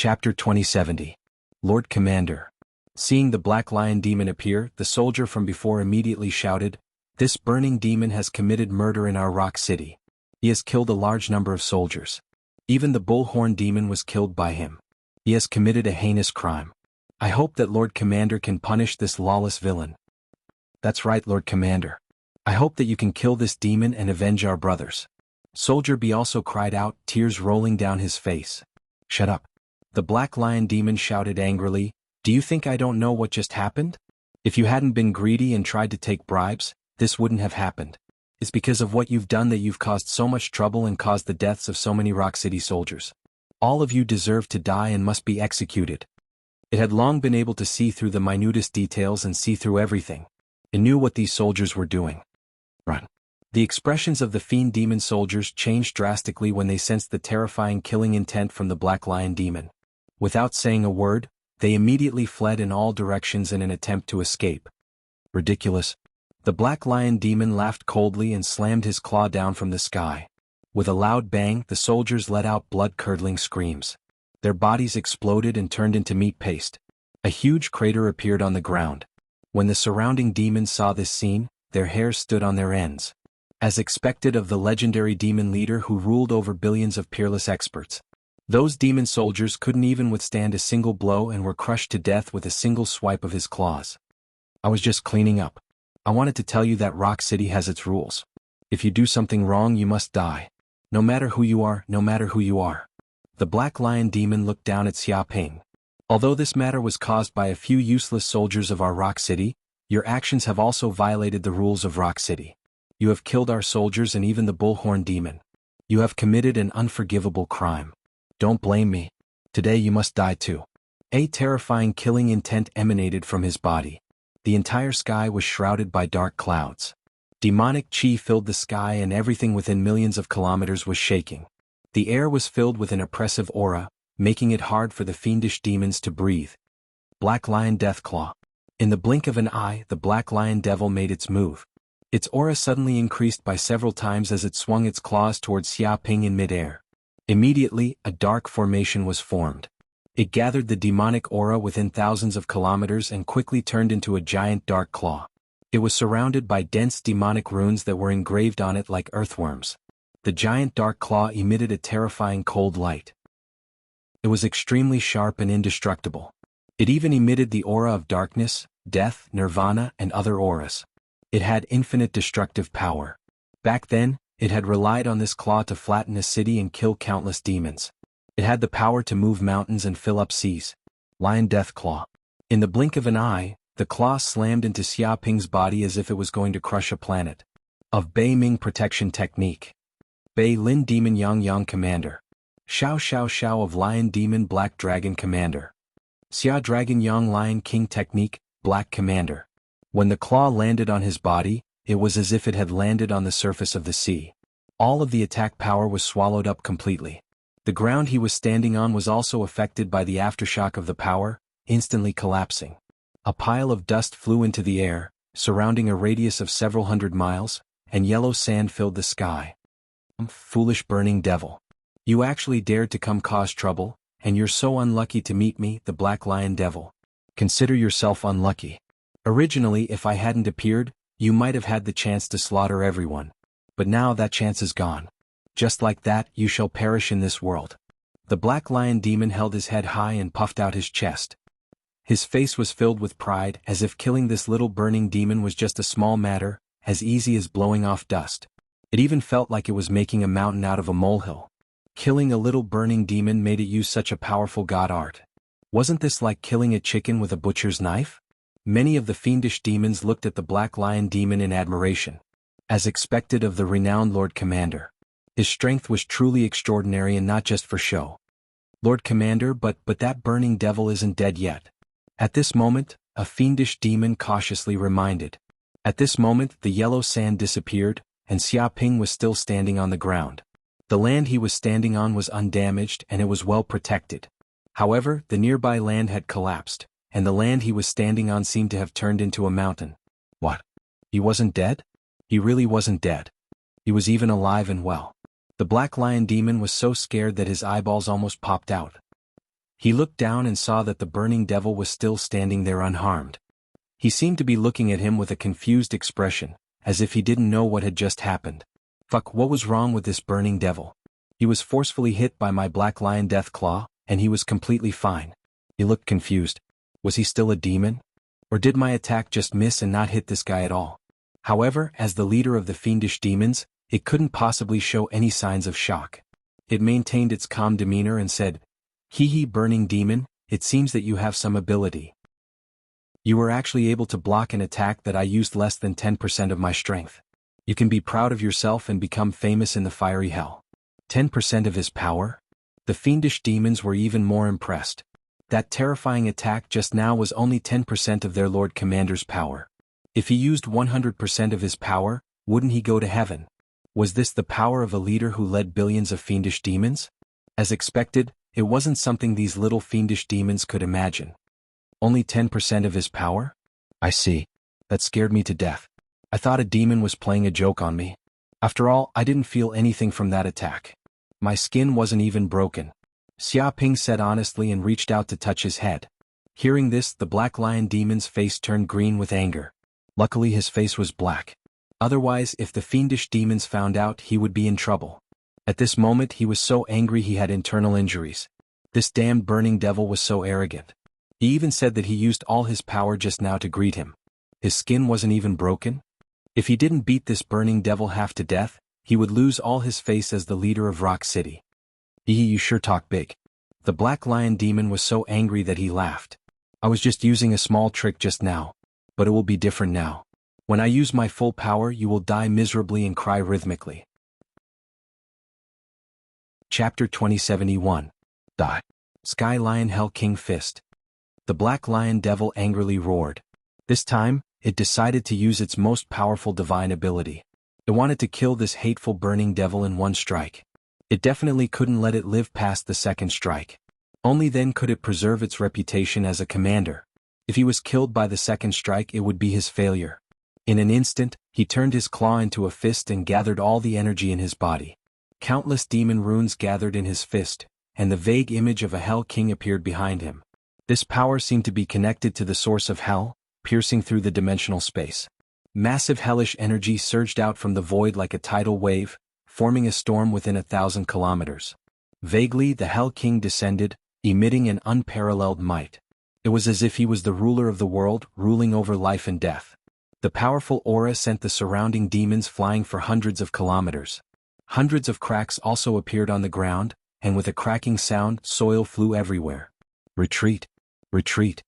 Chapter 2070. Lord Commander. Seeing the Black Lion Demon appear, the soldier from before immediately shouted, "This burning demon has committed murder in our rock city. He has killed a large number of soldiers. Even the Bullhorn Demon was killed by him. He has committed a heinous crime. I hope that Lord Commander can punish this lawless villain." "That's right, Lord Commander. I hope that you can kill this demon and avenge our brothers." Soldier B also cried out, tears rolling down his face. "Shut up." The Black Lion Demon shouted angrily, "Do you think I don't know what just happened? If you hadn't been greedy and tried to take bribes, this wouldn't have happened. It's because of what you've done that you've caused so much trouble and caused the deaths of so many Rock City soldiers. All of you deserve to die and must be executed." It had long been able to see through the minutest details and see through everything. It knew what these soldiers were doing. Run. The expressions of the Fiend Demon soldiers changed drastically when they sensed the terrifying killing intent from the Black Lion Demon. Without saying a word, they immediately fled in all directions in an attempt to escape. Ridiculous. The Black Lion Demon laughed coldly and slammed his claw down from the sky. With a loud bang, the soldiers let out blood-curdling screams. Their bodies exploded and turned into meat paste. A huge crater appeared on the ground. When the surrounding demons saw this scene, their hairs stood on their ends. As expected of the legendary demon leader who ruled over billions of peerless experts. Those demon soldiers couldn't even withstand a single blow and were crushed to death with a single swipe of his claws. "I was just cleaning up. I wanted to tell you that Rock City has its rules. If you do something wrong, you must die. No matter who you are, no matter who you are." The Black Lion Demon looked down at Xiaoping. "Although this matter was caused by a few useless soldiers of our Rock City, your actions have also violated the rules of Rock City. You have killed our soldiers and even the Bullhorn Demon. You have committed an unforgivable crime. Don't blame me. Today you must die too." A terrifying killing intent emanated from his body. The entire sky was shrouded by dark clouds. Demonic chi filled the sky and everything within millions of kilometers was shaking. The air was filled with an oppressive aura, making it hard for the fiendish demons to breathe. Black Lion Deathclaw. In the blink of an eye, the Black Lion Devil made its move. Its aura suddenly increased by several times as it swung its claws towards Xiaoping in midair. Immediately, a dark formation was formed. It gathered the demonic aura within thousands of kilometers and quickly turned into a giant dark claw. It was surrounded by dense demonic runes that were engraved on it like earthworms. The giant dark claw emitted a terrifying cold light. It was extremely sharp and indestructible. It even emitted the aura of darkness, death, nirvana, and other auras. It had infinite destructive power. Back then, it had relied on this claw to flatten a city and kill countless demons. It had the power to move mountains and fill up seas. Lion Deathclaw. In the blink of an eye, the claw slammed into Xiaoping's body as if it was going to crush a planet. Of Bei Ming Protection Technique. Bei Lin Demon Yang Yang Commander. Xiao Xiao Xiao of Lion Demon Black Dragon Commander. Xia Dragon Yang Lion King Technique, Black Commander. When the claw landed on his body, it was as if it had landed on the surface of the sea. All of the attack power was swallowed up completely. The ground he was standing on was also affected by the aftershock of the power, instantly collapsing. A pile of dust flew into the air, surrounding a radius of several hundred miles, and yellow sand filled the sky. "Foolish burning devil. You actually dared to come cause trouble, and you're so unlucky to meet me, the Black Lion Devil. Consider yourself unlucky. Originally, if I hadn't appeared, you might have had the chance to slaughter everyone. But now that chance is gone. Just like that, you shall perish in this world." The Black Lion Demon held his head high and puffed out his chest. His face was filled with pride, as if killing this little burning demon was just a small matter, as easy as blowing off dust. It even felt like it was making a mountain out of a molehill. Killing a little burning demon made it use such a powerful god art. Wasn't this like killing a chicken with a butcher's knife? Many of the fiendish demons looked at the Black Lion Demon in admiration. As expected of the renowned Lord Commander. His strength was truly extraordinary and not just for show. "Lord Commander, but that burning devil isn't dead yet." At this moment, a fiendish demon cautiously reminded. At this moment, the yellow sand disappeared, and Xiaoping was still standing on the ground. The land he was standing on was undamaged and it was well protected. However, the nearby land had collapsed, and the land he was standing on seemed to have turned into a mountain. What? He wasn't dead? He really wasn't dead. He was even alive and well. The Black Lion Demon was so scared that his eyeballs almost popped out. He looked down and saw that the burning devil was still standing there unharmed. He seemed to be looking at him with a confused expression, as if he didn't know what had just happened. Fuck, what was wrong with this burning devil? He was forcefully hit by my black lion death claw, and he was completely fine. He looked confused. Was he still a demon? Or did my attack just miss and not hit this guy at all? However, as the leader of the fiendish demons, it couldn't possibly show any signs of shock. It maintained its calm demeanor and said, "Hee burning demon, it seems that you have some ability. You were actually able to block an attack that I used less than 10% of my strength. You can be proud of yourself and become famous in the fiery hell." 10% of his power? The fiendish demons were even more impressed. That terrifying attack just now was only 10% of their Lord Commander's power. If he used 100% of his power, wouldn't he go to heaven? Was this the power of a leader who led billions of fiendish demons? As expected, it wasn't something these little fiendish demons could imagine. Only 10% of his power? I see. That scared me to death. I thought a demon was playing a joke on me. After all, I didn't feel anything from that attack. My skin wasn't even broken. Xia Ping said honestly and reached out to touch his head. Hearing this, the black lion demon's face turned green with anger. Luckily his face was black. Otherwise, if the fiendish demons found out, he would be in trouble. At this moment he was so angry he had internal injuries. This damned burning devil was so arrogant. He even said that he used all his power just now to greet him. His skin wasn't even broken? If he didn't beat this burning devil half to death, he would lose all his face as the leader of Rock City. You sure talk big. The black lion demon was so angry that he laughed. I was just using a small trick just now. But it will be different now. When I use my full power, you will die miserably and cry rhythmically. Chapter 2071. Die. Sky Lion Hell King Fist. The black lion devil angrily roared. This time, it decided to use its most powerful divine ability. It wanted to kill this hateful burning devil in one strike. It definitely couldn't let it live past the second strike. Only then could it preserve its reputation as a commander. If he was killed by the second strike, it would be his failure. In an instant, he turned his claw into a fist and gathered all the energy in his body. Countless demon runes gathered in his fist, and the vague image of a Hell King appeared behind him. This power seemed to be connected to the source of hell, piercing through the dimensional space. Massive hellish energy surged out from the void like a tidal wave, forming a storm within 1,000 kilometers. Vaguely, the Hell King descended, emitting an unparalleled might. It was as if he was the ruler of the world, ruling over life and death. The powerful aura sent the surrounding demons flying for hundreds of kilometers. Hundreds of cracks also appeared on the ground, and with a cracking sound, soil flew everywhere. Retreat! Retreat!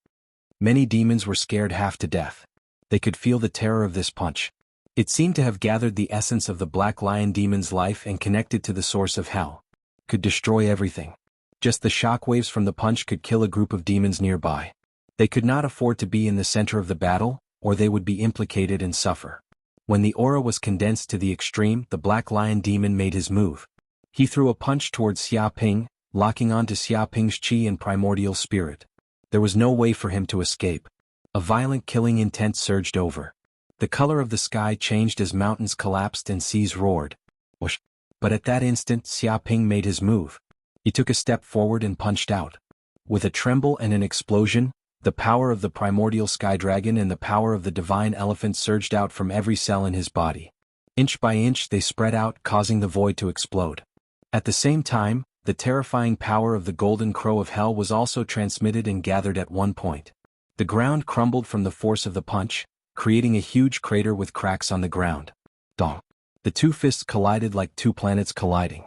Many demons were scared half to death. They could feel the terror of this punch. It seemed to have gathered the essence of the black lion demon's life and connected to the source of hell. Could destroy everything. Just the shockwaves from the punch could kill a group of demons nearby. They could not afford to be in the center of the battle, or they would be implicated and suffer. When the aura was condensed to the extreme, the black lion demon made his move. He threw a punch towards Xia Ping, locking onto Xia Ping's chi and primordial spirit. There was no way for him to escape. A violent killing intent surged over. The color of the sky changed as mountains collapsed and seas roared. Whoosh! But at that instant, Xia Ping made his move. He took a step forward and punched out. With a tremble and an explosion, the power of the primordial sky dragon and the power of the divine elephant surged out from every cell in his body. Inch by inch they spread out, causing the void to explode. At the same time, the terrifying power of the golden crow of hell was also transmitted and gathered at one point. The ground crumbled from the force of the punch, creating a huge crater with cracks on the ground. Dong! The two fists collided like two planets colliding.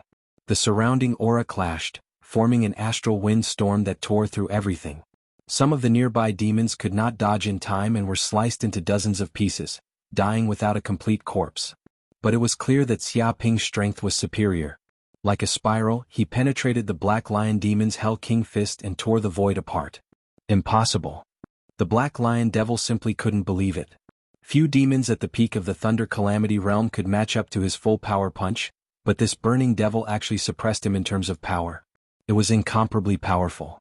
The surrounding aura clashed, forming an astral wind storm that tore through everything. Some of the nearby demons could not dodge in time and were sliced into dozens of pieces, dying without a complete corpse. But it was clear that Xia Ping's strength was superior. Like a spiral, he penetrated the black lion demon's Hell King fist and tore the void apart. Impossible. The black lion devil simply couldn't believe it. Few demons at the peak of the Thunder Calamity realm could match up to his full power punch, but this burning devil actually suppressed him in terms of power. It was incomparably powerful.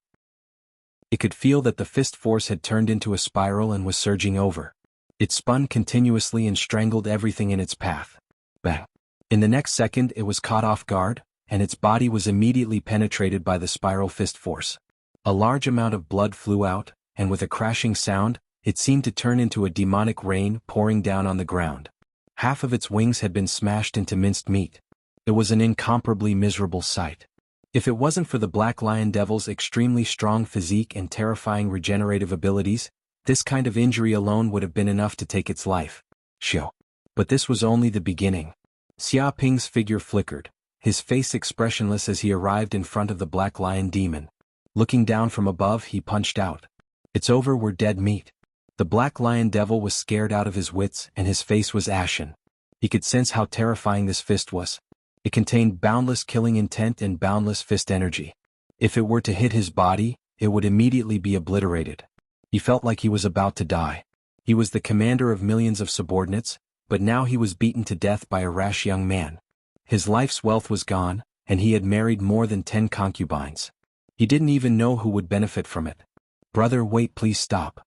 It could feel that the fist force had turned into a spiral and was surging over. It spun continuously and strangled everything in its path. Bang! In the next second it was caught off guard, and its body was immediately penetrated by the spiral fist force. A large amount of blood flew out, and with a crashing sound, it seemed to turn into a demonic rain pouring down on the ground. Half of its wings had been smashed into minced meat. It was an incomparably miserable sight. If it wasn't for the Black Lion Devil's extremely strong physique and terrifying regenerative abilities, this kind of injury alone would have been enough to take its life. Shoo. But this was only the beginning. Xia Ping's figure flickered, his face expressionless as he arrived in front of the Black Lion Demon. Looking down from above, he punched out. "It's over, we're dead meat." The Black Lion Devil was scared out of his wits and his face was ashen. He could sense how terrifying this fist was. It contained boundless killing intent and boundless fist energy. If it were to hit his body, it would immediately be obliterated. He felt like he was about to die. He was the commander of millions of subordinates, but now he was beaten to death by a rash young man. His life's wealth was gone, and he had married more than 10 concubines. He didn't even know who would benefit from it. "Brother, wait, please stop."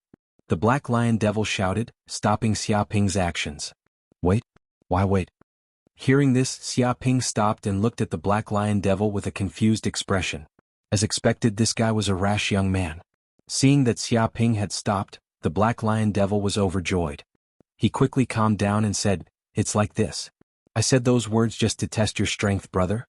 The Black Lion Devil shouted, stopping Xia Ping's actions. "Wait? Why wait?" Hearing this, Xia Ping stopped and looked at the Black Lion Devil with a confused expression. As expected, this guy was a rash young man. Seeing that Xia Ping had stopped, the Black Lion Devil was overjoyed. He quickly calmed down and said, "It's like this. I said those words just to test your strength, brother."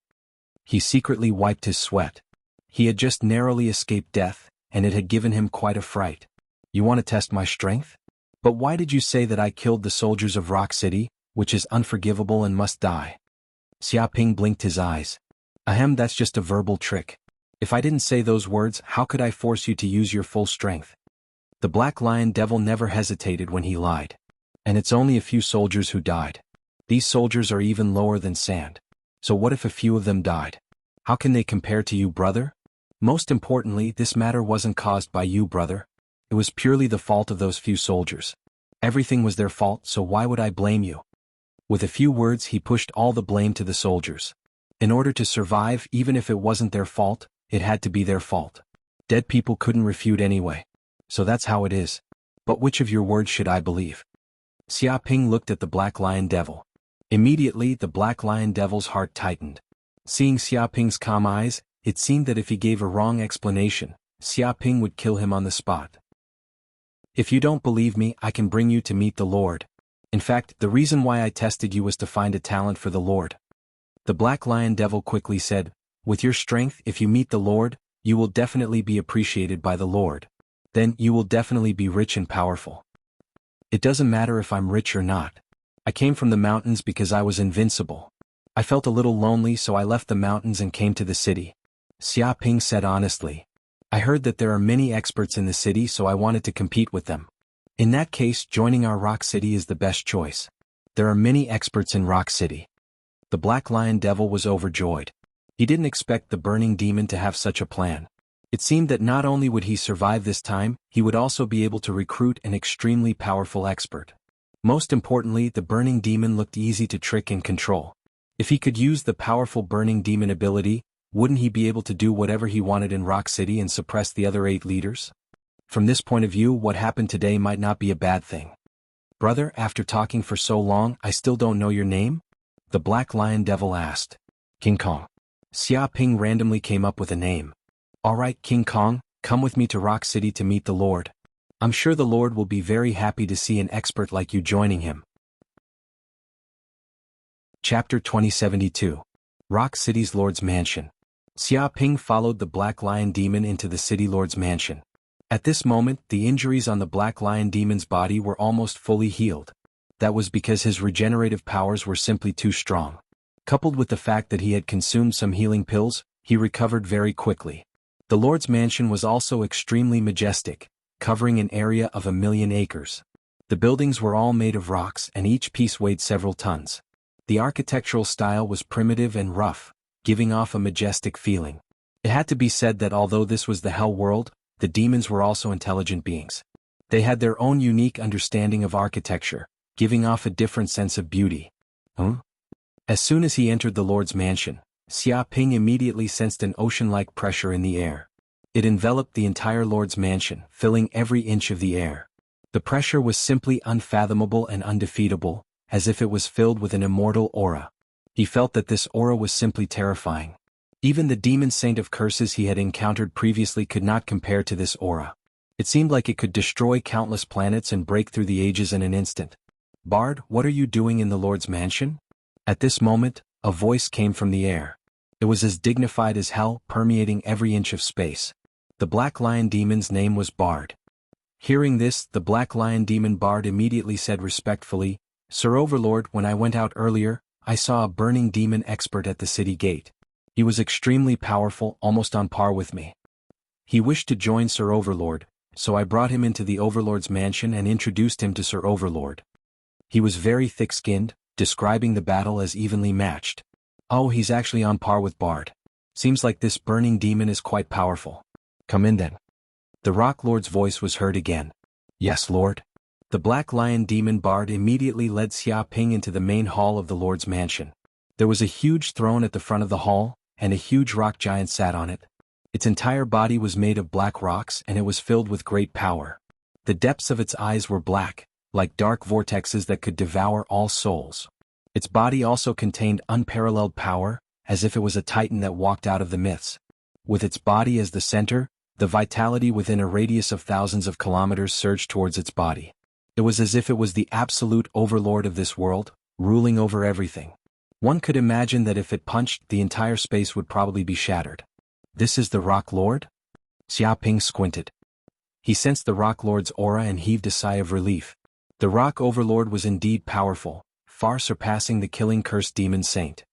He secretly wiped his sweat. He had just narrowly escaped death, and it had given him quite a fright. "You want to test my strength? But why did you say that I killed the soldiers of Rock City, which is unforgivable and must die?" Xia Ping blinked his eyes. "Ahem, that's just a verbal trick. If I didn't say those words, how could I force you to use your full strength?" The Black Lion Devil never hesitated when he lied. "And it's only a few soldiers who died. These soldiers are even lower than sand. So what if a few of them died? How can they compare to you, brother? Most importantly, this matter wasn't caused by you, brother. It was purely the fault of those few soldiers. Everything was their fault, so why would I blame you?" With a few words, he pushed all the blame to the soldiers. In order to survive, even if it wasn't their fault, it had to be their fault. Dead people couldn't refute anyway. So that's how it is. But which of your words should I believe? Xia Ping looked at the Black Lion Devil. Immediately, the Black Lion Devil's heart tightened. Seeing Xia Ping's calm eyes, it seemed that if he gave a wrong explanation, Xia Ping would kill him on the spot. "If you don't believe me, I can bring you to meet the Lord. In fact, the reason why I tested you was to find a talent for the Lord." The Black Lion Devil quickly said, "With your strength, if you meet the Lord, you will definitely be appreciated by the Lord. Then, you will definitely be rich and powerful." "It doesn't matter if I'm rich or not. I came from the mountains because I was invincible. I felt a little lonely, so I left the mountains and came to the city," Xia Ping said honestly. "I heard that there are many experts in the city, so I wanted to compete with them. In that case, joining our Rock City is the best choice. There are many experts in Rock City." The Black Lion Devil was overjoyed. He didn't expect the Burning Demon to have such a plan. It seemed that not only would he survive this time, he would also be able to recruit an extremely powerful expert. Most importantly, the Burning Demon looked easy to trick and control. If he could use the powerful Burning Demon ability, wouldn't he be able to do whatever he wanted in Rock City and suppress the other 8 leaders? From this point of view, what happened today might not be a bad thing. "Brother, after talking for so long, I still don't know your name?" the Black Lion Devil asked. "King Kong." Xia Ping randomly came up with a name. "All right, King Kong, come with me to Rock City to meet the Lord. I'm sure the Lord will be very happy to see an expert like you joining him." Chapter 2072. Rock City's Lord's Mansion. Xia Ping followed the Black Lion Demon into the City Lord's mansion. At this moment, the injuries on the Black Lion Demon's body were almost fully healed. That was because his regenerative powers were simply too strong. Coupled with the fact that he had consumed some healing pills, he recovered very quickly. The Lord's mansion was also extremely majestic, covering an area of 1,000,000 acres. The buildings were all made of rocks and each piece weighed several tons. The architectural style was primitive and rough, giving off a majestic feeling. It had to be said that although this was the Hell World, the demons were also intelligent beings. They had their own unique understanding of architecture, giving off a different sense of beauty. As soon as he entered the Lord's mansion, Xia Ping immediately sensed an ocean-like pressure in the air. It enveloped the entire Lord's mansion, filling every inch of the air. The pressure was simply unfathomable and undefeatable, as if it was filled with an immortal aura. He felt that this aura was simply terrifying. Even the demon saint of curses he had encountered previously could not compare to this aura. It seemed like it could destroy countless planets and break through the ages in an instant. "Bard, what are you doing in the Lord's mansion?" At this moment, a voice came from the air. It was as dignified as hell, permeating every inch of space. The Black Lion Demon's name was Bard. Hearing this, the Black Lion Demon Bard immediately said respectfully, "Sir Overlord, when I went out earlier, I saw a burning demon expert at the city gate. He was extremely powerful, almost on par with me. He wished to join Sir Overlord, so I brought him into the Overlord's mansion and introduced him to Sir Overlord. He was very thick-skinned, describing the battle as evenly matched. Oh, he's actually on par with Bard. Seems like this burning demon is quite powerful. Come in then." The Rock Lord's voice was heard again. "Yes, Lord." The Black Lion Demon Bard immediately led Xia Ping into the main hall of the Lord's mansion. There was a huge throne at the front of the hall, and a huge rock giant sat on it. Its entire body was made of black rocks and it was filled with great power. The depths of its eyes were black, like dark vortexes that could devour all souls. Its body also contained unparalleled power, as if it was a titan that walked out of the myths. With its body as the center, the vitality within a radius of thousands of kilometers surged towards its body. It was as if it was the absolute overlord of this world, ruling over everything. One could imagine that if it punched, the entire space would probably be shattered. "This is the Rock Lord?" Xia Ping squinted. He sensed the Rock Lord's aura and heaved a sigh of relief. The Rock Overlord was indeed powerful, far surpassing the killing cursed demon saint.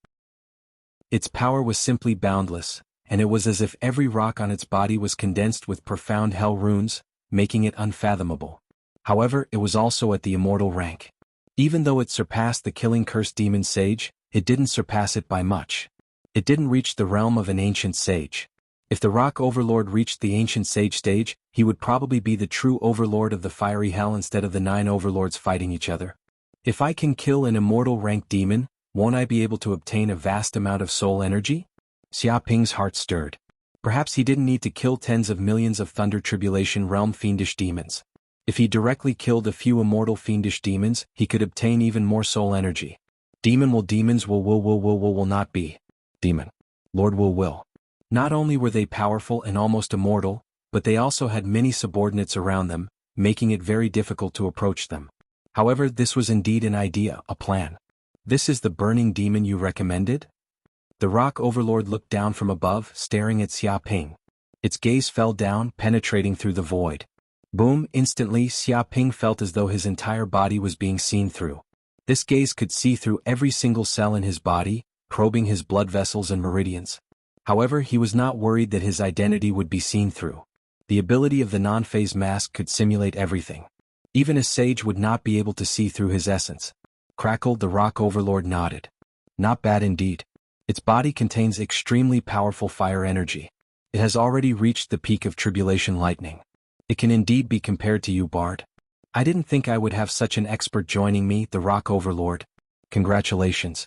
Its power was simply boundless, and it was as if every rock on its body was condensed with profound hell runes, making it unfathomable. However, it was also at the immortal rank. Even though it surpassed the killing cursed demon sage, it didn't surpass it by much. It didn't reach the realm of an ancient sage. If the Rock Overlord reached the ancient sage stage, he would probably be the true overlord of the fiery hell instead of the 9 overlords fighting each other. "If I can kill an immortal rank demon, won't I be able to obtain a vast amount of soul energy?" Xia Ping's heart stirred. Perhaps he didn't need to kill tens of millions of Thunder Tribulation realm fiendish demons. If he directly killed a few immortal fiendish demons, he could obtain even more soul energy. Demons will not be. Demon. Lord will. Not only were they powerful and almost immortal, but they also had many subordinates around them, making it very difficult to approach them. However, this was indeed an idea, a plan. "This is the burning demon you recommended?" The Rock Overlord looked down from above, staring at Xia Ping. Its gaze fell down, penetrating through the void. Boom! Instantly, Xia Ping felt as though his entire body was being seen through. This gaze could see through every single cell in his body, probing his blood vessels and meridians. However, he was not worried that his identity would be seen through. The ability of the non-phase mask could simulate everything. Even a sage would not be able to see through his essence. Crackled, the Rock Overlord nodded. "Not bad indeed. Its body contains extremely powerful fire energy. It has already reached the peak of tribulation lightning. It can indeed be compared to you, Bard. I didn't think I would have such an expert joining me, the Rock Overlord. Congratulations."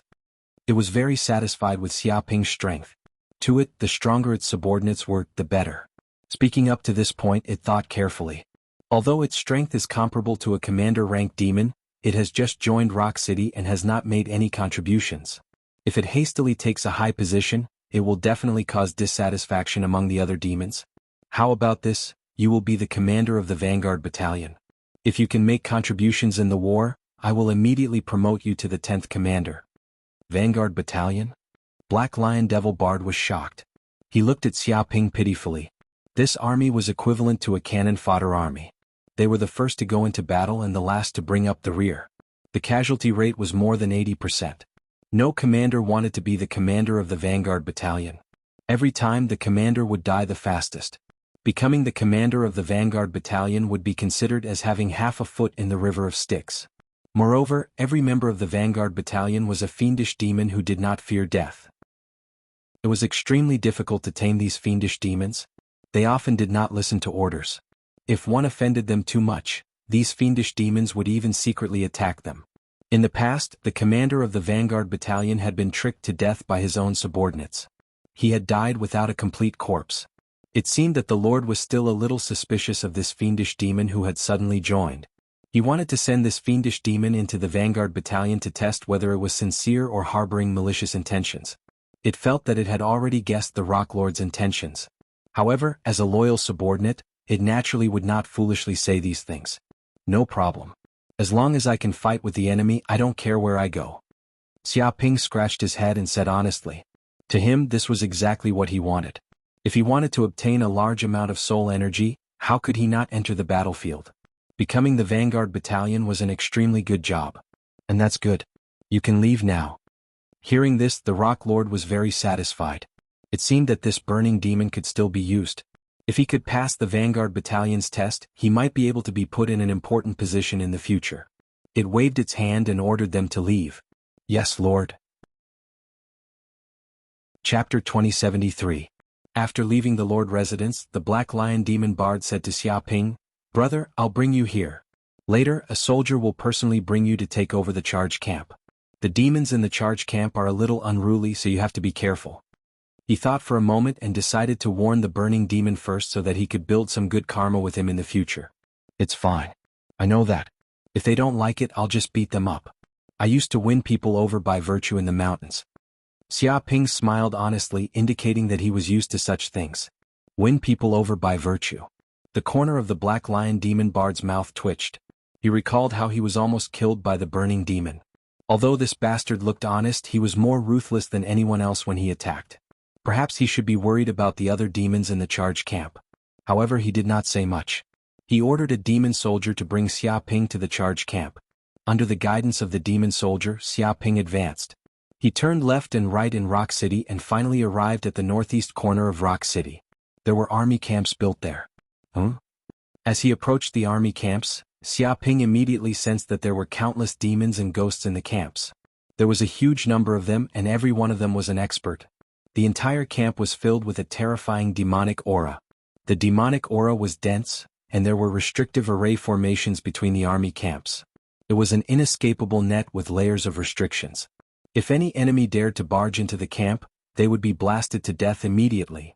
It was very satisfied with Xia Ping's strength. To it, the stronger its subordinates were, the better. Speaking up to this point, it thought carefully. Although its strength is comparable to a commander-ranked demon, it has just joined Rock City and has not made any contributions. If it hastily takes a high position, it will definitely cause dissatisfaction among the other demons. How about this? You will be the commander of the Vanguard Battalion. If you can make contributions in the war, I will immediately promote you to the 10th commander. Vanguard Battalion? Black Lion Devil Bard was shocked. He looked at Xia Ping pitifully. This army was equivalent to a cannon fodder army. They were the first to go into battle and the last to bring up the rear. The casualty rate was more than 80%. No commander wanted to be the commander of the Vanguard Battalion. Every time the commander would die the fastest. Becoming the commander of the Vanguard Battalion would be considered as having half a foot in the river of Styx. Moreover, every member of the Vanguard Battalion was a fiendish demon who did not fear death. It was extremely difficult to tame these fiendish demons. They often did not listen to orders. If one offended them too much, these fiendish demons would even secretly attack them. In the past, the commander of the Vanguard Battalion had been tricked to death by his own subordinates. He had died without a complete corpse. It seemed that the Lord was still a little suspicious of this fiendish demon who had suddenly joined. He wanted to send this fiendish demon into the Vanguard Battalion to test whether it was sincere or harboring malicious intentions. It felt that it had already guessed the Rock Lord's intentions. However, as a loyal subordinate, it naturally would not foolishly say these things. No problem. As long as I can fight with the enemy, I don't care where I go. Xiaoping scratched his head and said honestly. To him, this was exactly what he wanted. If he wanted to obtain a large amount of soul energy, how could he not enter the battlefield? Becoming the Vanguard Battalion was an extremely good job. And that's good. You can leave now. Hearing this, the Rock Lord was very satisfied. It seemed that this burning demon could still be used. If he could pass the Vanguard Battalion's test, he might be able to be put in an important position in the future. It waved its hand and ordered them to leave. Yes, Lord. Chapter 2073. After leaving the Lord residence, the Black Lion Demon Bard said to Xiaoping, "Brother, I'll bring you here. Later, a soldier will personally bring you to take over the charge camp. The demons in the charge camp are a little unruly, so you have to be careful." He thought for a moment and decided to warn the burning demon first so that he could build some good karma with him in the future. It's fine. I know that. If they don't like it, I'll just beat them up. I used to win people over by virtue in the mountains. Xiaoping smiled honestly, indicating that he was used to such things. Win people over by virtue. The corner of the Black Lion Demon Bard's mouth twitched. He recalled how he was almost killed by the burning demon. Although this bastard looked honest, he was more ruthless than anyone else when he attacked. Perhaps he should be worried about the other demons in the charge camp. However, he did not say much. He ordered a demon soldier to bring Xiaoping to the charge camp. Under the guidance of the demon soldier, Xiaoping advanced. He turned left and right in Rock City and finally arrived at the northeast corner of Rock City. There were army camps built there. As he approached the army camps, Xiaoping immediately sensed that there were countless demons and ghosts in the camps. There was a huge number of them, and every one of them was an expert. The entire camp was filled with a terrifying demonic aura. The demonic aura was dense, and there were restrictive array formations between the army camps. It was an inescapable net with layers of restrictions. If any enemy dared to barge into the camp, they would be blasted to death immediately.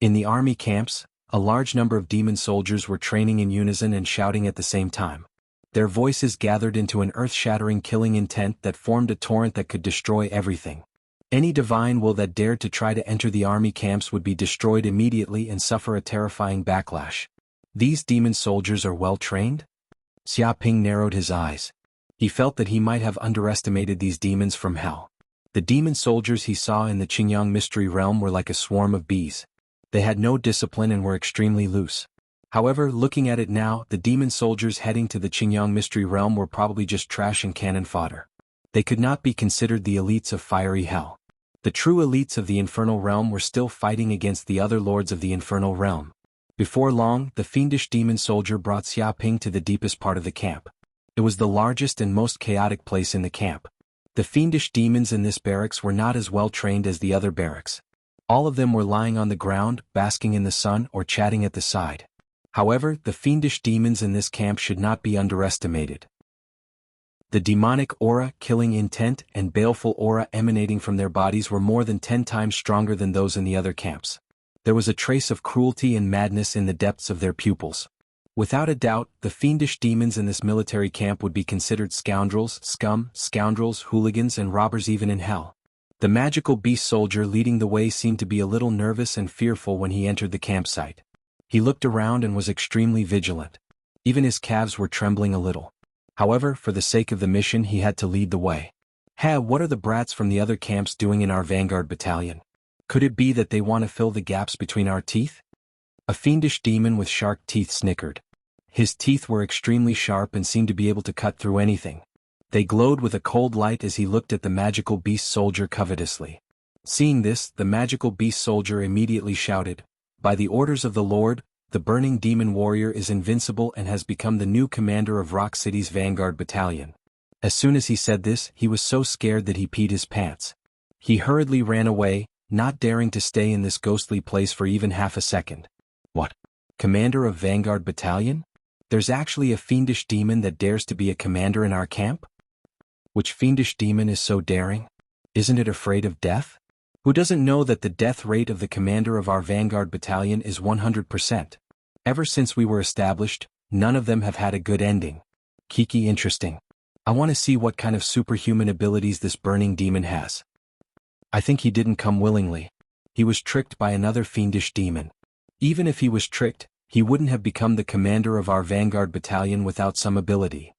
In the army camps, a large number of demon soldiers were training in unison and shouting at the same time. Their voices gathered into an earth-shattering killing intent that formed a torrent that could destroy everything. Any divine will that dared to try to enter the army camps would be destroyed immediately and suffer a terrifying backlash. These demon soldiers are well trained? Xiaoping narrowed his eyes. He felt that he might have underestimated these demons from hell. The demon soldiers he saw in the Qingyang Mystery Realm were like a swarm of bees. They had no discipline and were extremely loose. However, looking at it now, the demon soldiers heading to the Qingyang Mystery Realm were probably just trash and cannon fodder. They could not be considered the elites of fiery hell. The true elites of the infernal realm were still fighting against the other lords of the infernal realm. Before long, the fiendish demon soldier brought Xiaoping to the deepest part of the camp. It was the largest and most chaotic place in the camp. The fiendish demons in this barracks were not as well trained as the other barracks. All of them were lying on the ground, basking in the sun, or chatting at the side. However, the fiendish demons in this camp should not be underestimated. The demonic aura, killing intent, and baleful aura emanating from their bodies were more than 10 times stronger than those in the other camps. There was a trace of cruelty and madness in the depths of their pupils. Without a doubt, the fiendish demons in this military camp would be considered scoundrels, scum, scoundrels, hooligans, and robbers even in hell. The magical beast soldier leading the way seemed to be a little nervous and fearful when he entered the campsite. He looked around and was extremely vigilant. Even his calves were trembling a little. However, for the sake of the mission, he had to lead the way. What are the brats from the other camps doing in our Vanguard Battalion? Could it be that they want to fill the gaps between our teeth? A fiendish demon with shark teeth snickered. His teeth were extremely sharp and seemed to be able to cut through anything. They glowed with a cold light as he looked at the magical beast soldier covetously. Seeing this, the magical beast soldier immediately shouted, "By the orders of the Lord, the burning demon warrior is invincible and has become the new commander of Rock City's Vanguard Battalion." As soon as he said this, he was so scared that he peed his pants. He hurriedly ran away, not daring to stay in this ghostly place for even half a second. What? Commander of Vanguard Battalion? There's actually a fiendish demon that dares to be a commander in our camp? Which fiendish demon is so daring? Isn't it afraid of death? Who doesn't know that the death rate of the commander of our Vanguard Battalion is 100%? Ever since we were established, none of them have had a good ending. Kiki, interesting. I want to see what kind of superhuman abilities this burning demon has. I think he didn't come willingly. He was tricked by another fiendish demon. Even if he was tricked, he wouldn't have become the commander of our vanguard battalion without some ability.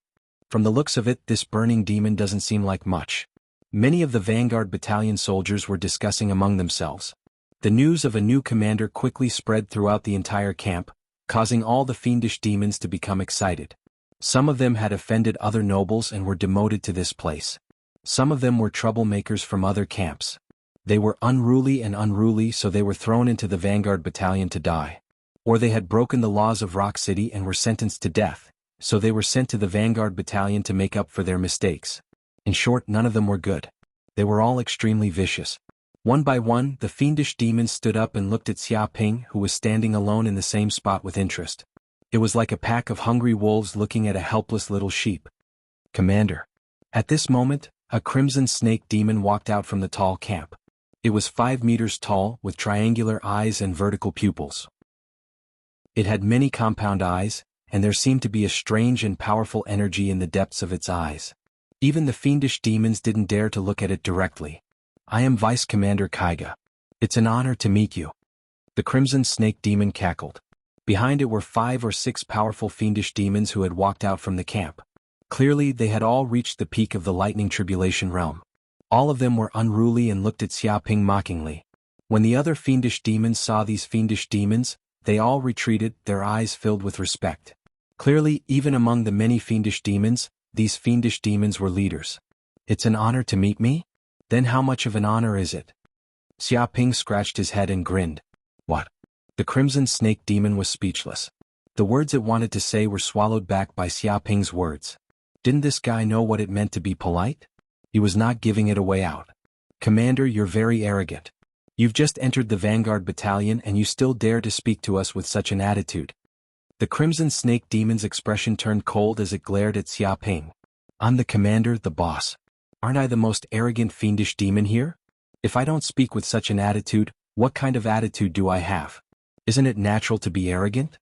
From the looks of it, this burning demon doesn't seem like much. Many of the vanguard battalion soldiers were discussing among themselves. The news of a new commander quickly spread throughout the entire camp, causing all the fiendish demons to become excited. Some of them had offended other nobles and were demoted to this place. Some of them were troublemakers from other camps. They were unruly, so they were thrown into the vanguard battalion to die. Or they had broken the laws of Rock City and were sentenced to death, so they were sent to the vanguard battalion to make up for their mistakes. In short, none of them were good. They were all extremely vicious. One by one, the fiendish demons stood up and looked at Xia Ping, who was standing alone in the same spot with interest. It was like a pack of hungry wolves looking at a helpless little sheep. Commander. At this moment, a crimson snake demon walked out from the tall camp. It was 5 meters tall, with triangular eyes and vertical pupils. It had many compound eyes, and there seemed to be a strange and powerful energy in the depths of its eyes. Even the fiendish demons didn't dare to look at it directly. I am Vice Commander Kaiga. It's an honor to meet you. The crimson snake demon cackled. Behind it were 5 or 6 powerful fiendish demons who had walked out from the camp. Clearly, they had all reached the peak of the lightning tribulation realm. All of them were unruly and looked at Xia Ping mockingly. When the other fiendish demons saw these fiendish demons, they all retreated, their eyes filled with respect. Clearly, even among the many fiendish demons, these fiendish demons were leaders. It's an honor to meet me? Then how much of an honor is it? Xia Ping scratched his head and grinned. What? The crimson snake demon was speechless. The words it wanted to say were swallowed back by Xia Ping's words. Didn't this guy know what it meant to be polite? He was not giving it away out. Commander, you're very arrogant. You've just entered the vanguard battalion and you still dare to speak to us with such an attitude. The crimson snake demon's expression turned cold as it glared at Xia Ping. I'm the commander, the boss. Aren't I the most arrogant fiendish demon here? If I don't speak with such an attitude, what kind of attitude do I have? Isn't it natural to be arrogant?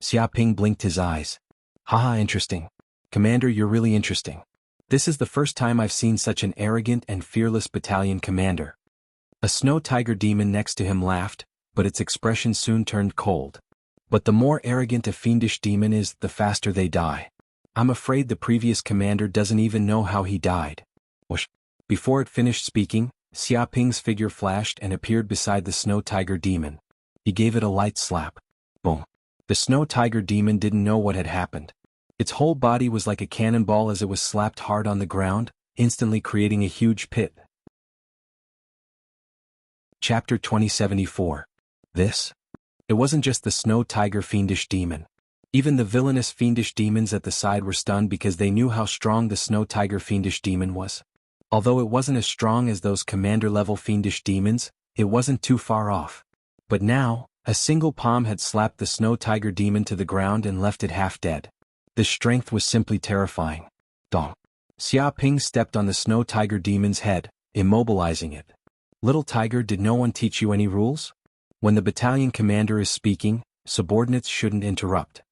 Xia Ping blinked his eyes. Haha, interesting. Commander, you're really interesting. This is the first time I've seen such an arrogant and fearless battalion commander. A snow tiger demon next to him laughed, but its expression soon turned cold. But the more arrogant a fiendish demon is, the faster they die. I'm afraid the previous commander doesn't even know how he died. Whoosh. Before it finished speaking, Xia Ping's figure flashed and appeared beside the snow tiger demon. He gave it a light slap. Boom. The snow tiger demon didn't know what had happened. Its whole body was like a cannonball as it was slapped hard on the ground, instantly creating a huge pit. Chapter 2074. This? It wasn't just the snow tiger fiendish demon. Even the villainous fiendish demons at the side were stunned because they knew how strong the snow tiger fiendish demon was. Although it wasn't as strong as those commander-level fiendish demons, it wasn't too far off. But now, a single palm had slapped the snow tiger demon to the ground and left it half dead. The strength was simply terrifying. Dong. Xia Ping stepped on the snow tiger demon's head, immobilizing it. Little tiger, did no one teach you any rules? When the battalion commander is speaking, subordinates shouldn't interrupt.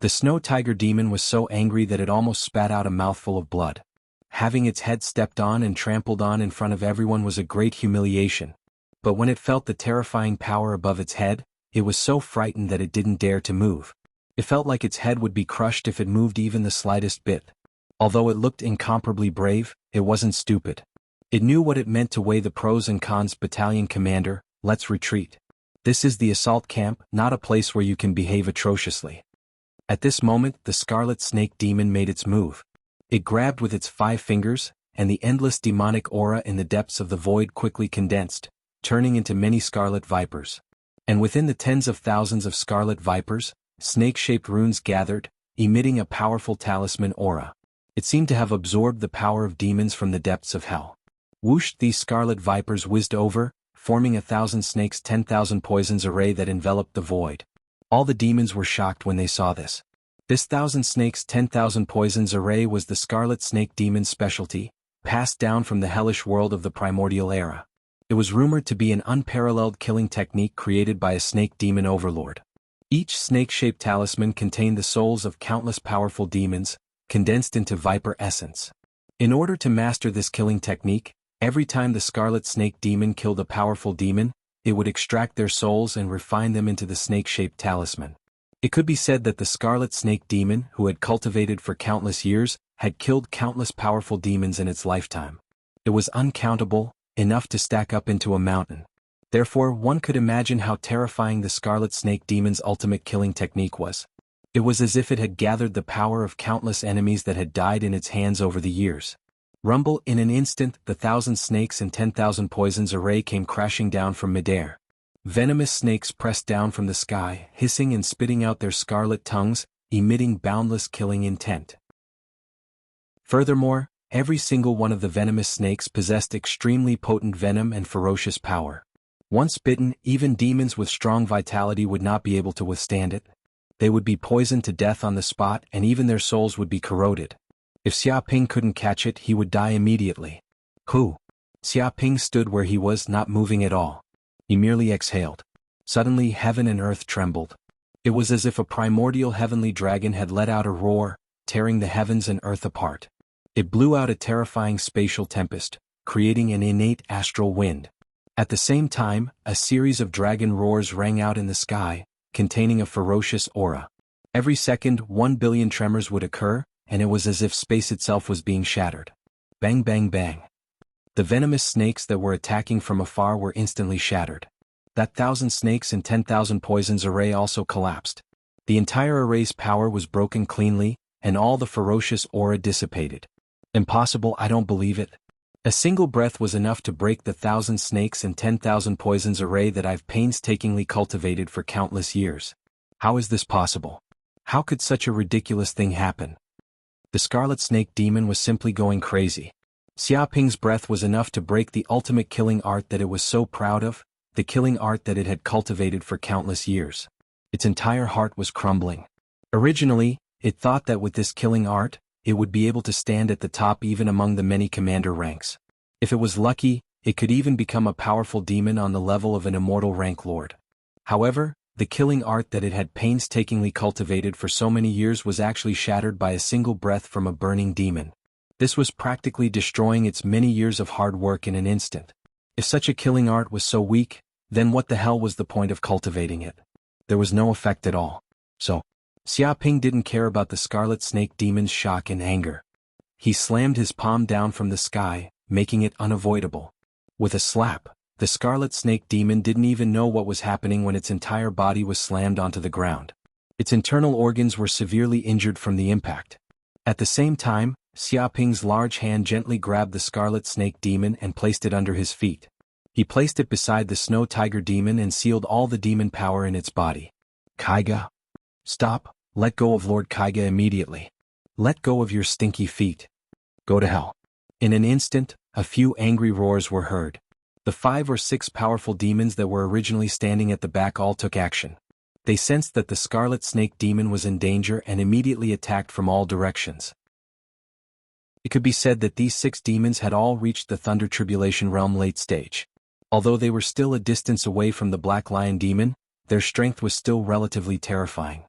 The snow tiger demon was so angry that it almost spat out a mouthful of blood. Having its head stepped on and trampled on in front of everyone was a great humiliation. But when it felt the terrifying power above its head, it was so frightened that it didn't dare to move. It felt like its head would be crushed if it moved even the slightest bit. Although it looked incomparably brave, it wasn't stupid. It knew what it meant to weigh the pros and cons. Battalion commander, let's retreat. This is the assault camp, not a place where you can behave atrociously. At this moment, the scarlet snake demon made its move. It grabbed with its 5 fingers, and the endless demonic aura in the depths of the void quickly condensed, turning into many scarlet vipers. And within the tens of thousands of scarlet vipers, snake-shaped runes gathered, emitting a powerful talisman aura. It seemed to have absorbed the power of demons from the depths of hell. Whoosh, these scarlet vipers whizzed over, forming 1,000 snakes' 10,000 poisons array that enveloped the void. All the demons were shocked when they saw this. This 1,000 snakes' 10,000 poisons array was the scarlet snake demon's specialty, passed down from the hellish world of the primordial era. It was rumored to be an unparalleled killing technique created by a snake demon overlord. Each snake-shaped talisman contained the souls of countless powerful demons, condensed into viper essence. In order to master this killing technique, every time the Scarlet Snake Demon killed a powerful demon, it would extract their souls and refine them into the snake-shaped talisman. It could be said that the Scarlet Snake Demon, who had cultivated for countless years, had killed countless powerful demons in its lifetime. It was uncountable, enough to stack up into a mountain. Therefore, one could imagine how terrifying the Scarlet Snake Demon's ultimate killing technique was. It was as if it had gathered the power of countless enemies that had died in its hands over the years. Rumble, in an instant, the 1,000 snakes and 10,000 poisons array came crashing down from midair. Venomous snakes pressed down from the sky, hissing and spitting out their scarlet tongues, emitting boundless killing intent. Furthermore, every single one of the venomous snakes possessed extremely potent venom and ferocious power. Once bitten, even demons with strong vitality would not be able to withstand it. They would be poisoned to death on the spot, and even their souls would be corroded. If Xiaoping couldn't catch it, he would die immediately. Who? Xiaoping stood where he was, not moving at all. He merely exhaled. Suddenly heaven and earth trembled. It was as if a primordial heavenly dragon had let out a roar, tearing the heavens and earth apart. It blew out a terrifying spatial tempest, creating an innate astral wind. At the same time, a series of dragon roars rang out in the sky, containing a ferocious aura. Every second, 1 billion tremors would occur, and it was as if space itself was being shattered. Bang bang bang. The venomous snakes that were attacking from afar were instantly shattered. That 1,000 snakes and 10,000 poisons array also collapsed. The entire array's power was broken cleanly, and all the ferocious aura dissipated. Impossible, I don't believe it. A single breath was enough to break the 1,000 snakes and 10,000 poisons array that I've painstakingly cultivated for countless years. How is this possible? How could such a ridiculous thing happen? The Scarlet Snake Demon was simply going crazy. Xiaoping's breath was enough to break the ultimate killing art that it was so proud of, the killing art that it had cultivated for countless years. Its entire heart was crumbling. Originally, it thought that with this killing art, it would be able to stand at the top even among the many commander ranks. If it was lucky, it could even become a powerful demon on the level of an immortal rank lord. However, the killing art that it had painstakingly cultivated for so many years was actually shattered by a single breath from a burning demon. This was practically destroying its many years of hard work in an instant. If such a killing art was so weak, then what the hell was the point of cultivating it? There was no effect at all. So, Xiaoping didn't care about the Scarlet Snake Demon's shock and anger. He slammed his palm down from the sky, making it unavoidable. With a slap, the Scarlet Snake Demon didn't even know what was happening when its entire body was slammed onto the ground. Its internal organs were severely injured from the impact. At the same time, Xiaoping's large hand gently grabbed the Scarlet Snake Demon and placed it under his feet. He placed it beside the Snow Tiger Demon and sealed all the demon power in its body. Kaiga. Stop, let go of Lord Kaiga immediately. Let go of your stinky feet. Go to hell. In an instant, a few angry roars were heard. The 5 or 6 powerful demons that were originally standing at the back all took action. They sensed that the Scarlet Snake Demon was in danger and immediately attacked from all directions. It could be said that these 6 demons had all reached the Thunder Tribulation Realm late stage. Although they were still a distance away from the Black Lion Demon, their strength was still relatively terrifying.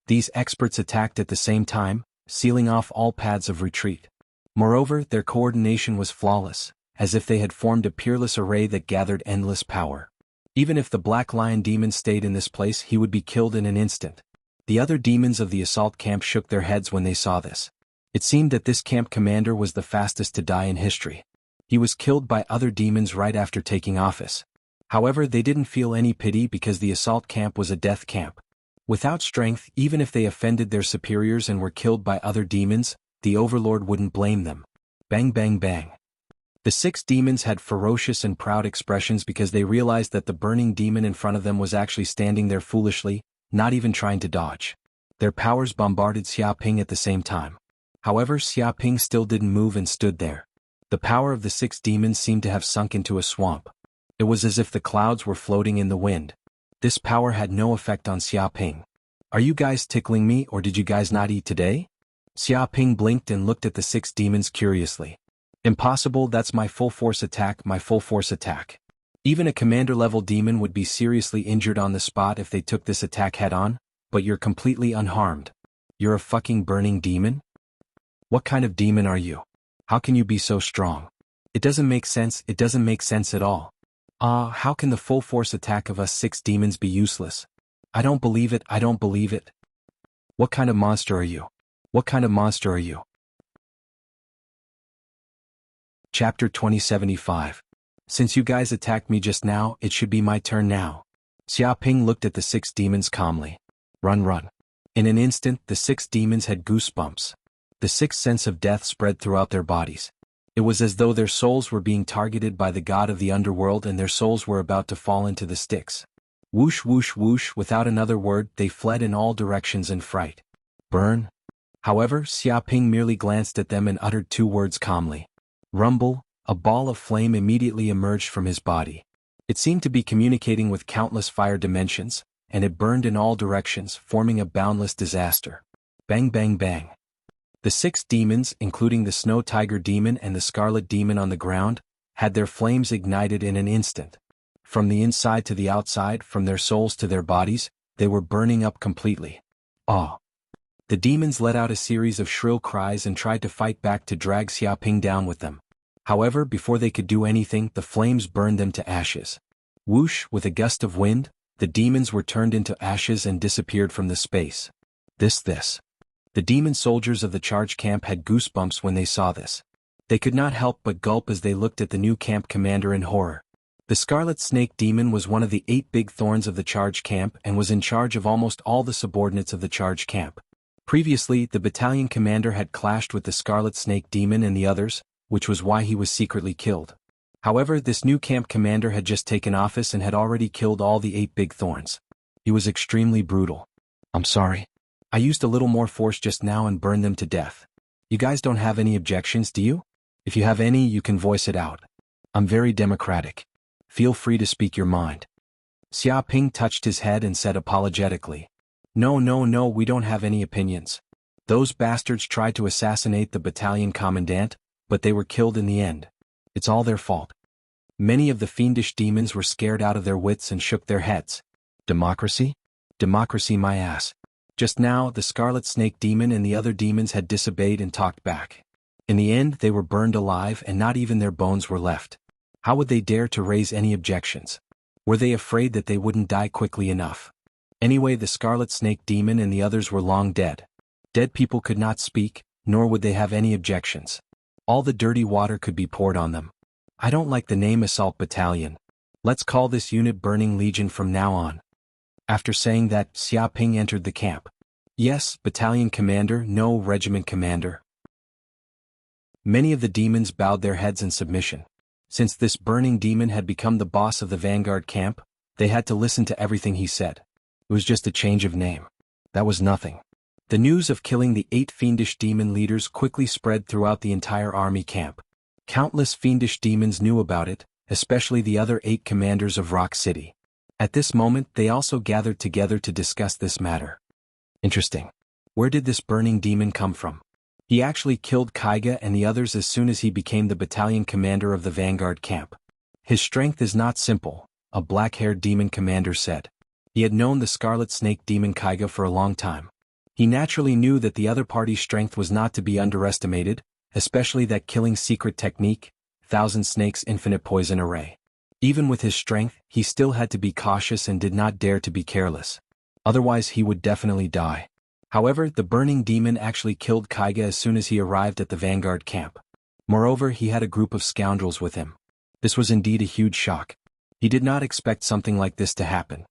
These experts attacked at the same time, sealing off all paths of retreat. Moreover, their coordination was flawless, as if they had formed a peerless array that gathered endless power. Even if the Black Lion Demon stayed in this place, he would be killed in an instant. The other demons of the assault camp shook their heads when they saw this. It seemed that this camp commander was the fastest to die in history. He was killed by other demons right after taking office. However, they didn't feel any pity because the assault camp was a death camp. Without strength, even if they offended their superiors and were killed by other demons, the Overlord wouldn't blame them. Bang bang bang. The 6 demons had ferocious and proud expressions because they realized that the burning demon in front of them was actually standing there foolishly, not even trying to dodge. Their powers bombarded Xiaoping at the same time. However, Xiaoping still didn't move and stood there. The power of the 6 demons seemed to have sunk into a swamp. It was as if the clouds were floating in the wind. This power had no effect on Xiaoping. Are you guys tickling me, or did you guys not eat today? Xiaoping blinked and looked at the 6 demons curiously. Impossible, that's my full force attack, my full force attack. Even a commander-level demon would be seriously injured on the spot if they took this attack head-on, but you're completely unharmed. You're a fucking burning demon? What kind of demon are you? How can you be so strong? It doesn't make sense at all. How can the full force attack of us 6 demons be useless? I don't believe it. What kind of monster are you? Chapter 2075. Since you guys attacked me just now, it should be my turn now. Xiaoping looked at the 6 demons calmly. Run. In an instant, the 6 demons had goosebumps. The sixth sense of death spread throughout their bodies. It was as though their souls were being targeted by the god of the underworld and their souls were about to fall into the sticks. Whoosh whoosh whoosh, without another word, they fled in all directions in fright. Burn? However, Xiaoping merely glanced at them and uttered 2 words calmly. Rumble. A ball of flame immediately emerged from his body. It seemed to be communicating with countless fire dimensions, and it burned in all directions, forming a boundless disaster. Bang bang bang. The 6 demons, including the Snow Tiger Demon and the Scarlet Demon on the ground, had their flames ignited in an instant. From the inside to the outside, from their souls to their bodies, they were burning up completely. Ah! The demons let out a series of shrill cries and tried to fight back to drag Xiaoping down with them. However, before they could do anything, the flames burned them to ashes. Whoosh, with a gust of wind, the demons were turned into ashes and disappeared from the space. This. The demon soldiers of the charge camp had goosebumps when they saw this. They could not help but gulp as they looked at the new camp commander in horror. The Scarlet Snake Demon was one of the 8 big thorns of the charge camp and was in charge of almost all the subordinates of the charge camp. Previously, the battalion commander had clashed with the Scarlet Snake Demon and the others, which was why he was secretly killed. However, this new camp commander had just taken office and had already killed all the 8 big thorns. He was extremely brutal. I'm sorry. I used a little more force just now and burned them to death. You guys don't have any objections, do you? If you have any, you can voice it out. I'm very democratic. Feel free to speak your mind. Xiaoping touched his head and said apologetically. No, we don't have any opinions. Those bastards tried to assassinate the battalion commandant, but they were killed in the end. It's all their fault. Many of the fiendish demons were scared out of their wits and shook their heads. Democracy? Democracy my ass. Just now, the Scarlet Snake Demon and the other demons had disobeyed and talked back. In the end, they were burned alive and not even their bones were left. How would they dare to raise any objections? Were they afraid that they wouldn't die quickly enough? Anyway, the Scarlet Snake Demon and the others were long dead. Dead people could not speak, nor would they have any objections. All the dirty water could be poured on them. I don't like the name Assault Battalion. Let's call this unit Burning Legion from now on. After saying that, Xiaoping entered the camp. Yes, battalion commander, no, regiment commander. Many of the demons bowed their heads in submission. Since this burning demon had become the boss of the vanguard camp, they had to listen to everything he said. It was just a change of name. That was nothing. The news of killing the 8 fiendish demon leaders quickly spread throughout the entire army camp. Countless fiendish demons knew about it, especially the other 8 commanders of Rock City. At this moment, they also gathered together to discuss this matter. Interesting. Where did this burning demon come from? He actually killed Kaiga and the others as soon as he became the battalion commander of the vanguard camp. His strength is not simple, a black-haired demon commander said. He had known the Scarlet Snake Demon Kaiga for a long time. He naturally knew that the other party's strength was not to be underestimated, especially that killing secret technique, Thousand Snakes Infinite Poison Array. Even with his strength, he still had to be cautious and did not dare to be careless. Otherwise he would definitely die. However, the burning demon actually killed Kaiga as soon as he arrived at the vanguard camp. Moreover, he had a group of scoundrels with him. This was indeed a huge shock. He did not expect something like this to happen.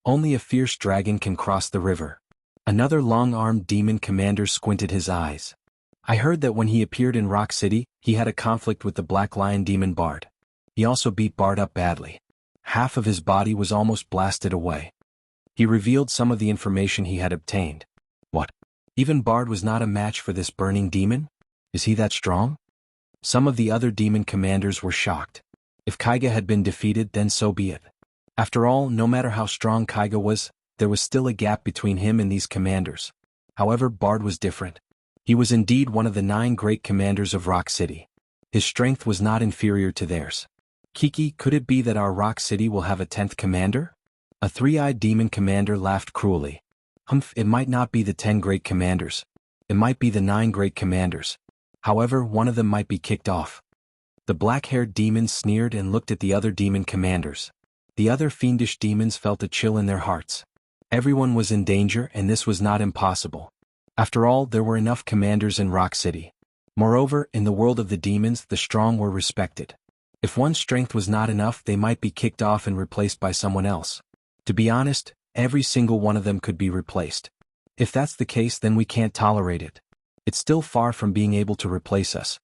Only a fierce dragon can cross the river. Another long-armed demon commander squinted his eyes. I heard that when he appeared in Rock City, he had a conflict with the Black Lion Demon Bard. He also beat Bard up badly. Half of his body was almost blasted away. He revealed some of the information he had obtained. What? Even Bard was not a match for this burning demon? Is he that strong? Some of the other demon commanders were shocked. If Kaiga had been defeated, then so be it. After all, no matter how strong Kaiga was, there was still a gap between him and these commanders. However, Bard was different. He was indeed one of the 9 great commanders of Rock City. His strength was not inferior to theirs. Kiki, could it be that our Rock City will have a 10th commander? A 3-eyed demon commander laughed cruelly. It might not be the 10 great commanders. It might be the 9 great commanders. However, one of them might be kicked off. The black-haired demon sneered and looked at the other demon commanders. The other fiendish demons felt a chill in their hearts. Everyone was in danger, and this was not impossible. After all, there were enough commanders in Rock City. Moreover, in the world of the demons, the strong were respected. If one's strength was not enough, they might be kicked off and replaced by someone else. To be honest, every single one of them could be replaced. If that's the case, then we can't tolerate it. It's still far from being able to replace us.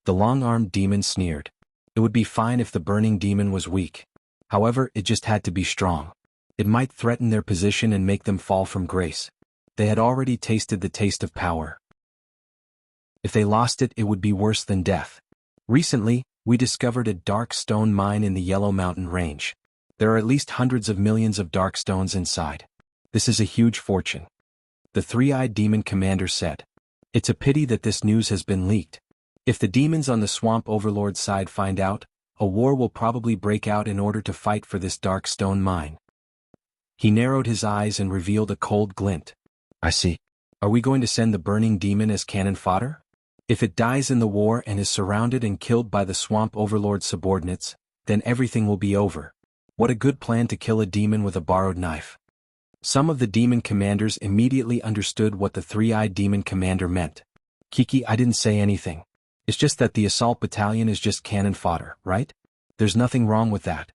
The long-armed demon sneered. It would be fine if the burning demon was weak. However, it just had to be strong. It might threaten their position and make them fall from grace. They had already tasted the taste of power. If they lost it, it would be worse than death. Recently, we discovered a dark stone mine in the Yellow Mountain Range. There are at least hundreds of millions of dark stones inside. This is a huge fortune. The three-eyed demon commander said. It's a pity that this news has been leaked. If the demons on the Swamp Overlord's side find out, a war will probably break out in order to fight for this dark stone mine. He narrowed his eyes and revealed a cold glint. I see. Are we going to send the burning demon as cannon fodder? If it dies in the war and is surrounded and killed by the Swamp Overlord's subordinates, then everything will be over. What a good plan to kill a demon with a borrowed knife. Some of the demon commanders immediately understood what the three-eyed demon commander meant. Kiki, I didn't say anything. It's just that the assault battalion is just cannon fodder, right? There's nothing wrong with that.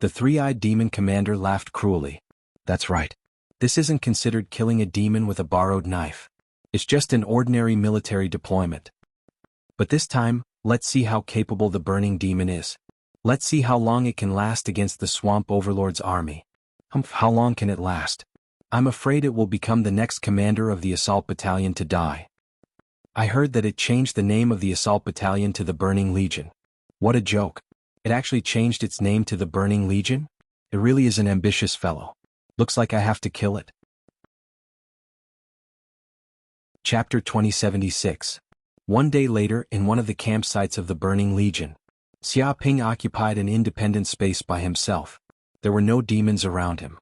The three-eyed demon commander laughed cruelly. That's right. This isn't considered killing a demon with a borrowed knife. It's just an ordinary military deployment. But this time, let's see how capable the burning demon is. Let's see how long it can last against the Swamp Overlord's army. How long can it last? I'm afraid it will become the next commander of the assault battalion to die. I heard that it changed the name of the assault battalion to the Burning Legion. What a joke. It actually changed its name to the Burning Legion? It really is an ambitious fellow. Looks like I have to kill it. Chapter 2076. One day later, in one of the campsites of the Burning Legion, Xia Ping occupied an independent space by himself. There were no demons around him.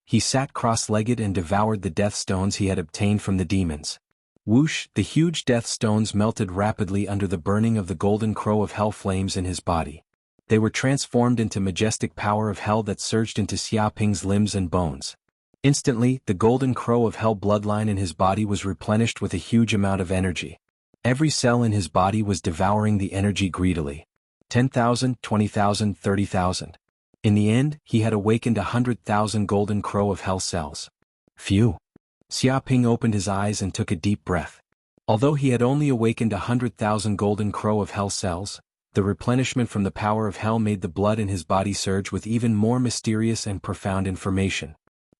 He sat cross-legged and devoured the death stones he had obtained from the demons. Whoosh, the huge death stones melted rapidly under the burning of the golden crow of hell flames in his body. They were transformed into majestic power of hell that surged into Xia Ping's limbs and bones. Instantly, the golden crow of hell bloodline in his body was replenished with a huge amount of energy. Every cell in his body was devouring the energy greedily. 10,000, 20,000, 30,000. In the end, he had awakened 100,000 golden crow of hell cells. Phew. Xia Ping opened his eyes and took a deep breath. Although he had only awakened 100,000 golden crow of hell cells, the replenishment from the power of hell made the blood in his body surge with even more mysterious and profound information.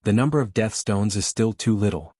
The number of death stones is still too little.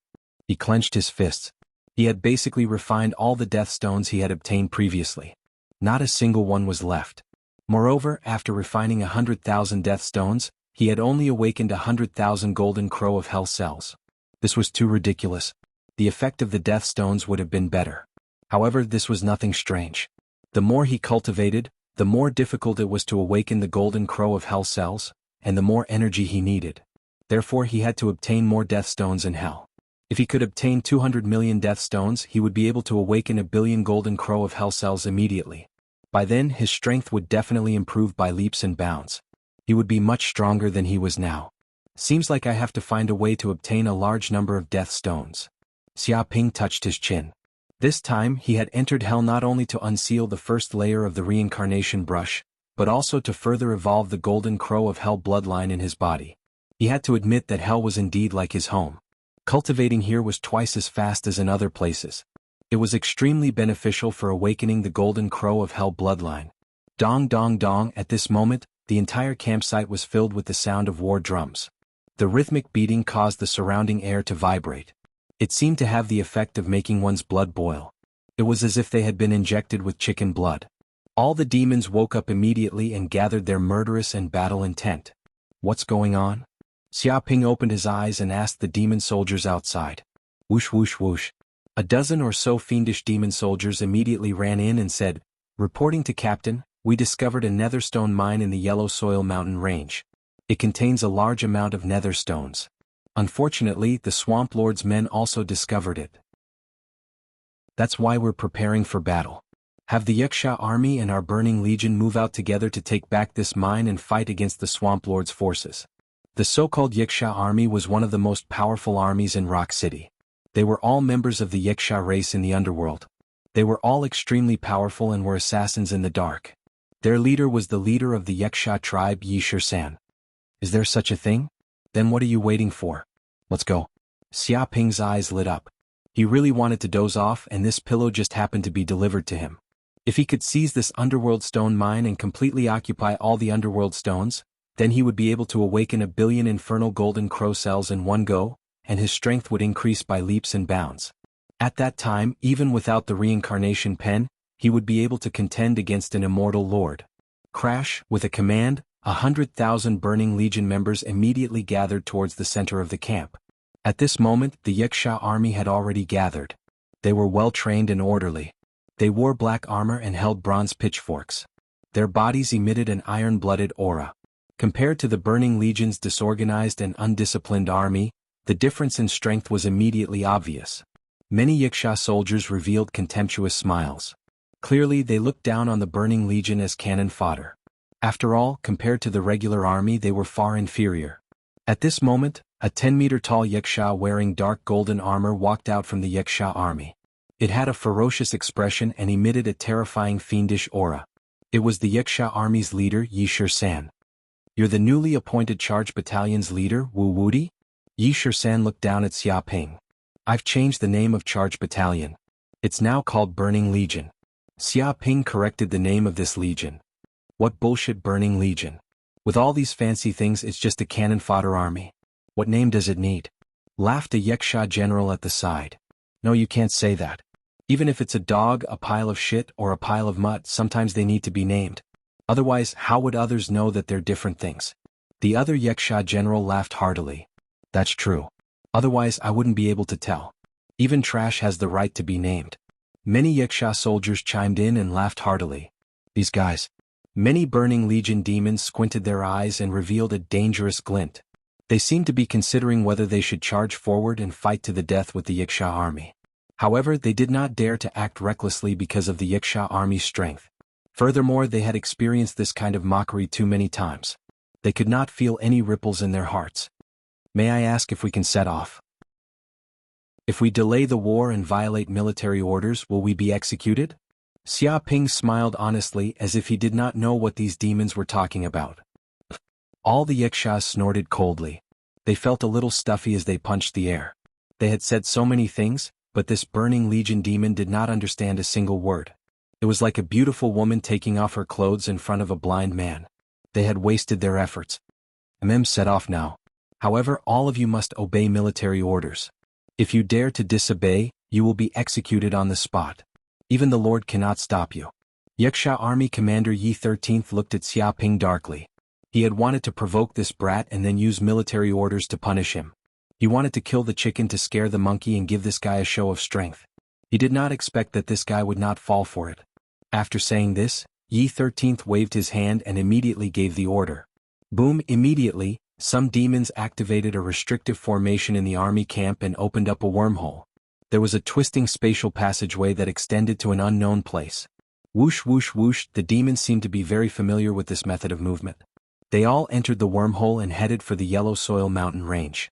He clenched his fists. He had basically refined all the death stones he had obtained previously. Not a single one was left. Moreover, after refining 100,000 death stones, he had only awakened 100,000 golden crow of hell cells. This was too ridiculous. The effect of the death stones would have been better. However, this was nothing strange. The more he cultivated, the more difficult it was to awaken the golden crow of hell cells, and the more energy he needed. Therefore he had to obtain more death stones in hell. If he could obtain 200 million death stones, he would be able to awaken 1 billion golden crow of hell cells immediately. By then his strength would definitely improve by leaps and bounds. He would be much stronger than he was now. Seems like I have to find a way to obtain a large number of death stones. Xia Ping touched his chin. This time he had entered hell not only to unseal the first layer of the reincarnation brush, but also to further evolve the golden crow of hell bloodline in his body. He had to admit that hell was indeed like his home. Cultivating here was twice as fast as in other places. It was extremely beneficial for awakening the golden crow of hell bloodline. Dong dong dong. At this moment, the entire campsite was filled with the sound of war drums. The rhythmic beating caused the surrounding air to vibrate. It seemed to have the effect of making one's blood boil. It was as if they had been injected with chicken blood. All the demons woke up immediately and gathered their murderous and battle intent. What's going on? Xia Ping opened his eyes and asked the demon soldiers outside. Whoosh whoosh whoosh. A dozen or so fiendish demon soldiers immediately ran in and said, "Reporting to Captain, we discovered a netherstone mine in the Yellow Soil Mountain Range. It contains a large amount of nether stones. Unfortunately, the Swamp Lord's men also discovered it." That's why we're preparing for battle. Have the Yuxia army and our Burning Legion move out together to take back this mine and fight against the Swamp Lord's forces. The so-called Yuxia army was one of the most powerful armies in Rock City. They were all members of the Yuxia race in the underworld. They were all extremely powerful and were assassins in the dark. Their leader was the leader of the Yuxia tribe, Yi Shisan. Is there such a thing? Then what are you waiting for? Let's go. Xia Ping's eyes lit up. He really wanted to doze off, and this pillow just happened to be delivered to him. If he could seize this underworld stone mine and completely occupy all the underworld stones, then he would be able to awaken 1 billion infernal golden crow cells in one go, and his strength would increase by leaps and bounds. At that time, even without the reincarnation pen, he would be able to contend against an immortal lord. Crash, with a command, 100,000 Burning Legion members immediately gathered towards the center of the camp. At this moment, the Yuxia army had already gathered. They were well-trained and orderly. They wore black armor and held bronze pitchforks. Their bodies emitted an iron-blooded aura. Compared to the Burning Legion's disorganized and undisciplined army, the difference in strength was immediately obvious. Many Yuxia soldiers revealed contemptuous smiles. Clearly they looked down on the Burning Legion as cannon fodder. After all, compared to the regular army, they were far inferior. At this moment, a 10-meter-tall Yuxia wearing dark golden armor walked out from the Yuxia army. It had a ferocious expression and emitted a terrifying fiendish aura. It was the Yuxia army's leader, Yi Shisan. You're the newly appointed charge battalion's leader, Wu Wudi? Yi Shisan looked down at Xia Ping. I've changed the name of charge battalion. It's now called Burning Legion. Xia Ping corrected the name of this legion. What bullshit Burning Legion. With all these fancy things, it's just a cannon fodder army. What name does it need? Laughed a Yuxia general at the side. No, you can't say that. Even if it's a dog, a pile of shit, or a pile of mud, sometimes they need to be named. Otherwise, how would others know that they're different things? The other Yuxia general laughed heartily. That's true. Otherwise, I wouldn't be able to tell. Even trash has the right to be named. Many Yuxia soldiers chimed in and laughed heartily. These guys. Many Burning Legion demons squinted their eyes and revealed a dangerous glint. They seemed to be considering whether they should charge forward and fight to the death with the Yuxia army. However, they did not dare to act recklessly because of the Yuxia army's strength. Furthermore, they had experienced this kind of mockery too many times. They could not feel any ripples in their hearts. May I ask if we can set off? If we delay the war and violate military orders, will we be executed? Xia Ping smiled honestly as if he did not know what these demons were talking about. All the Yuxia snorted coldly. They felt a little stuffy as they punched the air. They had said so many things, but this Burning Legion demon did not understand a single word. It was like a beautiful woman taking off her clothes in front of a blind man. They had wasted their efforts. Set off now. However, all of you must obey military orders. If you dare to disobey, you will be executed on the spot. Even the Lord cannot stop you. Yuxia Army Commander Yi 13th looked at Xia Ping darkly. He had wanted to provoke this brat and then use military orders to punish him. He wanted to kill the chicken to scare the monkey and give this guy a show of strength. He did not expect that this guy would not fall for it. After saying this, Yi 13th waved his hand and immediately gave the order. Boom! Immediately, some demons activated a restrictive formation in the army camp and opened up a wormhole. There was a twisting spatial passageway that extended to an unknown place. Whoosh whoosh whoosh, the demons seemed to be very familiar with this method of movement. They all entered the wormhole and headed for the Yellow Soil Mountain Range.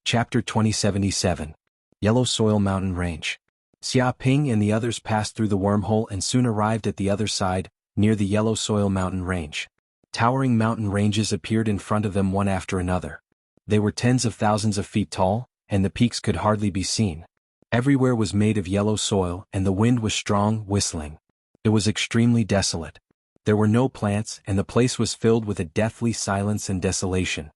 Chapter 2077. Yellow Soil Mountain Range. Xia Ping and the others passed through the wormhole and soon arrived at the other side, near the Yellow Soil Mountain Range. Towering mountain ranges appeared in front of them one after another. They were tens of thousands of feet tall, and the peaks could hardly be seen. Everywhere was made of yellow soil, and the wind was strong, whistling. It was extremely desolate. There were no plants, and the place was filled with a deathly silence and desolation.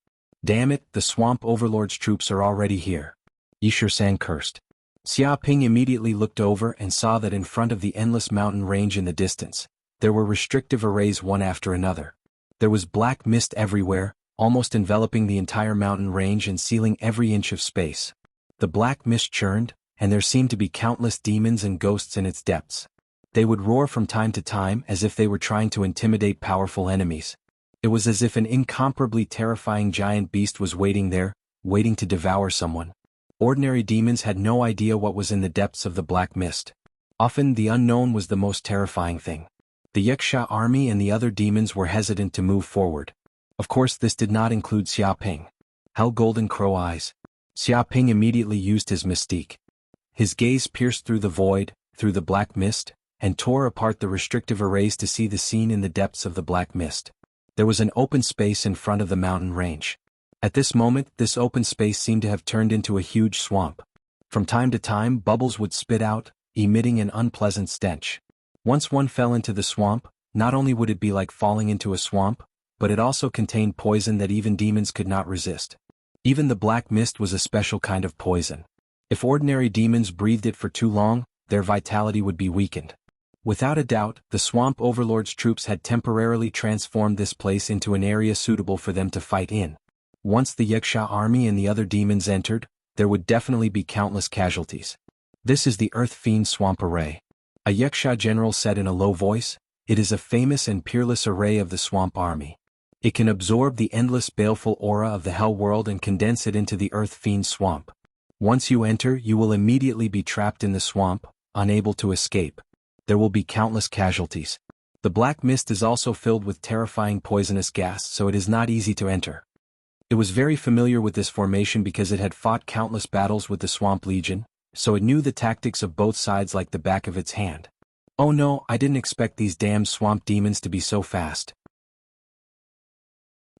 Damn it, the swamp overlord's troops are already here. Yi Shisan cursed. Xia Ping immediately looked over and saw that in front of the endless mountain range in the distance, there were restrictive arrays one after another. There was black mist everywhere, almost enveloping the entire mountain range and sealing every inch of space. The black mist churned, and there seemed to be countless demons and ghosts in its depths. They would roar from time to time as if they were trying to intimidate powerful enemies. It was as if an incomparably terrifying giant beast was waiting there, waiting to devour someone. Ordinary demons had no idea what was in the depths of the black mist. Often the unknown was the most terrifying thing. The Yuxia army and the other demons were hesitant to move forward. Of course, this did not include Xiaoping. Hell golden crow eyes. Xiaoping immediately used his mystique. His gaze pierced through the void, through the black mist, and tore apart the restrictive arrays to see the scene in the depths of the black mist. There was an open space in front of the mountain range. At this moment, this open space seemed to have turned into a huge swamp. From time to time, bubbles would spit out, emitting an unpleasant stench. Once one fell into the swamp, not only would it be like falling into a swamp, but it also contained poison that even demons could not resist. Even the black mist was a special kind of poison. If ordinary demons breathed it for too long, their vitality would be weakened. Without a doubt, the swamp overlord's troops had temporarily transformed this place into an area suitable for them to fight in. Once the Yuxia army and the other demons entered, there would definitely be countless casualties. This is the Earth Fiend Swamp Array. A Yuxia general said in a low voice, it is a famous and peerless array of the swamp army. It can absorb the endless baleful aura of the hell world and condense it into the Earth Fiend Swamp. Once you enter, you will immediately be trapped in the swamp, unable to escape. There will be countless casualties. The black mist is also filled with terrifying poisonous gas, so it is not easy to enter. It was very familiar with this formation because it had fought countless battles with the Swamp Legion, so it knew the tactics of both sides like the back of its hand. Oh no, I didn't expect these damn swamp demons to be so fast.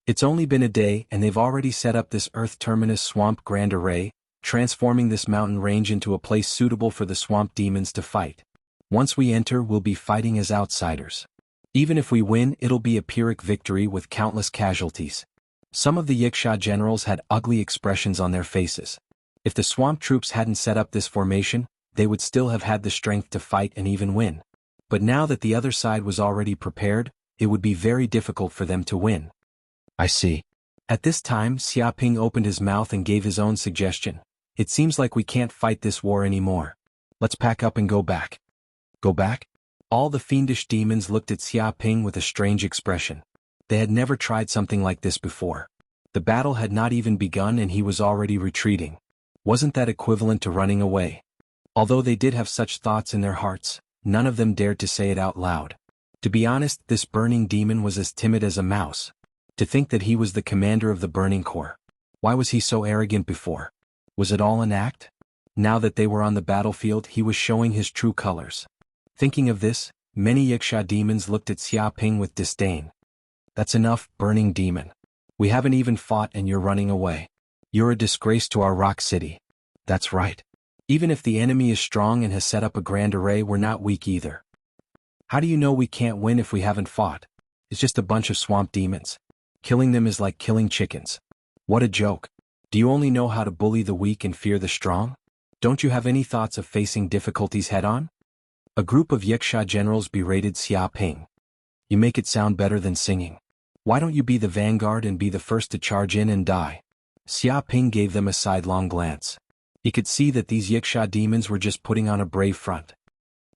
It's only been a day and they've already set up this Earth Terminus Swamp Grand Array, transforming this mountain range into a place suitable for the swamp demons to fight. Once we enter, we'll be fighting as outsiders. Even if we win, it'll be a Pyrrhic victory with countless casualties. Some of the Yuxia generals had ugly expressions on their faces. If the swamp troops hadn't set up this formation, they would still have had the strength to fight and even win. But now that the other side was already prepared, it would be very difficult for them to win. I see. At this time, Xiaoping opened his mouth and gave his own suggestion. It seems like we can't fight this war anymore. Let's pack up and go back. Go back? All the fiendish demons looked at Xiaoping with a strange expression. They had never tried something like this before. The battle had not even begun and he was already retreating. Wasn't that equivalent to running away? Although they did have such thoughts in their hearts, none of them dared to say it out loud. To be honest, this burning demon was as timid as a mouse. To think that he was the commander of the Burning Corps. Why was he so arrogant before? Was it all an act? Now that they were on the battlefield, he was showing his true colors. Thinking of this, many Yuxia demons looked at Xiaoping with disdain. That's enough, burning demon. We haven't even fought and you're running away. You're a disgrace to our rock city. That's right. Even if the enemy is strong and has set up a grand array, we're not weak either. How do you know we can't win if we haven't fought? It's just a bunch of swamp demons. Killing them is like killing chickens. What a joke. Do you only know how to bully the weak and fear the strong? Don't you have any thoughts of facing difficulties head-on? A group of Yuxia generals berated Xiaoping. You make it sound better than singing. Why don't you be the vanguard and be the first to charge in and die? Xiaoping gave them a sidelong glance. He could see that these Yuxia demons were just putting on a brave front.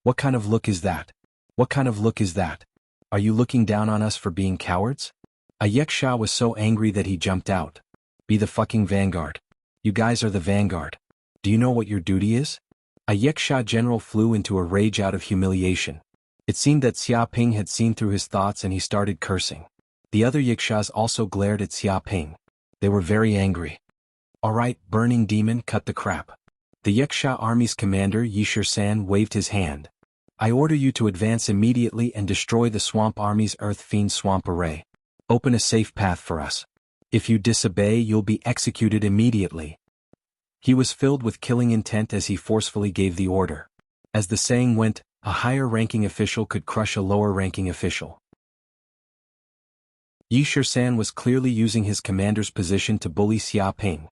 What kind of look is that? What kind of look is that? Are you looking down on us for being cowards? A Yuxia was so angry that he jumped out. Be the fucking vanguard. You guys are the vanguard. Do you know what your duty is? A Yuxia general flew into a rage out of humiliation. It seemed that Xiaoping had seen through his thoughts and he started cursing. The other Yuxias also glared at Xiaoping. They were very angry. Alright, burning demon, cut the crap. The Yuxia army's commander Yishir-san waved his hand. I order you to advance immediately and destroy the swamp army's Earth Fiend Swamp Array. Open a safe path for us. If you disobey, you'll be executed immediately. He was filled with killing intent as he forcefully gave the order. As the saying went, a higher-ranking official could crush a lower-ranking official. Yishir-san was clearly using his commander's position to bully Xiaoping.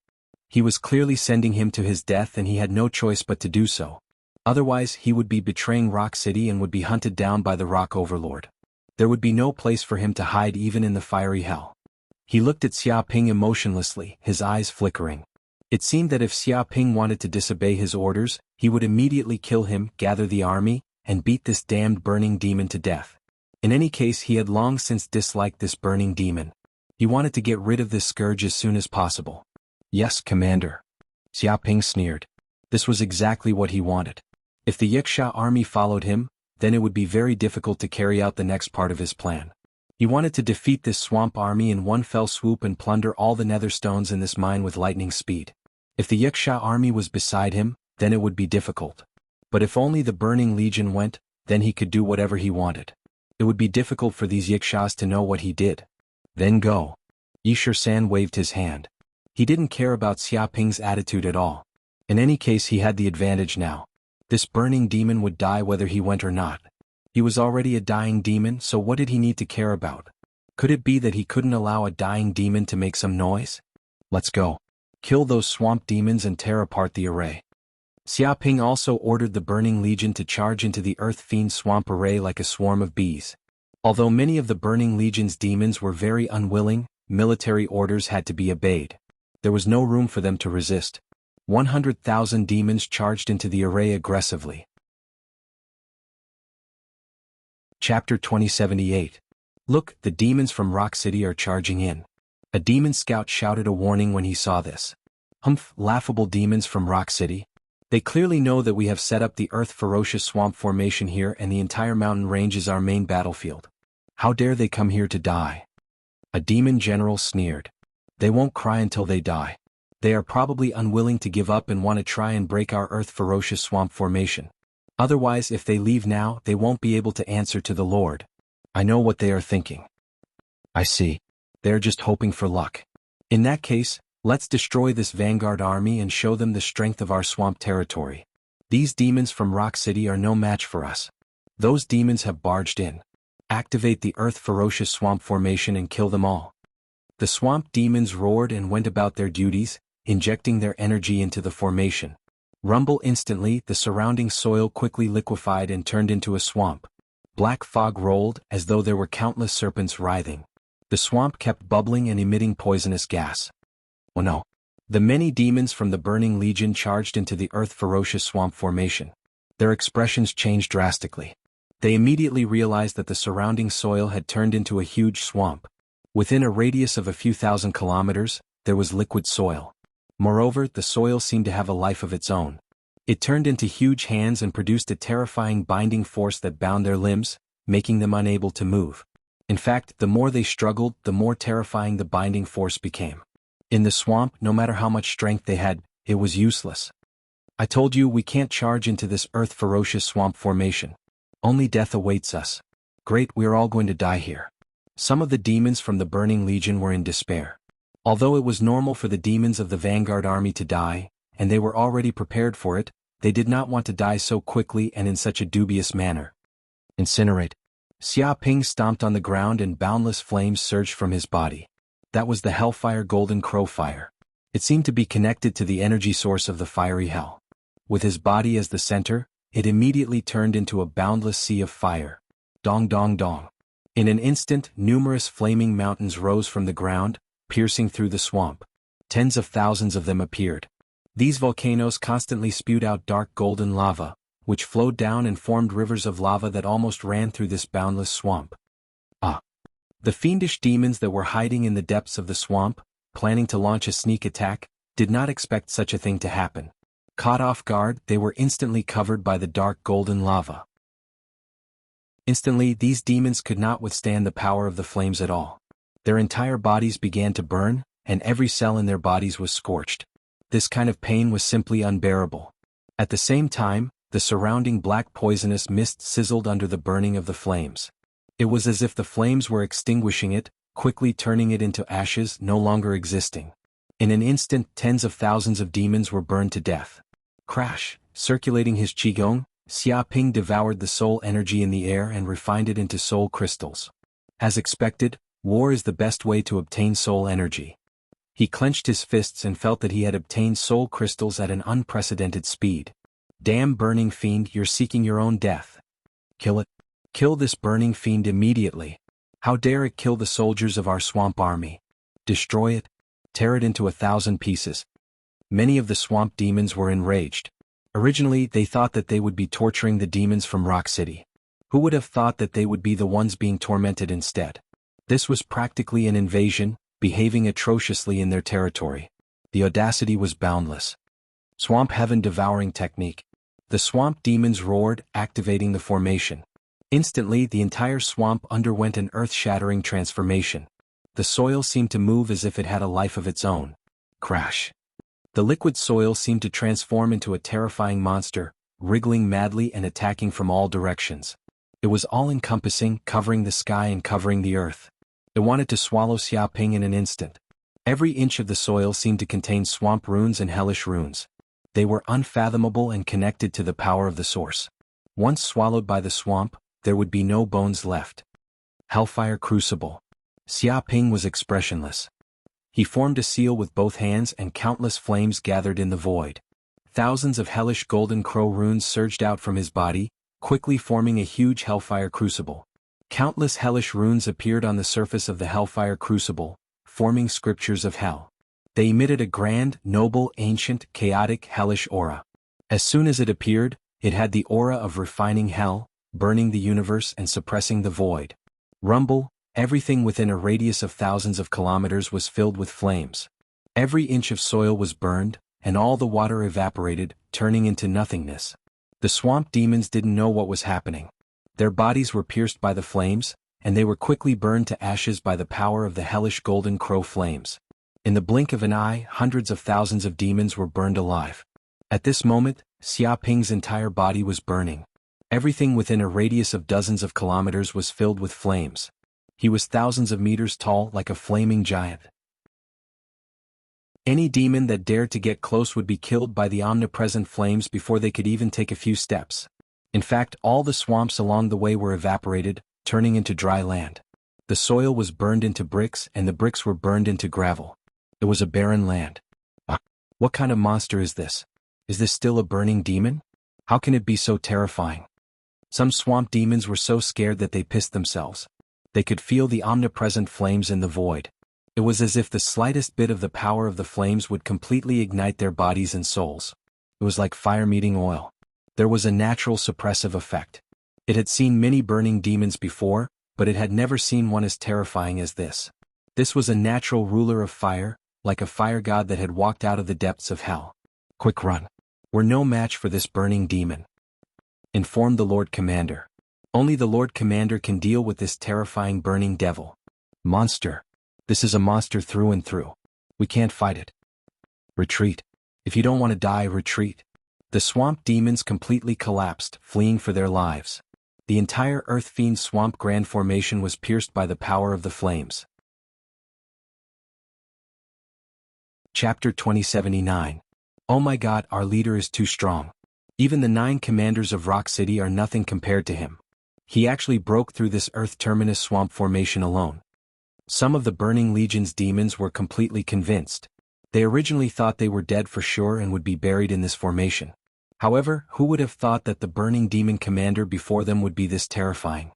He was clearly sending him to his death and he had no choice but to do so. Otherwise, he would be betraying Rock City and would be hunted down by the Rock Overlord. There would be no place for him to hide even in the fiery hell. He looked at Xiaoping emotionlessly, his eyes flickering. It seemed that if Xiaoping wanted to disobey his orders, he would immediately kill him, gather the army, and beat this damned burning demon to death. In any case, he had long since disliked this burning demon. He wanted to get rid of this scourge as soon as possible. Yes, Commander. Xiaoping sneered. This was exactly what he wanted. If the Yiksha army followed him, then it would be very difficult to carry out the next part of his plan. He wanted to defeat this swamp army in one fell swoop and plunder all the nether stones in this mine with lightning speed. If the Yiksha army was beside him, then it would be difficult. But if only the Burning Legion went, then he could do whatever he wanted. It would be difficult for these Yikshas to know what he did. Then go. Yishur-san waved his hand. He didn't care about Xiaoping's attitude at all. In any case, he had the advantage now. This burning demon would die whether he went or not. He was already a dying demon, so what did he need to care about? Could it be that he couldn't allow a dying demon to make some noise? Let's go. Kill those swamp demons and tear apart the array. Xiaoping also ordered the Burning Legion to charge into the Earth Fiend swamp array like a swarm of bees. Although many of the Burning Legion's demons were very unwilling, military orders had to be obeyed. There was no room for them to resist. 100,000 demons charged into the array aggressively. Chapter 2078. Look, the demons from Rock City are charging in. A demon scout shouted a warning when he saw this. Humph, laughable demons from Rock City. They clearly know that we have set up the Earth Ferocious Swamp Formation here and the entire mountain range is our main battlefield. How dare they come here to die? A demon general sneered. They won't cry until they die. They are probably unwilling to give up and want to try and break our Earth Ferocious Swamp Formation. Otherwise, if they leave now, they won't be able to answer to the Lord. I know what they are thinking. I see. They're just hoping for luck. In that case, let's destroy this vanguard army and show them the strength of our swamp territory. These demons from Rock City are no match for us. Those demons have barged in. Activate the Earth Ferocious Swamp Formation and kill them all. The swamp demons roared and went about their duties, injecting their energy into the formation. Rumble instantly, the surrounding soil quickly liquefied and turned into a swamp. Black fog rolled, as though there were countless serpents writhing. The swamp kept bubbling and emitting poisonous gas. Oh no. The many demons from the Burning Legion charged into the Earth Ferocious Swamp Formation. Their expressions changed drastically. They immediately realized that the surrounding soil had turned into a huge swamp. Within a radius of a few thousand kilometers, there was liquid soil. Moreover, the soil seemed to have a life of its own. It turned into huge hands and produced a terrifying binding force that bound their limbs, making them unable to move. In fact, the more they struggled, the more terrifying the binding force became. In the swamp, no matter how much strength they had, it was useless. I told you we can't charge into this Earth Ferocious Swamp Formation. Only death awaits us. Great, we are all going to die here. Some of the demons from the Burning Legion were in despair. Although it was normal for the demons of the Vanguard Army to die, and they were already prepared for it, they did not want to die so quickly and in such a dubious manner. Incinerate. Xiaoping stomped on the ground and boundless flames surged from his body. That was the Hellfire Golden Crow Fire. It seemed to be connected to the energy source of the fiery hell. With his body as the center, it immediately turned into a boundless sea of fire. Dong dong dong. In an instant, numerous flaming mountains rose from the ground, piercing through the swamp. Tens of thousands of them appeared. These volcanoes constantly spewed out dark golden lava, which flowed down and formed rivers of lava that almost ran through this boundless swamp. Ah! The fiendish demons that were hiding in the depths of the swamp, planning to launch a sneak attack, did not expect such a thing to happen. Caught off guard, they were instantly covered by the dark golden lava. Instantly, these demons could not withstand the power of the flames at all. Their entire bodies began to burn, and every cell in their bodies was scorched. This kind of pain was simply unbearable. At the same time, the surrounding black poisonous mist sizzled under the burning of the flames. It was as if the flames were extinguishing it, quickly turning it into ashes, no longer existing. In an instant, tens of thousands of demons were burned to death. Crash! Circulating his qigong, Xiaoping devoured the soul energy in the air and refined it into soul crystals. As expected, war is the best way to obtain soul energy. He clenched his fists and felt that he had obtained soul crystals at an unprecedented speed. Damn burning fiend, you're seeking your own death. Kill it. Kill this burning fiend immediately. How dare it kill the soldiers of our swamp army? Destroy it. Tear it into 1,000 pieces. Many of the swamp demons were enraged. Originally, they thought that they would be torturing the demons from Rock City. Who would have thought that they would be the ones being tormented instead? This was practically an invasion, behaving atrociously in their territory. The audacity was boundless. Swamp Heaven Devouring Technique. The swamp demons roared, activating the formation. Instantly, the entire swamp underwent an earth-shattering transformation. The soil seemed to move as if it had a life of its own. Crash. The liquid soil seemed to transform into a terrifying monster, wriggling madly and attacking from all directions. It was all-encompassing, covering the sky and covering the earth. It wanted to swallow Xiaoping in an instant. Every inch of the soil seemed to contain swamp runes and hellish runes. They were unfathomable and connected to the power of the source. Once swallowed by the swamp, there would be no bones left. Hellfire Crucible. Xiaoping was expressionless. He formed a seal with both hands and countless flames gathered in the void. Thousands of hellish golden crow runes surged out from his body, quickly forming a huge hellfire crucible. Countless hellish runes appeared on the surface of the hellfire crucible, forming scriptures of hell. They emitted a grand, noble, ancient, chaotic, hellish aura. As soon as it appeared, it had the aura of refining hell, burning the universe and suppressing the void. Rumble, everything within a radius of thousands of kilometers was filled with flames. Every inch of soil was burned, and all the water evaporated, turning into nothingness. The swamp demons didn't know what was happening. Their bodies were pierced by the flames, and they were quickly burned to ashes by the power of the hellish golden crow flames. In the blink of an eye, hundreds of thousands of demons were burned alive. At this moment, Xiaoping's entire body was burning. Everything within a radius of dozens of kilometers was filled with flames. He was thousands of meters tall, like a flaming giant. Any demon that dared to get close would be killed by the omnipresent flames before they could even take a few steps. In fact, all the swamps along the way were evaporated, turning into dry land. The soil was burned into bricks and the bricks were burned into gravel. It was a barren land. What kind of monster is this? Is this still a burning demon? How can it be so terrifying? Some swamp demons were so scared that they pissed themselves. They could feel the omnipresent flames in the void. It was as if the slightest bit of the power of the flames would completely ignite their bodies and souls. It was like fire meeting oil. There was a natural suppressive effect. It had seen many burning demons before, but it had never seen one as terrifying as this. This was a natural ruler of fire, like a fire god that had walked out of the depths of hell. Quick run. We're no match for this burning demon. Informed the Lord Commander. Only the Lord Commander can deal with this terrifying burning devil. Monster. This is a monster through and through. We can't fight it. Retreat. If you don't want to die, retreat. The swamp demons completely collapsed, fleeing for their lives. The entire Earth Fiend Swamp Grand Formation was pierced by the power of the flames. Chapter 2079. Oh my God, our leader is too strong. Even the 9 commanders of Rock City are nothing compared to him. He actually broke through this Earth Terminus Swamp Formation alone. Some of the Burning Legion's demons were completely convinced. They originally thought they were dead for sure and would be buried in this formation. However, who would have thought that the Burning Demon Commander before them would be this terrifying?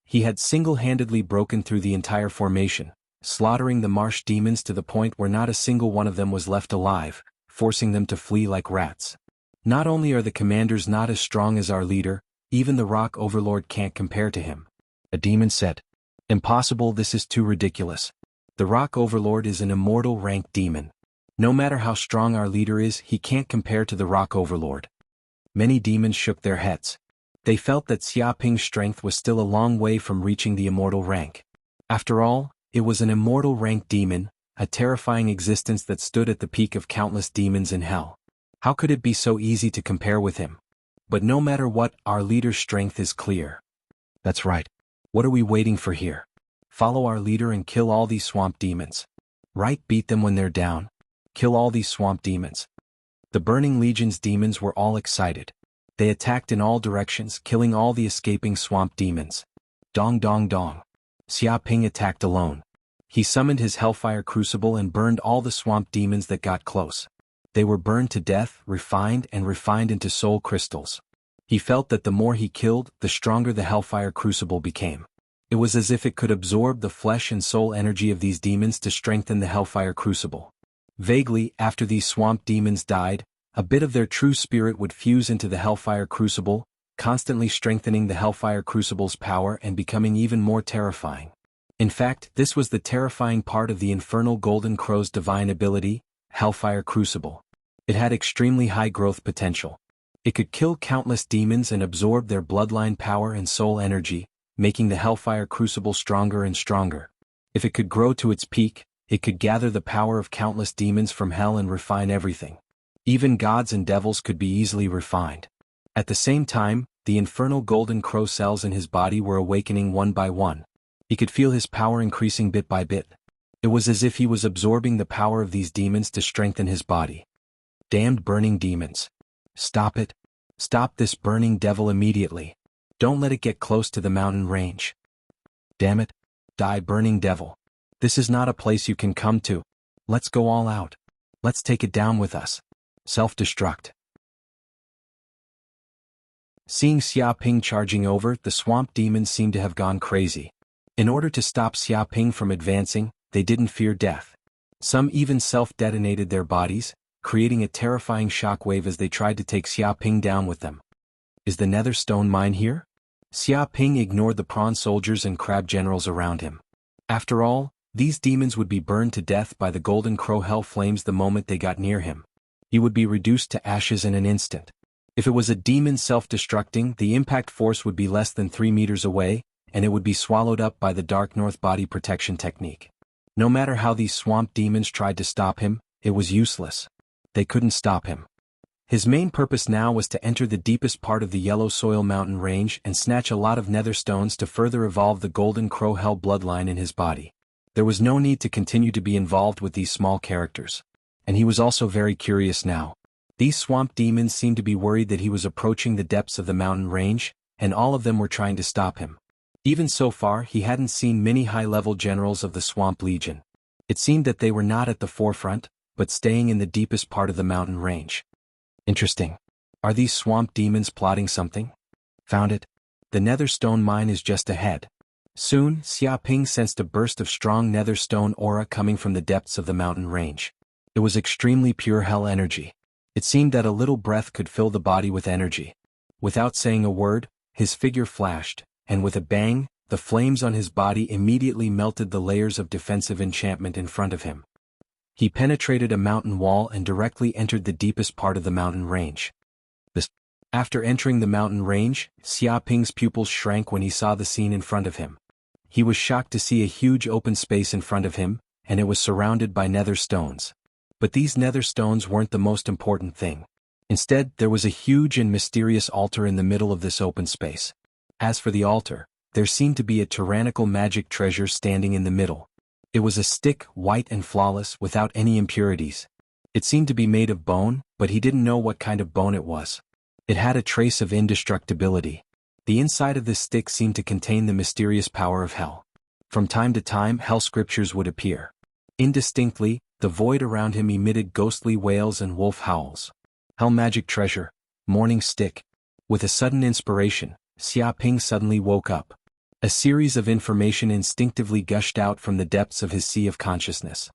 He had single-handedly broken through the entire formation, slaughtering the marsh demons to the point where not a single one of them was left alive, forcing them to flee like rats. Not only are the commanders not as strong as our leader, even the Rock Overlord can't compare to him. A demon said. Impossible, this is too ridiculous. The Rock Overlord is an immortal rank demon. No matter how strong our leader is, he can't compare to the Rock Overlord. Many demons shook their heads. They felt that Xiaoping's strength was still a long way from reaching the immortal rank. After all, it was an immortal rank demon, a terrifying existence that stood at the peak of countless demons in hell. How could it be so easy to compare with him? But no matter what, our leader's strength is clear. That's right. What are we waiting for here? Follow our leader and kill all these swamp demons. Right, beat them when they're down. Kill all these swamp demons. The Burning Legion's demons were all excited. They attacked in all directions, killing all the escaping swamp demons. Dong dong dong. Xiaoping attacked alone. He summoned his Hellfire Crucible and burned all the swamp demons that got close. They were burned to death, refined into soul crystals. He felt that the more he killed, the stronger the Hellfire Crucible became. It was as if it could absorb the flesh and soul energy of these demons to strengthen the Hellfire Crucible. Vaguely, after these swamp demons died, a bit of their true spirit would fuse into the Hellfire Crucible, constantly strengthening the Hellfire Crucible's power and becoming even more terrifying. In fact, this was the terrifying part of the Infernal Golden Crow's divine ability, Hellfire Crucible. It had extremely high growth potential. It could kill countless demons and absorb their bloodline power and soul energy, making the Hellfire Crucible stronger and stronger. If it could grow to its peak, it could gather the power of countless demons from hell and refine everything. Even gods and devils could be easily refined. At the same time, the infernal golden crow cells in his body were awakening one by one. He could feel his power increasing bit by bit. It was as if he was absorbing the power of these demons to strengthen his body. Damned burning demons. Stop it. Stop this burning devil immediately. Don't let it get close to the mountain range. Damn it. Die, burning devil. This is not a place you can come to. Let's go all out. Let's take it down with us. Self-destruct. Seeing Xia Ping charging over, the swamp demons seemed to have gone crazy. In order to stop Xia Ping from advancing, they didn't fear death. Some even self-detonated their bodies, creating a terrifying shockwave as they tried to take Xia Ping down with them. Is the nether stone mine here? Xia Ping ignored the prawn soldiers and crab generals around him. After all, these demons would be burned to death by the golden crow hell flames the moment they got near him. He would be reduced to ashes in an instant. If it was a demon self-destructing, the impact force would be less than 3 meters away, and it would be swallowed up by the Dark North body protection technique. No matter how these swamp demons tried to stop him, it was useless. They couldn't stop him. His main purpose now was to enter the deepest part of the Yellow Soil mountain range and snatch a lot of nether stones to further evolve the golden crow hell bloodline in his body. There was no need to continue to be involved with these small characters. And he was also very curious now. These swamp demons seemed to be worried that he was approaching the depths of the mountain range, and all of them were trying to stop him. Even so far, he hadn't seen many high-level generals of the Swamp Legion. It seemed that they were not at the forefront, but staying in the deepest part of the mountain range. Interesting. Are these swamp demons plotting something? Found it. The nether stone mine is just ahead. Soon, Xia Ping sensed a burst of strong nether stone aura coming from the depths of the mountain range. It was extremely pure hell energy. It seemed that a little breath could fill the body with energy. Without saying a word, his figure flashed, and with a bang, the flames on his body immediately melted the layers of defensive enchantment in front of him. He penetrated a mountain wall and directly entered the deepest part of the mountain range. After entering the mountain range, Xia Ping's pupils shrank when he saw the scene in front of him. He was shocked to see a huge open space in front of him, and it was surrounded by nether stones. But these nether stones weren't the most important thing. Instead, there was a huge and mysterious altar in the middle of this open space. As for the altar, there seemed to be a tyrannical magic treasure standing in the middle. It was a stick, white and flawless, without any impurities. It seemed to be made of bone, but he didn't know what kind of bone it was. It had a trace of indestructibility. The inside of this stick seemed to contain the mysterious power of hell. From time to time, hell scriptures would appear. Indistinctly, the void around him emitted ghostly wails and wolf howls. Hell magic treasure, morning stick. With a sudden inspiration, Xia Ping suddenly woke up. A series of information instinctively gushed out from the depths of his sea of consciousness.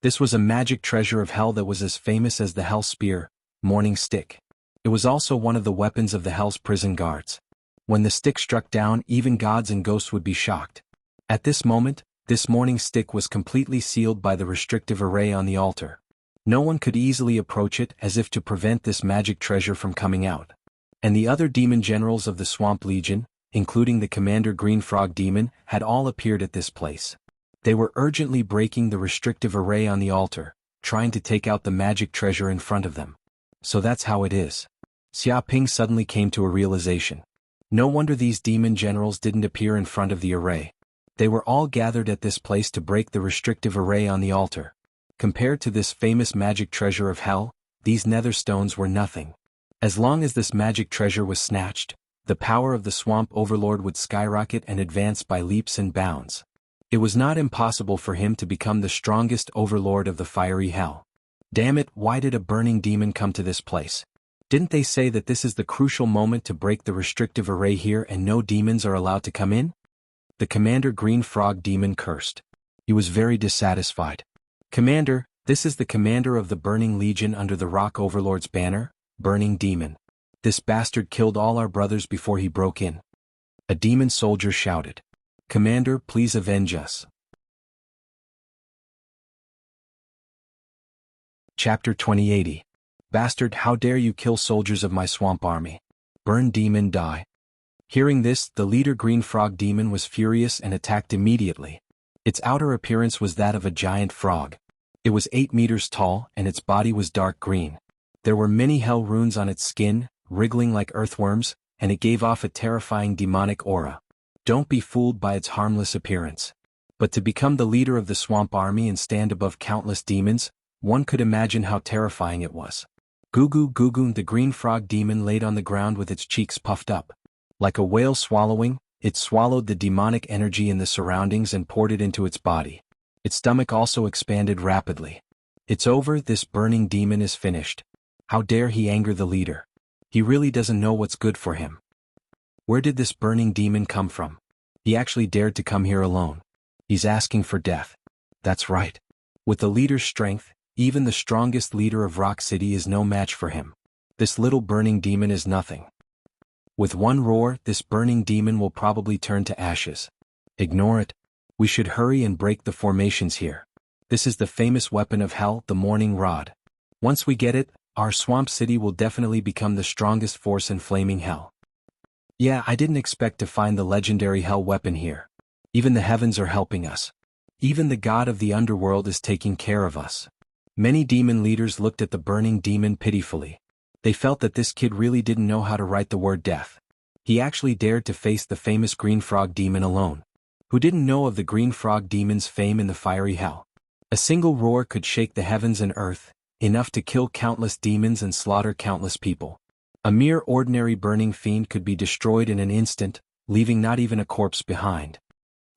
This was a magic treasure of hell that was as famous as the hell spear, morning stick. It was also one of the weapons of the hell's prison guards. When the stick struck down, even gods and ghosts would be shocked. At this moment, this morning stick was completely sealed by the restrictive array on the altar. No one could easily approach it as if to prevent this magic treasure from coming out. And the other demon generals of the Swamp Legion, including the Commander Green Frog Demon, had all appeared at this place. They were urgently breaking the restrictive array on the altar, trying to take out the magic treasure in front of them. So that's how it is. Xia Ping suddenly came to a realization. No wonder these demon generals didn't appear in front of the array. They were all gathered at this place to break the restrictive array on the altar. Compared to this famous magic treasure of hell, these nether stones were nothing. As long as this magic treasure was snatched, the power of the swamp overlord would skyrocket and advance by leaps and bounds. It was not impossible for him to become the strongest overlord of the fiery hell. Damn it, why did a burning demon come to this place? Didn't they say that this is the crucial moment to break the restrictive array here and no demons are allowed to come in? The Commander Green Frog Demon cursed. He was very dissatisfied. Commander, this is the commander of the Burning Legion under the Rock Overlord's banner, Burning Demon. This bastard killed all our brothers before he broke in. A demon soldier shouted. Commander, please avenge us. Chapter 2080. Bastard, how dare you kill soldiers of my swamp army? Burn, demon, die. Hearing this, the leader Green Frog Demon was furious and attacked immediately. Its outer appearance was that of a giant frog. It was 8 meters tall, and its body was dark green. There were many hell runes on its skin, wriggling like earthworms, and it gave off a terrifying demonic aura. Don't be fooled by its harmless appearance. But to become the leader of the swamp army and stand above countless demons, one could imagine how terrifying it was. Goo goo, the green frog demon laid on the ground with its cheeks puffed up. Like a whale swallowing, it swallowed the demonic energy in the surroundings and poured it into its body. Its stomach also expanded rapidly. It's over, this burning demon is finished. How dare he anger the leader? He really doesn't know what's good for him. Where did this burning demon come from? He actually dared to come here alone. He's asking for death. That's right. With the leader's strength, even the strongest leader of Rock City is no match for him. This little burning demon is nothing. With one roar, this burning demon will probably turn to ashes. Ignore it. We should hurry and break the formations here. This is the famous weapon of hell, the Morning Rod. Once we get it, our swamp city will definitely become the strongest force in flaming hell. Yeah, I didn't expect to find the legendary hell weapon here. Even the heavens are helping us. Even the god of the underworld is taking care of us. Many demon leaders looked at the burning demon pitifully. They felt that this kid really didn't know how to write the word death. He actually dared to face the famous green frog demon alone. Who didn't know of the green frog demon's fame in the fiery hell? A single roar could shake the heavens and earth, enough to kill countless demons and slaughter countless people. A mere ordinary burning fiend could be destroyed in an instant, leaving not even a corpse behind.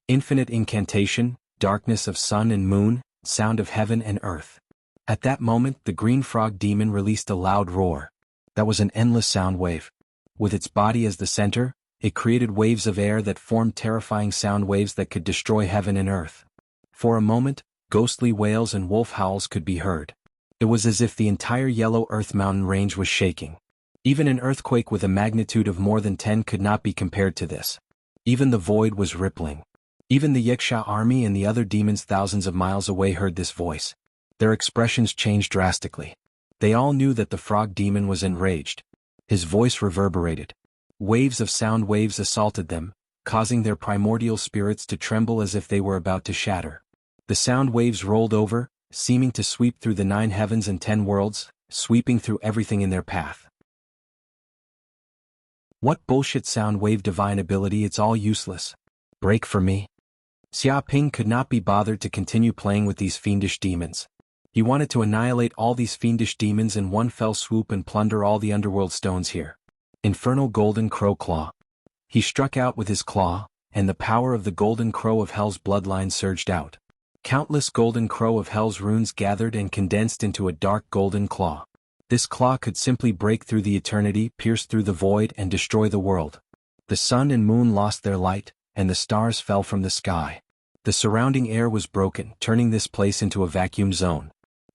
Infinite incantation, darkness of sun and moon, sound of heaven and earth. At that moment, the green frog demon released a loud roar. That was an endless sound wave. With its body as the center, it created waves of air that formed terrifying sound waves that could destroy heaven and earth. For a moment, ghostly wails and wolf howls could be heard. It was as if the entire yellow earth mountain range was shaking. Even an earthquake with a magnitude of more than 10 could not be compared to this. Even the void was rippling. Even the Wuxia army and the other demons thousands of miles away heard this voice. Their expressions changed drastically. They all knew that the frog demon was enraged. His voice reverberated. Waves of sound waves assaulted them, causing their primordial spirits to tremble as if they were about to shatter. The sound waves rolled over, seeming to sweep through the 9 heavens and 10 worlds, sweeping through everything in their path. What bullshit sound wave divine ability, it's all useless. Break for me. Xia Ping could not be bothered to continue playing with these fiendish demons. He wanted to annihilate all these fiendish demons in one fell swoop and plunder all the underworld stones here. Infernal Golden Crow Claw. He struck out with his claw, and the power of the Golden Crow of Hell's bloodline surged out. Countless Golden Crow of Hell's runes gathered and condensed into a dark golden claw. This claw could simply break through the eternity, pierce through the void, and destroy the world. The sun and moon lost their light, and the stars fell from the sky. The surrounding air was broken, turning this place into a vacuum zone.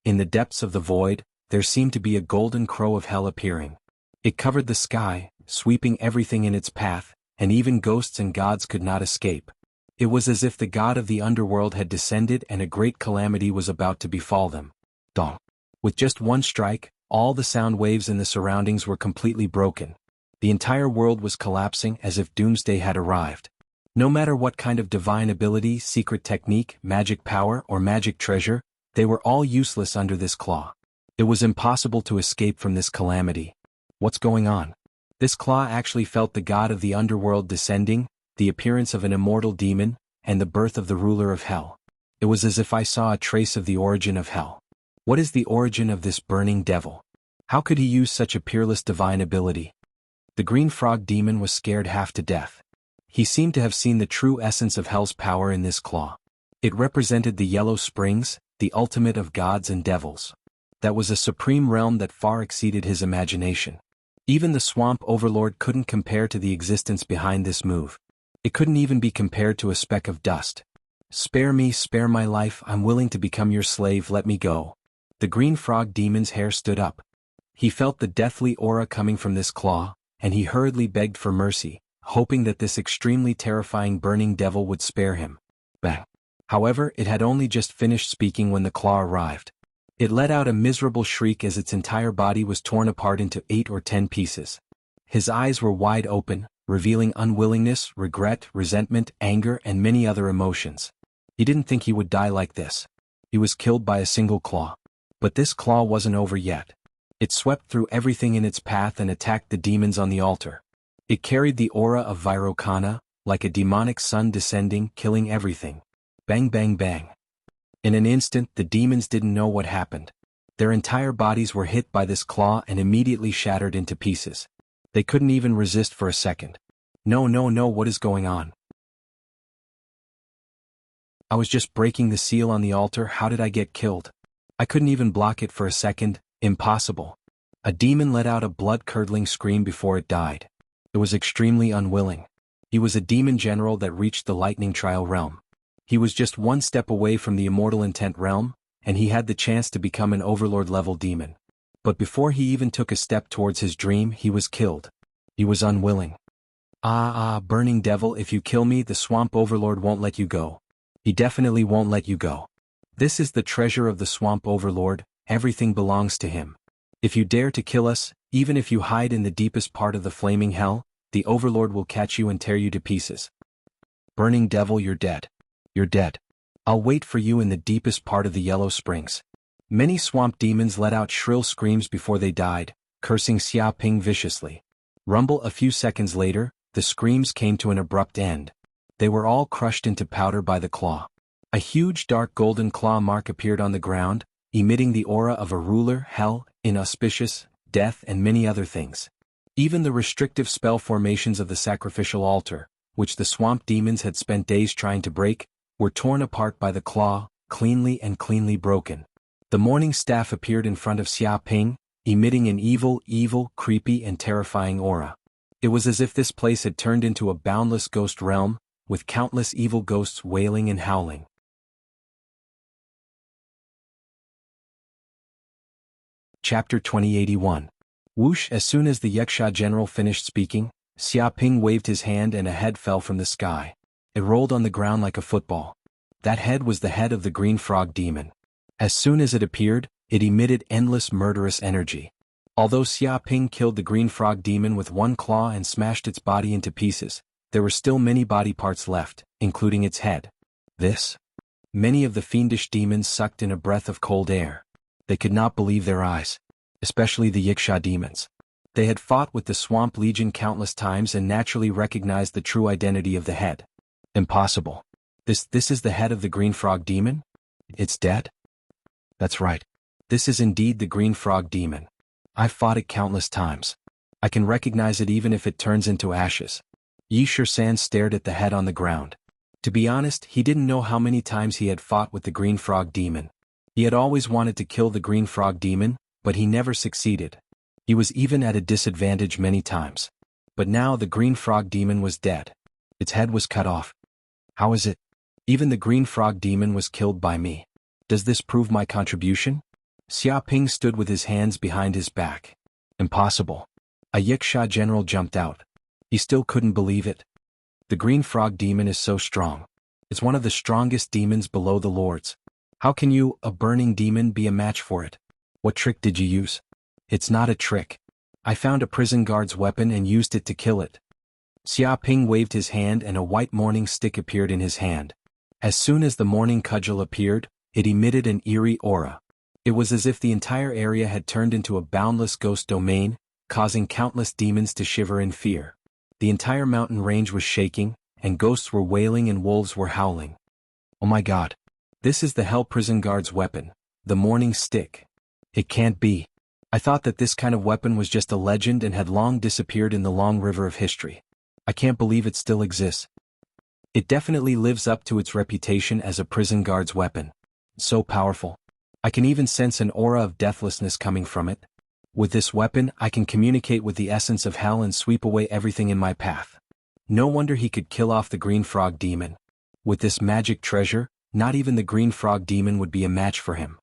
In the depths of the void, there seemed to be a golden crow of hell appearing. It covered the sky, sweeping everything in its path, and even ghosts and gods could not escape. It was as if the god of the underworld had descended and a great calamity was about to befall them. Dong. With just one strike, all the sound waves in the surroundings were completely broken. The entire world was collapsing as if doomsday had arrived. No matter what kind of divine ability, secret technique, magic power, or magic treasure, they were all useless under this claw. It was impossible to escape from this calamity. What's going on? This claw actually felt the god of the underworld descending, the appearance of an immortal demon, and the birth of the ruler of hell. It was as if I saw a trace of the origin of hell. What is the origin of this burning devil? How could he use such a peerless divine ability? The green frog demon was scared half to death. He seemed to have seen the true essence of hell's power in this claw. It represented the yellow springs, the ultimate of gods and devils. That was a supreme realm that far exceeded his imagination. Even the swamp overlord couldn't compare to the existence behind this move. It couldn't even be compared to a speck of dust. Spare me, spare my life, I'm willing to become your slave, let me go. The green frog demon's hair stood up. He felt the deathly aura coming from this claw, and he hurriedly begged for mercy, hoping that this extremely terrifying burning devil would spare him. Bang. However, it had only just finished speaking when the claw arrived. It let out a miserable shriek as its entire body was torn apart into 8 or 10 pieces. His eyes were wide open, revealing unwillingness, regret, resentment, anger, and many other emotions. He didn't think he would die like this. He was killed by a single claw. But this claw wasn't over yet. It swept through everything in its path and attacked the demons on the altar. It carried the aura of Vairocana, like a demonic sun descending, killing everything. Bang bang bang. In an instant, the demons didn't know what happened. Their entire bodies were hit by this claw and immediately shattered into pieces. They couldn't even resist for a second. No, no, no, what is going on? I was just breaking the seal on the altar. How did I get killed? I couldn't even block it for a second. Impossible. A demon let out a blood-curdling scream before it died. It was extremely unwilling. He was a demon general that reached the lightning trial realm. He was just one step away from the immortal intent realm, and he had the chance to become an overlord-level demon. But before he even took a step towards his dream, he was killed. He was unwilling. Burning devil, if you kill me, the swamp overlord won't let you go. He definitely won't let you go. This is the treasure of the swamp overlord, everything belongs to him. If you dare to kill us, even if you hide in the deepest part of the flaming hell, the overlord will catch you and tear you to pieces. Burning devil, you're dead. You're dead. I'll wait for you in the deepest part of the Yellow Springs. Many swamp demons let out shrill screams before they died, cursing Xia Ping viciously. Rumble. A few seconds later, the screams came to an abrupt end. They were all crushed into powder by the claw. A huge dark golden claw mark appeared on the ground, emitting the aura of a ruler, hell, inauspicious, death, and many other things. Even the restrictive spell formations of the sacrificial altar, which the swamp demons had spent days trying to break, were torn apart by the claw, cleanly broken. The morning staff appeared in front of Xia Ping, emitting an evil, creepy and terrifying aura. It was as if this place had turned into a boundless ghost realm, with countless evil ghosts wailing and howling. Chapter 2081. Whoosh. As soon as the Yaksha general finished speaking, Xia Ping waved his hand and a head fell from the sky. It rolled on the ground like a football. That head was the head of the green frog demon. As soon as it appeared, it emitted endless murderous energy. Although Xia Ping killed the green frog demon with one claw and smashed its body into pieces, there were still many body parts left, including its head. Many of the fiendish demons sucked in a breath of cold air. They could not believe their eyes. Especially the Yiksha demons. They had fought with the Swamp Legion countless times and naturally recognized the true identity of the head. Impossible. This is the head of the green frog demon? It's dead? That's right. This is indeed the green frog demon. I've fought it countless times. I can recognize it even if it turns into ashes. Yi Shursan stared at the head on the ground. To be honest, he didn't know how many times he had fought with the green frog demon. He had always wanted to kill the green frog demon, but he never succeeded. He was even at a disadvantage many times. But now the green frog demon was dead. Its head was cut off. How is it? Even the green frog demon was killed by me. Does this prove my contribution? Xia Ping stood with his hands behind his back. Impossible. A Yiksha general jumped out. He still couldn't believe it. The green frog demon is so strong. It's one of the strongest demons below the lords. How can you, a burning demon, be a match for it? What trick did you use? It's not a trick. I found a prison guard's weapon and used it to kill it. Xia Ping waved his hand and a white morning stick appeared in his hand. As soon as the morning cudgel appeared, it emitted an eerie aura. It was as if the entire area had turned into a boundless ghost domain, causing countless demons to shiver in fear. The entire mountain range was shaking, and ghosts were wailing and wolves were howling. Oh my god. This is the Hell Prison Guard's weapon, the morning stick. It can't be. I thought that this kind of weapon was just a legend and had long disappeared in the long river of history. I can't believe it still exists. It definitely lives up to its reputation as a prison guard's weapon. It's so powerful. I can even sense an aura of deathlessness coming from it. With this weapon, I can communicate with the essence of hell and sweep away everything in my path. No wonder he could kill off the green frog demon. With this magic treasure, not even the green frog demon would be a match for him.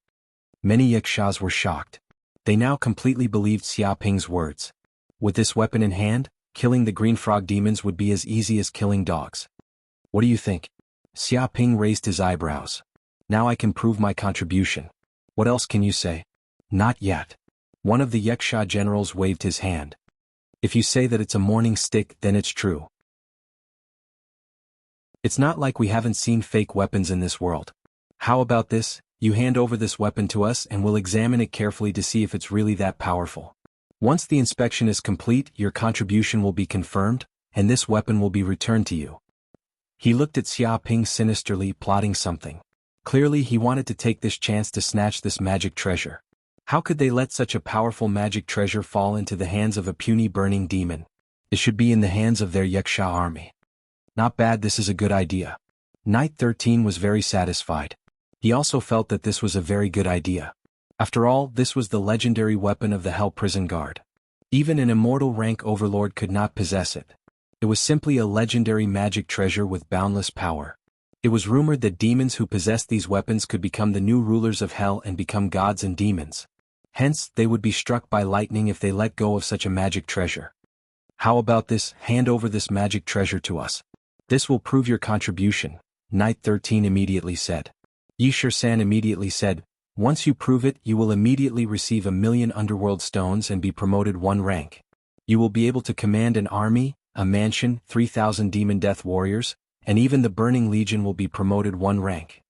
Many Yakshas were shocked. They now completely believed Xia Ping's words. With this weapon in hand, killing the green frog demons would be as easy as killing dogs. What do you think? Xia Ping raised his eyebrows. Now I can prove my contribution. What else can you say? Not yet. One of the Yaksha generals waved his hand. If you say that it's a morning stick, then it's true. It's not like we haven't seen fake weapons in this world. How about this? You hand over this weapon to us and we'll examine it carefully to see if it's really that powerful. Once the inspection is complete, your contribution will be confirmed, and this weapon will be returned to you. He looked at Xia Ping sinisterly, plotting something. Clearly he wanted to take this chance to snatch this magic treasure. How could they let such a powerful magic treasure fall into the hands of a puny burning demon? It should be in the hands of their Yaksha army. Not bad, this is a good idea. Knight 13 was very satisfied. He also felt that this was a very good idea. After all, this was the legendary weapon of the Hell Prison Guard. Even an immortal rank overlord could not possess it. It was simply a legendary magic treasure with boundless power. It was rumored that demons who possessed these weapons could become the new rulers of hell and become gods and demons. Hence, they would be struck by lightning if they let go of such a magic treasure. How about this? Hand over this magic treasure to us. This will prove your contribution, Knight 13 immediately said. Yi Shur-san immediately said, once you prove it, you will immediately receive 1,000,000 underworld stones and be promoted 1 rank. You will be able to command an army, a mansion, 3,000 demon death warriors, and even the Burning Legion will be promoted 1 rank.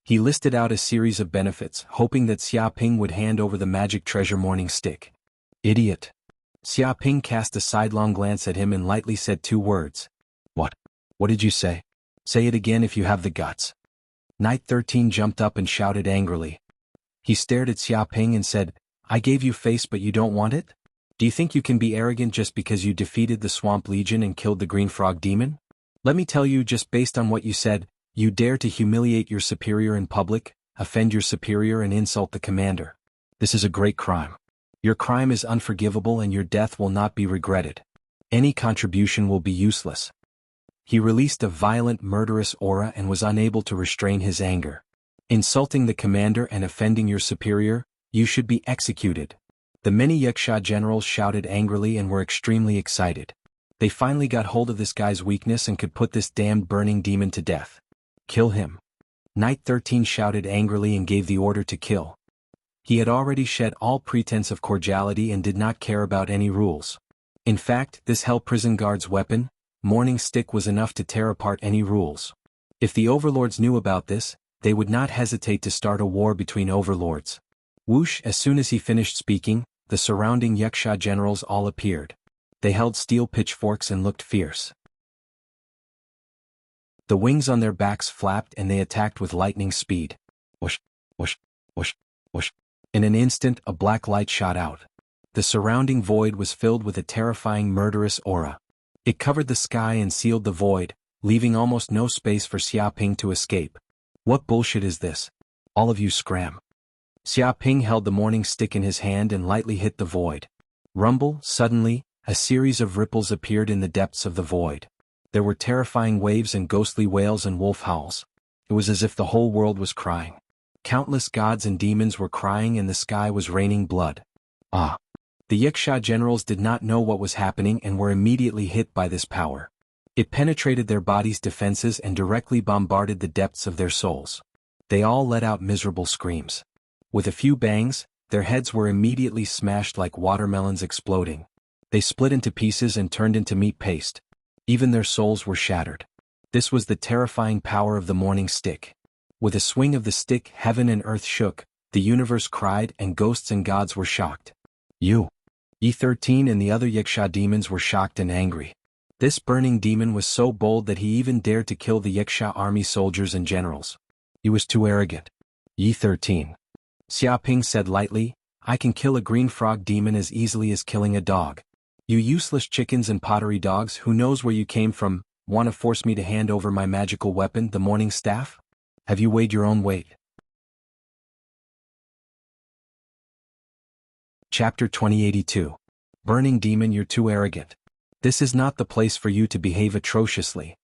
He listed out a series of benefits, hoping that Xia Ping would hand over the magic treasure morning stick. Idiot. Xia Ping cast a sidelong glance at him and lightly said 2 words. What? What did you say? Say it again if you have the guts. Knight 13 jumped up and shouted angrily. He stared at Xia Ping and said, I gave you face but you don't want it? Do you think you can be arrogant just because you defeated the Swamp Legion and killed the Green Frog Demon? Let me tell you, just based on what you said, you dare to humiliate your superior in public, offend your superior and insult the commander. This is a great crime. Your crime is unforgivable and your death will not be regretted. Any contribution will be useless. He released a violent, murderous aura and was unable to restrain his anger. Insulting the commander and offending your superior, you should be executed. The many Yaksha generals shouted angrily and were extremely excited. They finally got hold of this guy's weakness and could put this damned burning demon to death. Kill him. Knight 13 shouted angrily and gave the order to kill. He had already shed all pretense of cordiality and did not care about any rules. In fact, this Hell Prison Guard's weapon, Morning Stick, was enough to tear apart any rules. If the overlords knew about this, they would not hesitate to start a war between overlords. Whoosh! As soon as he finished speaking, the surrounding Yaksha generals all appeared. They held steel pitchforks and looked fierce. The wings on their backs flapped and they attacked with lightning speed. Whoosh! Whoosh! Whoosh! Whoosh! In an instant, a black light shot out. The surrounding void was filled with a terrifying murderous aura. It covered the sky and sealed the void, leaving almost no space for Xia Ping to escape. What bullshit is this? All of you scram. Xia Ping held the morning stick in his hand and lightly hit the void. Rumble! Suddenly, a series of ripples appeared in the depths of the void. There were terrifying waves and ghostly wails and wolf howls. It was as if the whole world was crying. Countless gods and demons were crying and the sky was raining blood. Ah! The Yaksha generals did not know what was happening and were immediately hit by this power. It penetrated their bodies' defenses and directly bombarded the depths of their souls. They all let out miserable screams. With a few bangs, their heads were immediately smashed like watermelons exploding. They split into pieces and turned into meat paste. Even their souls were shattered. This was the terrifying power of the morning stick. With a swing of the stick, heaven and earth shook, the universe cried and ghosts and gods were shocked. E13 and the other Yaksha demons were shocked and angry. This burning demon was so bold that he even dared to kill the Yaksha army soldiers and generals. He was too arrogant. E13. Xia Ping said lightly, I can kill a green frog demon as easily as killing a dog. You useless chickens and pottery dogs, who knows where you came from, want to force me to hand over my magical weapon, the morning staff? Have you weighed your own weight? Chapter 2082. Burning Demon, you're too arrogant. This is not the place for you to behave atrociously.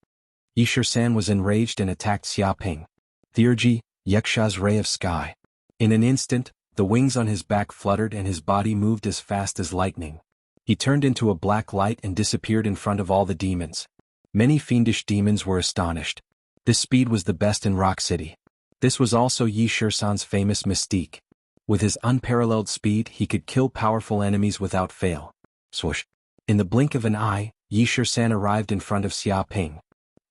Yi Shur-san was enraged and attacked Xia Ping. Theurgy, Yaksha's ray of sky. In an instant, the wings on his back fluttered and his body moved as fast as lightning. He turned into a black light and disappeared in front of all the demons. Many fiendish demons were astonished. This speed was the best in Rock City. This was also Yi Shur-san's famous mystique. With his unparalleled speed he could kill powerful enemies without fail. Swoosh! In the blink of an eye, Yi Shisan arrived in front of Xia Ping.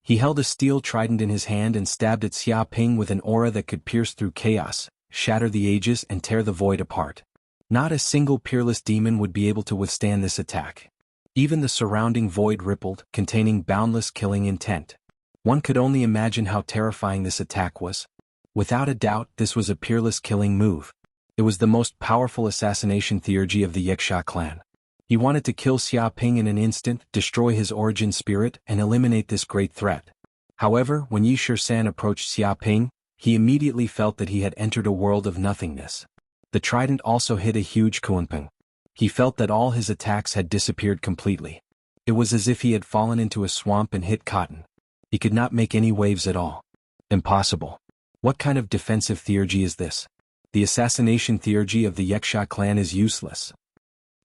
He held a steel trident in his hand and stabbed at Xia Ping with an aura that could pierce through chaos, shatter the ages and tear the void apart. Not a single peerless demon would be able to withstand this attack. Even the surrounding void rippled, containing boundless killing intent. One could only imagine how terrifying this attack was. Without a doubt, this was a peerless killing move. It was the most powerful assassination theurgy of the Wuxia clan. He wanted to kill Xia Ping in an instant, destroy his origin spirit, and eliminate this great threat. However, when Yi Shisan approached Xia Ping, he immediately felt that he had entered a world of nothingness. The trident also hit a huge kunpeng. He felt that all his attacks had disappeared completely. It was as if he had fallen into a swamp and hit cotton. He could not make any waves at all. Impossible. What kind of defensive theurgy is this? The assassination theurgy of the Wuxia clan is useless.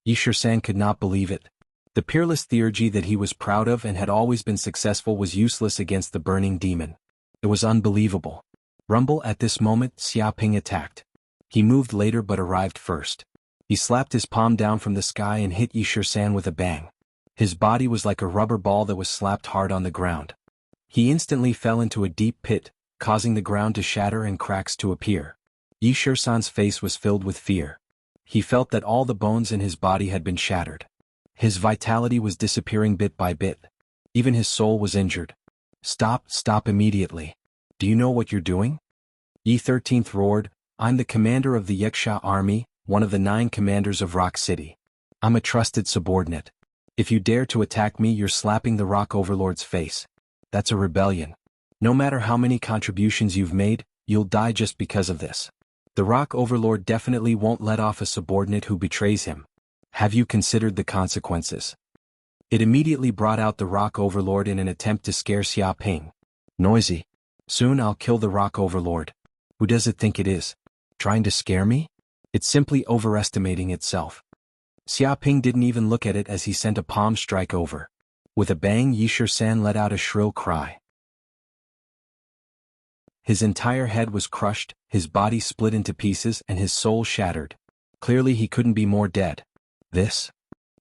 Yi Shisan could not believe it. The peerless theurgy that he was proud of and had always been successful was useless against the burning demon. It was unbelievable. Rumble, at this moment, Xia Ping attacked. He moved later but arrived first. He slapped his palm down from the sky and hit Yi Shisan with a bang. His body was like a rubber ball that was slapped hard on the ground. He instantly fell into a deep pit, causing the ground to shatter and cracks to appear. Yi Shisan's face was filled with fear. He felt that all the bones in his body had been shattered. His vitality was disappearing bit by bit. Even his soul was injured. Stop immediately. Do you know what you're doing? Yi 13th roared, I'm the commander of the Wuxia army, one of the 9 commanders of Rock City. I'm a trusted subordinate. If you dare to attack me, you're slapping the Rock Overlord's face. That's a rebellion. No matter how many contributions you've made, you'll die just because of this. The Rock Overlord definitely won't let off a subordinate who betrays him. Have you considered the consequences? It immediately brought out the Rock Overlord in an attempt to scare Xia Ping. Noisy. Soon I'll kill the Rock Overlord. Who does it think it is? Trying to scare me? It's simply overestimating itself. Xia Ping didn't even look at it as he sent a palm strike over. With a bang, Yi Shisan let out a shrill cry. His entire head was crushed, his body split into pieces and his soul shattered. Clearly he couldn't be more dead. This?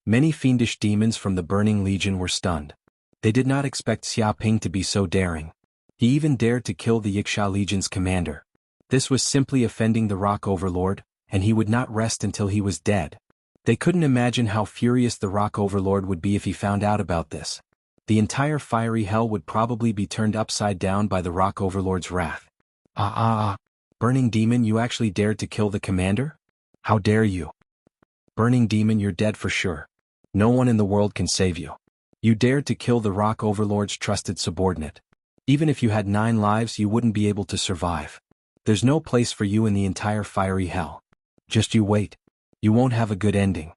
Many fiendish demons from the Burning Legion were stunned. They did not expect Xia Ping to be so daring. He even dared to kill the Wuxia Legion's commander. This was simply offending the Rock Overlord, and he would not rest until he was dead. They couldn't imagine how furious the Rock Overlord would be if he found out about this. The entire fiery hell would probably be turned upside down by the Rock Overlord's wrath. Burning Demon, you actually dared to kill the commander? How dare you? Burning Demon, you're dead for sure. No one in the world can save you. You dared to kill the Rock Overlord's trusted subordinate. Even if you had 9 lives, you wouldn't be able to survive. There's no place for you in the entire fiery hell. Just you wait. You won't have a good ending.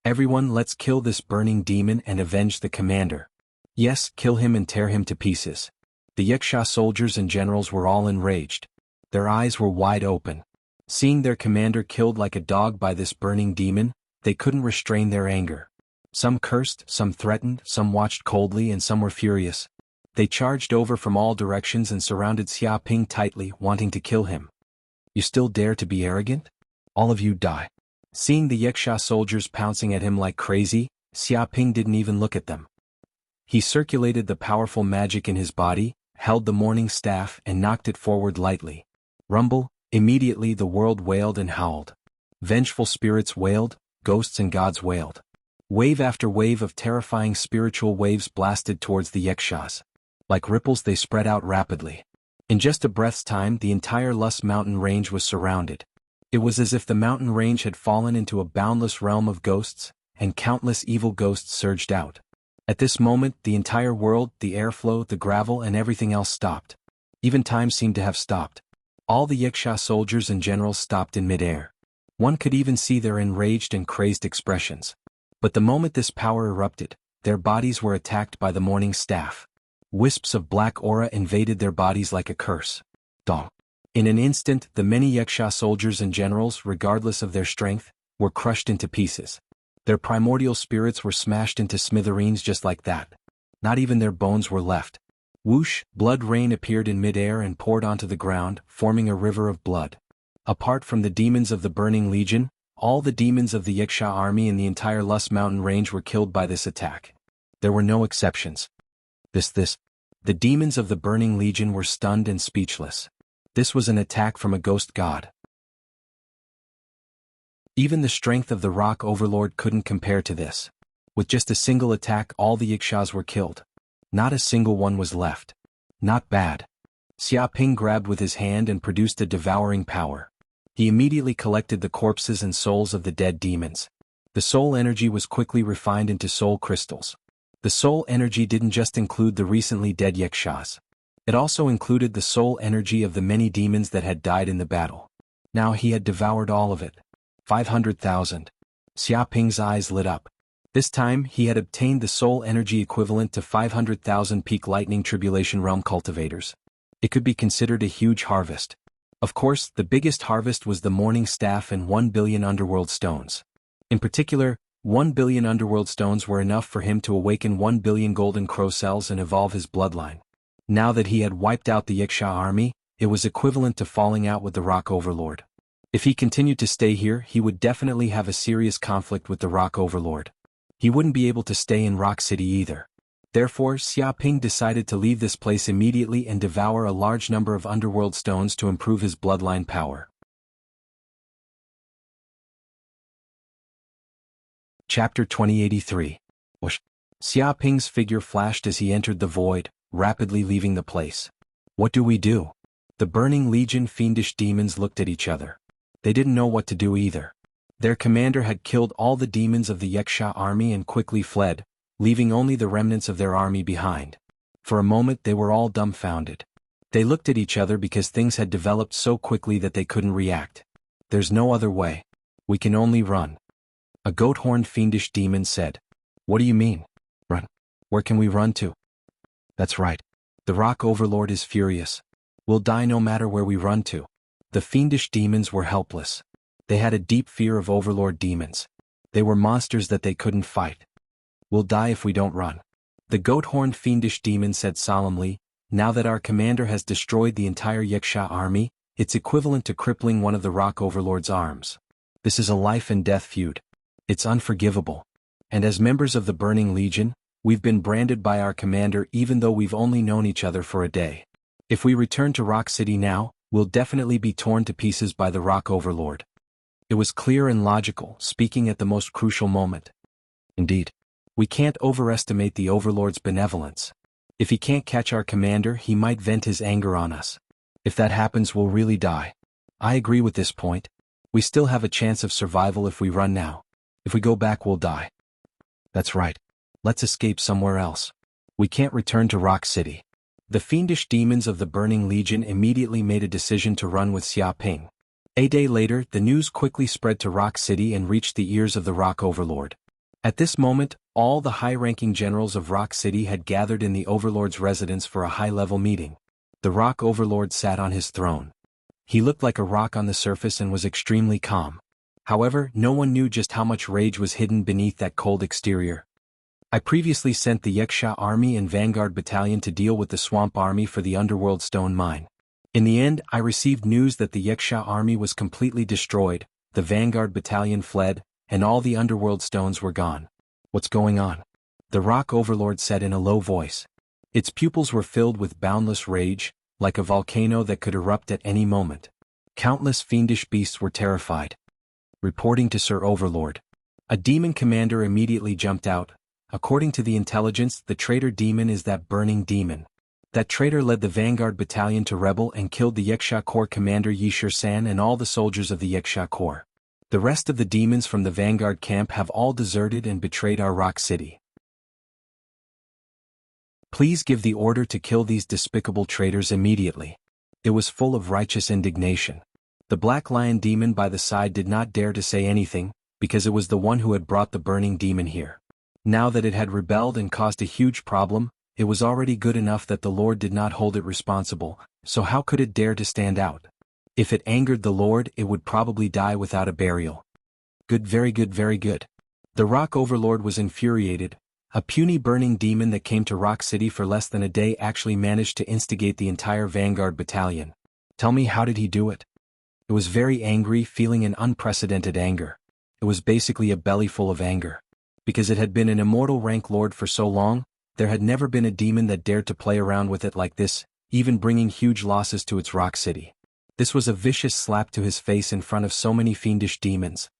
Everyone, let's kill this burning demon and avenge the commander. Yes, kill him and tear him to pieces. The Wuxia soldiers and generals were all enraged. Their eyes were wide open. Seeing their commander killed like a dog by this burning demon, they couldn't restrain their anger. Some cursed, some threatened, some watched coldly, and some were furious. They charged over from all directions and surrounded Xia Ping tightly, wanting to kill him. You still dare to be arrogant? All of you die. Seeing the Wuxia soldiers pouncing at him like crazy, Xia Ping didn't even look at them. He circulated the powerful magic in his body, held the morning staff and knocked it forward lightly. Rumble, immediately the world wailed and howled. Vengeful spirits wailed, ghosts and gods wailed. Wave after wave of terrifying spiritual waves blasted towards the Wuxias. Like ripples they spread out rapidly. In just a breath's time the entire Lus mountain range was surrounded. It was as if the mountain range had fallen into a boundless realm of ghosts, and countless evil ghosts surged out. At this moment, the entire world, the airflow, the gravel and everything else stopped. Even time seemed to have stopped. All the Wuxia soldiers and generals stopped in midair. One could even see their enraged and crazed expressions. But the moment this power erupted, their bodies were attacked by the morning staff. Wisps of black aura invaded their bodies like a curse. Dong. In an instant, the many Wuxia soldiers and generals, regardless of their strength, were crushed into pieces. Their primordial spirits were smashed into smithereens just like that. Not even their bones were left. Whoosh, blood rain appeared in midair and poured onto the ground, forming a river of blood. Apart from the demons of the Burning Legion, all the demons of the Yiksha army in the entire Lus Mountain range were killed by this attack. There were no exceptions. The demons of the Burning Legion were stunned and speechless. This was an attack from a ghost god. Even the strength of the Rock Overlord couldn't compare to this. With just a single attack, all the Yikshas were killed. Not a single one was left. Not bad. Xiaoping grabbed with his hand and produced a devouring power. He immediately collected the corpses and souls of the dead demons. The soul energy was quickly refined into soul crystals. The soul energy didn't just include the recently dead Yikshas. It also included the soul energy of the many demons that had died in the battle. Now he had devoured all of it. 500,000. Xiaoping's eyes lit up. This time he had obtained the soul energy equivalent to 500,000 peak lightning tribulation realm cultivators. It could be considered a huge harvest. Of course, the biggest harvest was the Morning Staff and 1 billion underworld stones. In particular, 1 billion underworld stones were enough for him to awaken 1 billion golden crow cells and evolve his bloodline. Now that he had wiped out the Yiksha army, it was equivalent to falling out with the Rock Overlord. If he continued to stay here, he would definitely have a serious conflict with the Rock Overlord. He wouldn't be able to stay in Rock City either. Therefore, Xiaoping decided to leave this place immediately and devour a large number of underworld stones to improve his bloodline power. Chapter 2083. Whoosh. Xiaoping's figure flashed as he entered the void, rapidly leaving the place. What do we do? The Burning Legion fiendish demons looked at each other. They didn't know what to do either. Their commander had killed all the demons of the Yiksha army and quickly fled, leaving only the remnants of their army behind. For a moment they were all dumbfounded. They looked at each other because things had developed so quickly that they couldn't react. There's no other way. We can only run. A goat-horned fiendish demon said. What do you mean? Run. Where can we run to? That's right. The Rock Overlord is furious. We'll die no matter where we run to. The fiendish demons were helpless. They had a deep fear of Overlord demons. They were monsters that they couldn't fight. We'll die if we don't run. The goat-horned fiendish demon said solemnly, now that our commander has destroyed the entire Yiksha army, it's equivalent to crippling one of the Rock Overlord's arms. This is a life and death feud. It's unforgivable. And as members of the Burning Legion, we've been branded by our commander even though we've only known each other for a day. If we return to Rock City now, we'll definitely be torn to pieces by the Rock Overlord. It was clear and logical, speaking at the most crucial moment. Indeed. We can't overestimate the Overlord's benevolence. If he can't catch our commander, he might vent his anger on us. If that happens, we'll really die. I agree with this point. We still have a chance of survival if we run now. If we go back, we'll die. That's right. Let's escape somewhere else. We can't return to Rock City. The fiendish demons of the Burning Legion immediately made a decision to run with Xiaoping. A day later, the news quickly spread to Rock City and reached the ears of the Rock Overlord. At this moment, all the high-ranking generals of Rock City had gathered in the Overlord's residence for a high-level meeting. The Rock Overlord sat on his throne. He looked like a rock on the surface and was extremely calm. However, no one knew just how much rage was hidden beneath that cold exterior. I previously sent the Yiksha army and Vanguard battalion to deal with the Swamp army for the Underworld Stone Mine. In the end, I received news that the Yiksha army was completely destroyed, the Vanguard battalion fled, and all the Underworld stones were gone. What's going on? The Rock Overlord said in a low voice. Its pupils were filled with boundless rage, like a volcano that could erupt at any moment. Countless fiendish beasts were terrified. Reporting to Sir Overlord. A demon commander immediately jumped out. According to the intelligence, the traitor demon is that burning demon. That traitor led the Vanguard battalion to rebel and killed the Yiksha Corps commander Yishir-san and all the soldiers of the Yiksha Corps. The rest of the demons from the Vanguard camp have all deserted and betrayed our Rock City. Please give the order to kill these despicable traitors immediately. It was full of righteous indignation. The Black Lion demon by the side did not dare to say anything, because it was the one who had brought the burning demon here. Now that it had rebelled and caused a huge problem, it was already good enough that the Lord did not hold it responsible, so how could it dare to stand out? If it angered the Lord, it would probably die without a burial. Good, very good, very good. The Rock Overlord was infuriated. A puny burning demon that came to Rock City for less than a day actually managed to instigate the entire Vanguard battalion. Tell me, how did he do it? It was very angry, feeling an unprecedented anger. It was basically a belly full of anger. Because it had been an immortal rank lord for so long, there had never been a demon that dared to play around with it like this, even bringing huge losses to its rock city. This was a vicious slap to his face in front of so many fiendish demons.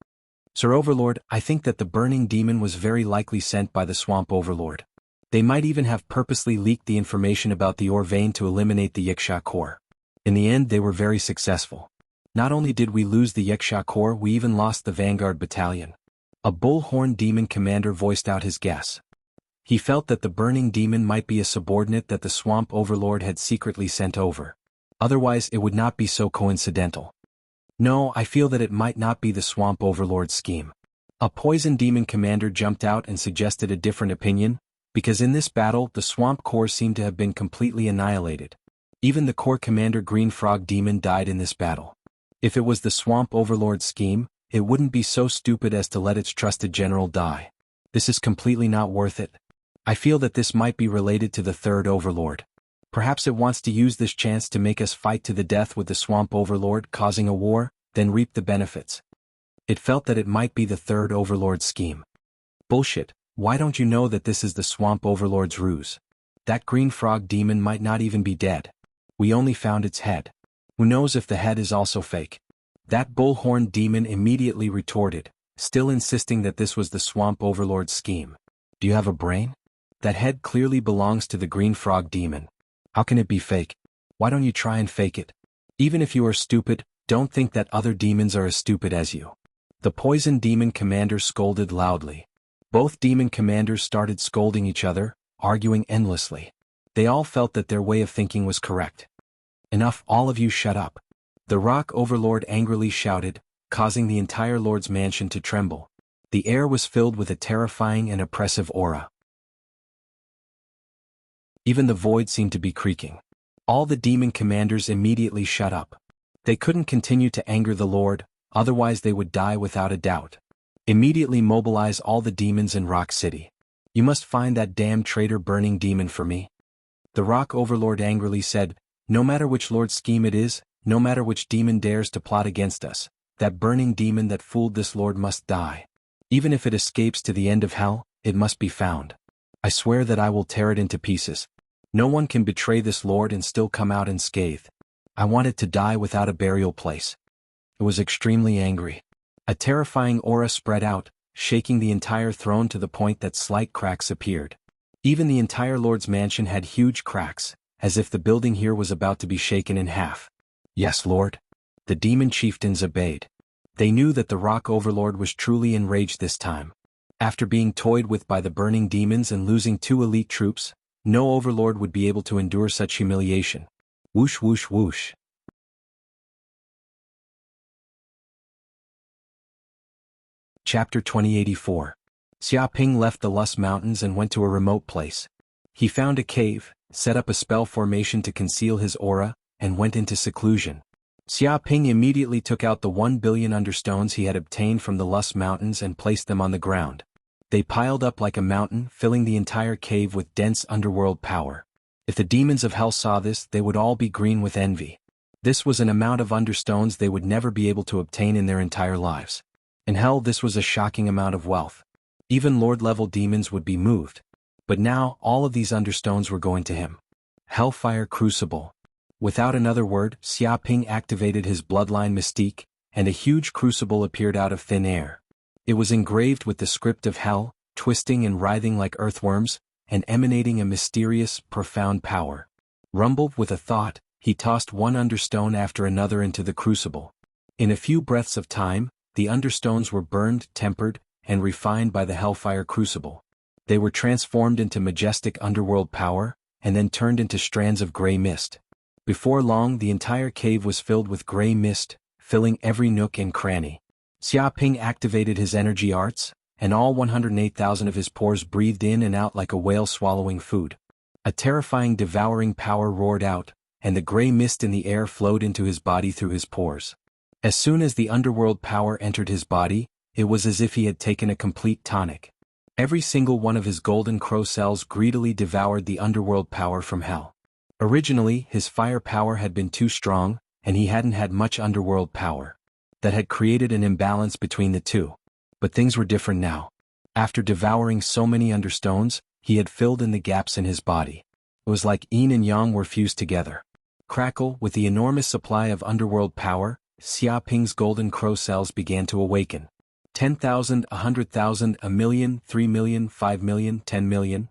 Sir Overlord, I think that the burning demon was very likely sent by the Swamp Overlord. They might even have purposely leaked the information about the ore vein to eliminate the Yiksha core. In the end, they were very successful. Not only did we lose the Yiksha core, we even lost the Vanguard Battalion. A bullhorn demon commander voiced out his guess. He felt that the burning demon might be a subordinate that the Swamp Overlord had secretly sent over. Otherwise, it would not be so coincidental. No, I feel that it might not be the Swamp Overlord's scheme. A poison demon commander jumped out and suggested a different opinion, because in this battle the Swamp Core seemed to have been completely annihilated. Even the core commander Green Frog Demon died in this battle. If it was the Swamp Overlord's scheme, it wouldn't be so stupid as to let its trusted general die. This is completely not worth it. I feel that this might be related to the third Overlord. Perhaps it wants to use this chance to make us fight to the death with the Swamp Overlord, causing a war, then reap the benefits. It felt that it might be the third Overlord's scheme. Bullshit, why don't you know that this is the Swamp Overlord's ruse? That Green Frog Demon might not even be dead. We only found its head. Who knows if the head is also fake? That bullhorn demon immediately retorted, still insisting that this was the Swamp Overlord's scheme. Do you have a brain? That head clearly belongs to the Green Frog Demon. How can it be fake? Why don't you try and fake it? Even if you are stupid, don't think that other demons are as stupid as you. The poison demon commander scolded loudly. Both demon commanders started scolding each other, arguing endlessly. They all felt that their way of thinking was correct. Enough, all of you shut up. The Rock Overlord angrily shouted, causing the entire Lord's mansion to tremble. The air was filled with a terrifying and oppressive aura. Even the void seemed to be creaking. All the demon commanders immediately shut up. They couldn't continue to anger the Lord, otherwise they would die without a doubt. Immediately mobilize all the demons in Rock City. You must find that damn traitor burning demon for me. The Rock Overlord angrily said, no matter which Lord's scheme it is, no matter which demon dares to plot against us, that burning demon that fooled this Lord must die. Even if it escapes to the end of hell, it must be found. I swear that I will tear it into pieces. No one can betray this Lord and still come out unscathed. I want it to die without a burial place. It was extremely angry. A terrifying aura spread out, shaking the entire throne to the point that slight cracks appeared. Even the entire Lord's mansion had huge cracks, as if the building here was about to be shaken in half. Yes, Lord. The demon chieftains obeyed. They knew that the Rock Overlord was truly enraged this time. After being toyed with by the burning demons and losing 2 elite troops, no Overlord would be able to endure such humiliation. Whoosh whoosh whoosh. Chapter 2084. Xiaoping left the Lust Mountains and went to a remote place. He found a cave, set up a spell formation to conceal his aura, and went into seclusion. Xiaoping immediately took out the 1 billion understones he had obtained from the Lust Mountains and placed them on the ground. They piled up like a mountain, filling the entire cave with dense underworld power. If the demons of hell saw this, they would all be green with envy. This was an amount of understones they would never be able to obtain in their entire lives. In hell, this was a shocking amount of wealth. Even Lord-level demons would be moved. But now, all of these understones were going to him. Hellfire Crucible. Without another word, Xiaoping activated his bloodline mystique, and a huge crucible appeared out of thin air. It was engraved with the script of hell, twisting and writhing like earthworms, and emanating a mysterious, profound power. Rumbled with a thought, he tossed one understone after another into the crucible. In a few breaths of time, the understones were burned, tempered, and refined by the Hellfire Crucible. They were transformed into majestic underworld power, and then turned into strands of gray mist. Before long, the entire cave was filled with gray mist, filling every nook and cranny. Xiaoping activated his energy arts, and all 108,000 of his pores breathed in and out like a whale swallowing food. A terrifying devouring power roared out, and the gray mist in the air flowed into his body through his pores. As soon as the underworld power entered his body, it was as if he had taken a complete tonic. Every single one of his golden crow cells greedily devoured the underworld power from hell. Originally, his fire power had been too strong, and he hadn't had much underworld power. That had created an imbalance between the two. But things were different now. After devouring so many understones, he had filled in the gaps in his body. It was like yin and yang were fused together. Crackle, with the enormous supply of underworld power, Xia Ping's golden crow cells began to awaken. 10,000, 100,000, 1,000,000, 3,000,000, 5,000,000, 10,000,000.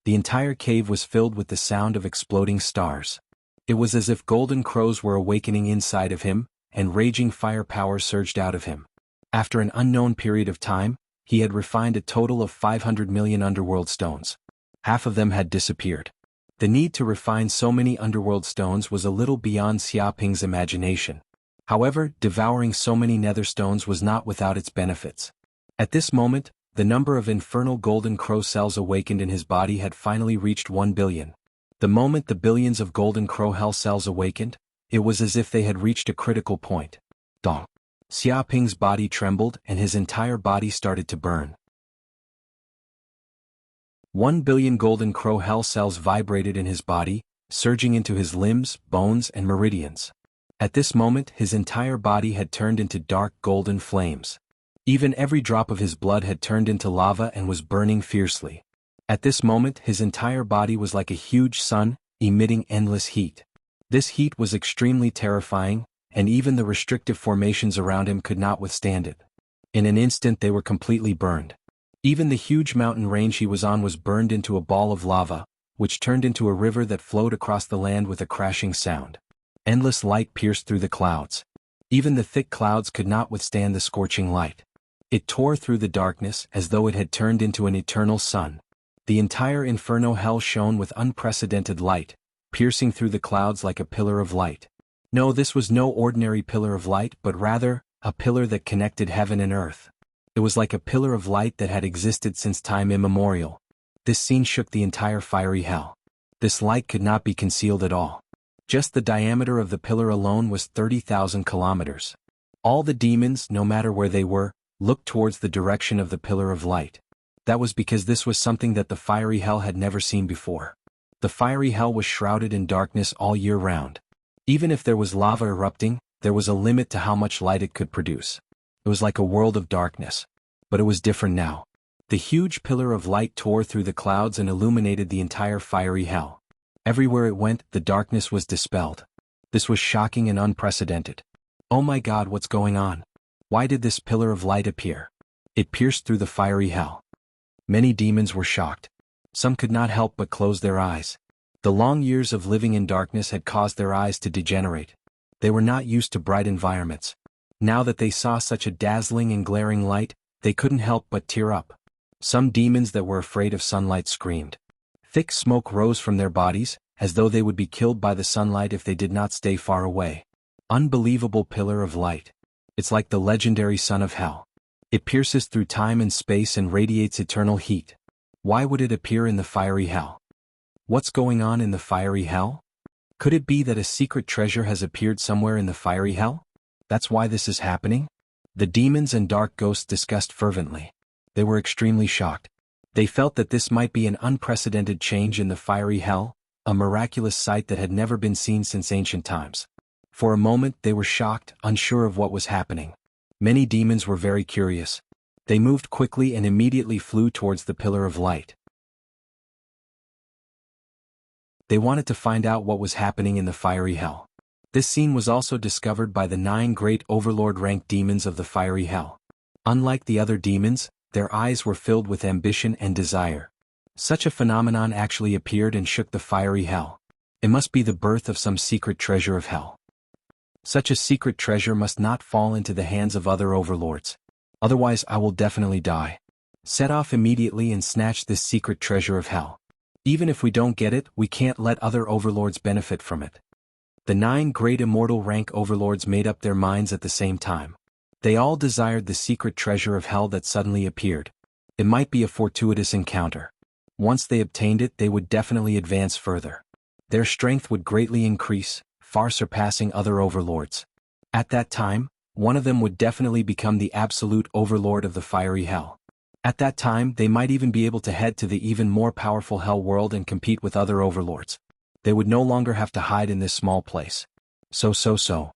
The entire cave was filled with the sound of exploding stars. It was as if golden crows were awakening inside of him, and raging fire power surged out of him. After an unknown period of time, he had refined a total of 500 million underworld stones. Half of them had disappeared. The need to refine so many underworld stones was a little beyond Xia Ping's imagination. However, devouring so many nether stones was not without its benefits. At this moment, the number of infernal golden crow cells awakened in his body had finally reached 1 billion. The moment the billions of golden crow hell cells awakened, it was as if they had reached a critical point. Dong. Xia Ping's body trembled and his entire body started to burn. 1 billion golden crow hell cells vibrated in his body, surging into his limbs, bones, and meridians. At this moment, his entire body had turned into dark golden flames. Even every drop of his blood had turned into lava and was burning fiercely. At this moment, his entire body was like a huge sun, emitting endless heat. This heat was extremely terrifying, and even the restrictive formations around him could not withstand it. In an instant they were completely burned. Even the huge mountain range he was on was burned into a ball of lava, which turned into a river that flowed across the land with a crashing sound. Endless light pierced through the clouds. Even the thick clouds could not withstand the scorching light. It tore through the darkness as though it had turned into an eternal sun. The entire inferno hell shone with unprecedented light, piercing through the clouds like a pillar of light. No, this was no ordinary pillar of light, but rather, a pillar that connected heaven and earth. It was like a pillar of light that had existed since time immemorial. This scene shook the entire fiery hell. This light could not be concealed at all. Just the diameter of the pillar alone was 30,000 kilometers. All the demons, no matter where they were, looked towards the direction of the pillar of light. That was because this was something that the fiery hell had never seen before. The fiery hell was shrouded in darkness all year round. Even if there was lava erupting, there was a limit to how much light it could produce. It was like a world of darkness. But it was different now. The huge pillar of light tore through the clouds and illuminated the entire fiery hell. Everywhere it went, the darkness was dispelled. This was shocking and unprecedented. Oh my God, what's going on? Why did this pillar of light appear? It pierced through the fiery hell. Many demons were shocked. Some could not help but close their eyes. The long years of living in darkness had caused their eyes to degenerate. They were not used to bright environments. Now that they saw such a dazzling and glaring light, they couldn't help but tear up. Some demons that were afraid of sunlight screamed. Thick smoke rose from their bodies, as though they would be killed by the sunlight if they did not stay far away. Unbelievable pillar of light. It's like the legendary sun of hell. It pierces through time and space and radiates eternal heat. Why would it appear in the fiery hell? What's going on in the fiery hell? Could it be that a secret treasure has appeared somewhere in the fiery hell? That's why this is happening? The demons and dark ghosts discussed fervently. They were extremely shocked. They felt that this might be an unprecedented change in the fiery hell, a miraculous sight that had never been seen since ancient times. For a moment they were shocked, unsure of what was happening. Many demons were very curious. They moved quickly and immediately flew towards the pillar of light. They wanted to find out what was happening in the fiery hell. This scene was also discovered by the 9 great overlord-ranked demons of the fiery hell. Unlike the other demons, their eyes were filled with ambition and desire. Such a phenomenon actually appeared and shook the fiery hell. It must be the birth of some secret treasure of hell. Such a secret treasure must not fall into the hands of other overlords. Otherwise I will definitely die. Set off immediately and snatch this secret treasure of hell. Even if we don't get it, we can't let other overlords benefit from it. The 9 great immortal rank overlords made up their minds at the same time. They all desired the secret treasure of hell that suddenly appeared. It might be a fortuitous encounter. Once they obtained it, they would definitely advance further. Their strength would greatly increase, far surpassing other overlords. At that time, one of them would definitely become the absolute overlord of the fiery hell. At that time, they might even be able to head to the even more powerful hell world and compete with other overlords. They would no longer have to hide in this small place. So.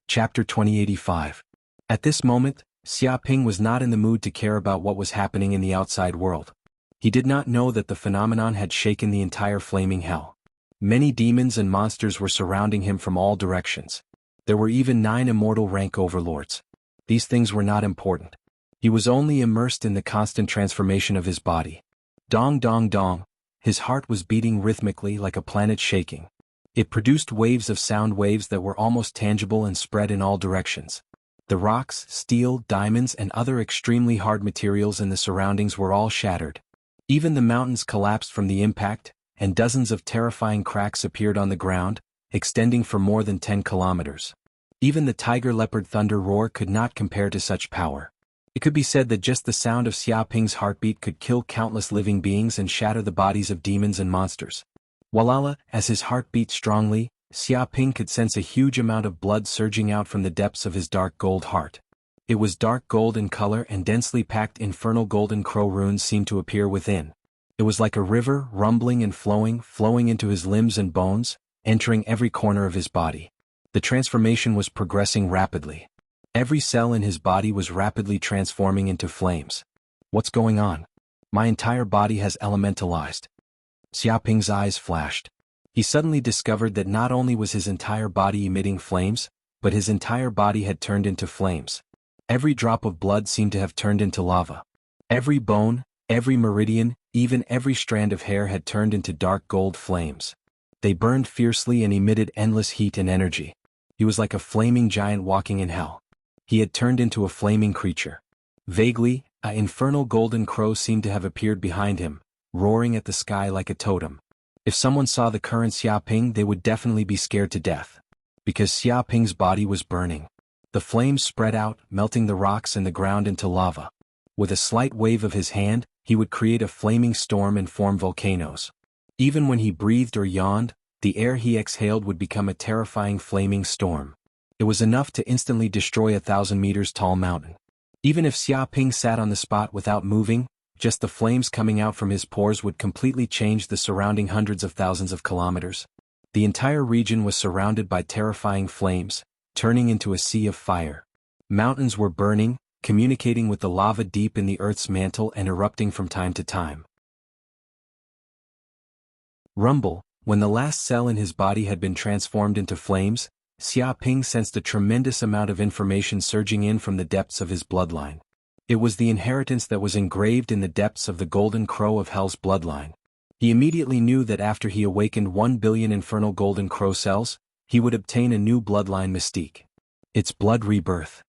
Chapter 2085. At this moment, Xiaoping was not in the mood to care about what was happening in the outside world. He did not know that the phenomenon had shaken the entire flaming hell. Many demons and monsters were surrounding him from all directions. There were even 9 immortal rank overlords. These things were not important. He was only immersed in the constant transformation of his body. Dong dong dong, his heart was beating rhythmically like a planet shaking. It produced waves of sound waves that were almost tangible and spread in all directions. The rocks, steel, diamonds and other extremely hard materials in the surroundings were all shattered. Even the mountains collapsed from the impact, and dozens of terrifying cracks appeared on the ground, extending for more than 10 kilometers. Even the tiger-leopard thunder roar could not compare to such power. It could be said that just the sound of Xiaoping's heartbeat could kill countless living beings and shatter the bodies of demons and monsters. Walala, as his heart beat strongly, Xiaoping could sense a huge amount of blood surging out from the depths of his dark gold heart. It was dark gold in color and densely packed infernal golden crow runes seemed to appear within. It was like a river, rumbling and flowing into his limbs and bones, entering every corner of his body. The transformation was progressing rapidly. Every cell in his body was rapidly transforming into flames. What's going on? My entire body has elementalized. Xiaoping's eyes flashed. He suddenly discovered that not only was his entire body emitting flames, but his entire body had turned into flames. Every drop of blood seemed to have turned into lava. Every bone, every meridian, even every strand of hair had turned into dark gold flames. They burned fiercely and emitted endless heat and energy. He was like a flaming giant walking in hell. He had turned into a flaming creature. Vaguely, an infernal golden crow seemed to have appeared behind him, roaring at the sky like a totem. If someone saw the current Xiaoping, they would definitely be scared to death. Because Xiaoping's body was burning. The flames spread out, melting the rocks and the ground into lava. With a slight wave of his hand, he would create a flaming storm and form volcanoes. Even when he breathed or yawned, the air he exhaled would become a terrifying flaming storm. It was enough to instantly destroy a 1,000 meters tall mountain. Even if Xiaoping sat on the spot without moving, just the flames coming out from his pores would completely change the surrounding hundreds of thousands of kilometers. The entire region was surrounded by terrifying flames, turning into a sea of fire. Mountains were burning, communicating with the lava deep in the earth's mantle and erupting from time to time. Rumble, when the last cell in his body had been transformed into flames, Xiaoping sensed a tremendous amount of information surging in from the depths of his bloodline. It was the inheritance that was engraved in the depths of the golden crow of hell's bloodline. He immediately knew that after he awakened 1 billion infernal golden crow cells, he would obtain a new bloodline mystique. Its blood rebirth.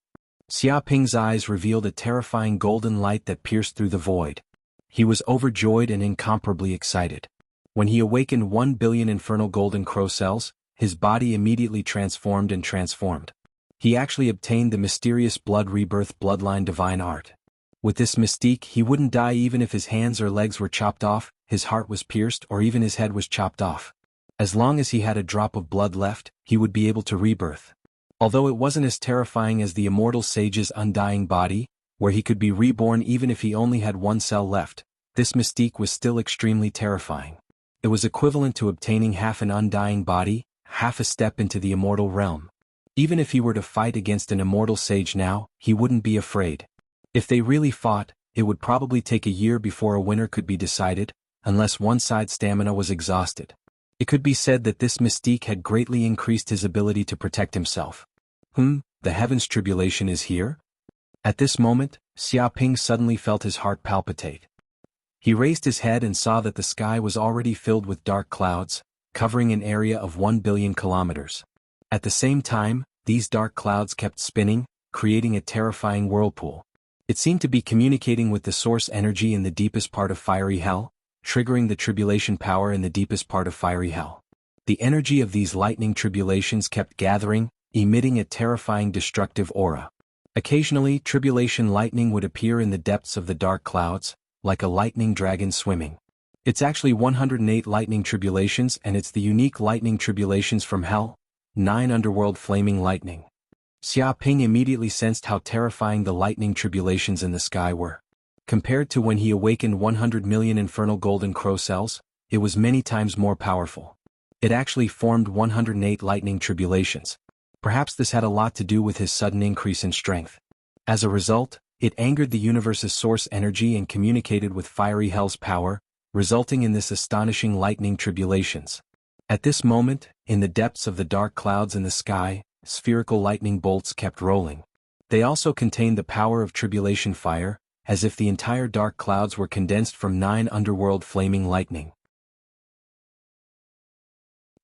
Xiaoping's eyes revealed a terrifying golden light that pierced through the void. He was overjoyed and incomparably excited. When he awakened 1 billion infernal golden crow cells, his body immediately transformed and transformed. He actually obtained the mysterious blood rebirth bloodline divine art. With this mystique, he wouldn't die even if his hands or legs were chopped off, his heart was pierced, or even his head was chopped off. As long as he had a drop of blood left, he would be able to rebirth. Although it wasn't as terrifying as the immortal sage's undying body, where he could be reborn even if he only had 1 cell left, this mystique was still extremely terrifying. It was equivalent to obtaining half an undying body, half a step into the immortal realm. Even if he were to fight against an immortal sage now, he wouldn't be afraid. If they really fought, it would probably take a year before a winner could be decided, unless one side's stamina was exhausted. It could be said that this mystique had greatly increased his ability to protect himself. The heavens tribulation is here? At this moment, Xiaoping suddenly felt his heart palpitate. He raised his head and saw that the sky was already filled with dark clouds, covering an area of 1 billion kilometers. At the same time, these dark clouds kept spinning, creating a terrifying whirlpool. It seemed to be communicating with the source energy in the deepest part of fiery hell, triggering the tribulation power in the deepest part of fiery hell. The energy of these lightning tribulations kept gathering, emitting a terrifying destructive aura. Occasionally, tribulation lightning would appear in the depths of the dark clouds, like a lightning dragon swimming. It's actually 108 lightning tribulations, and it's the unique lightning tribulations from hell, 9 underworld flaming lightning. Xiaoping immediately sensed how terrifying the lightning tribulations in the sky were. Compared to when he awakened 100 million infernal golden crow cells, it was many times more powerful. It actually formed 108 lightning tribulations. Perhaps this had a lot to do with his sudden increase in strength. As a result, it angered the universe's source energy and communicated with fiery hell's power, resulting in this astonishing lightning tribulations. At this moment, in the depths of the dark clouds in the sky, spherical lightning bolts kept rolling. They also contained the power of tribulation fire, as if the entire dark clouds were condensed from 9 underworld flaming lightning.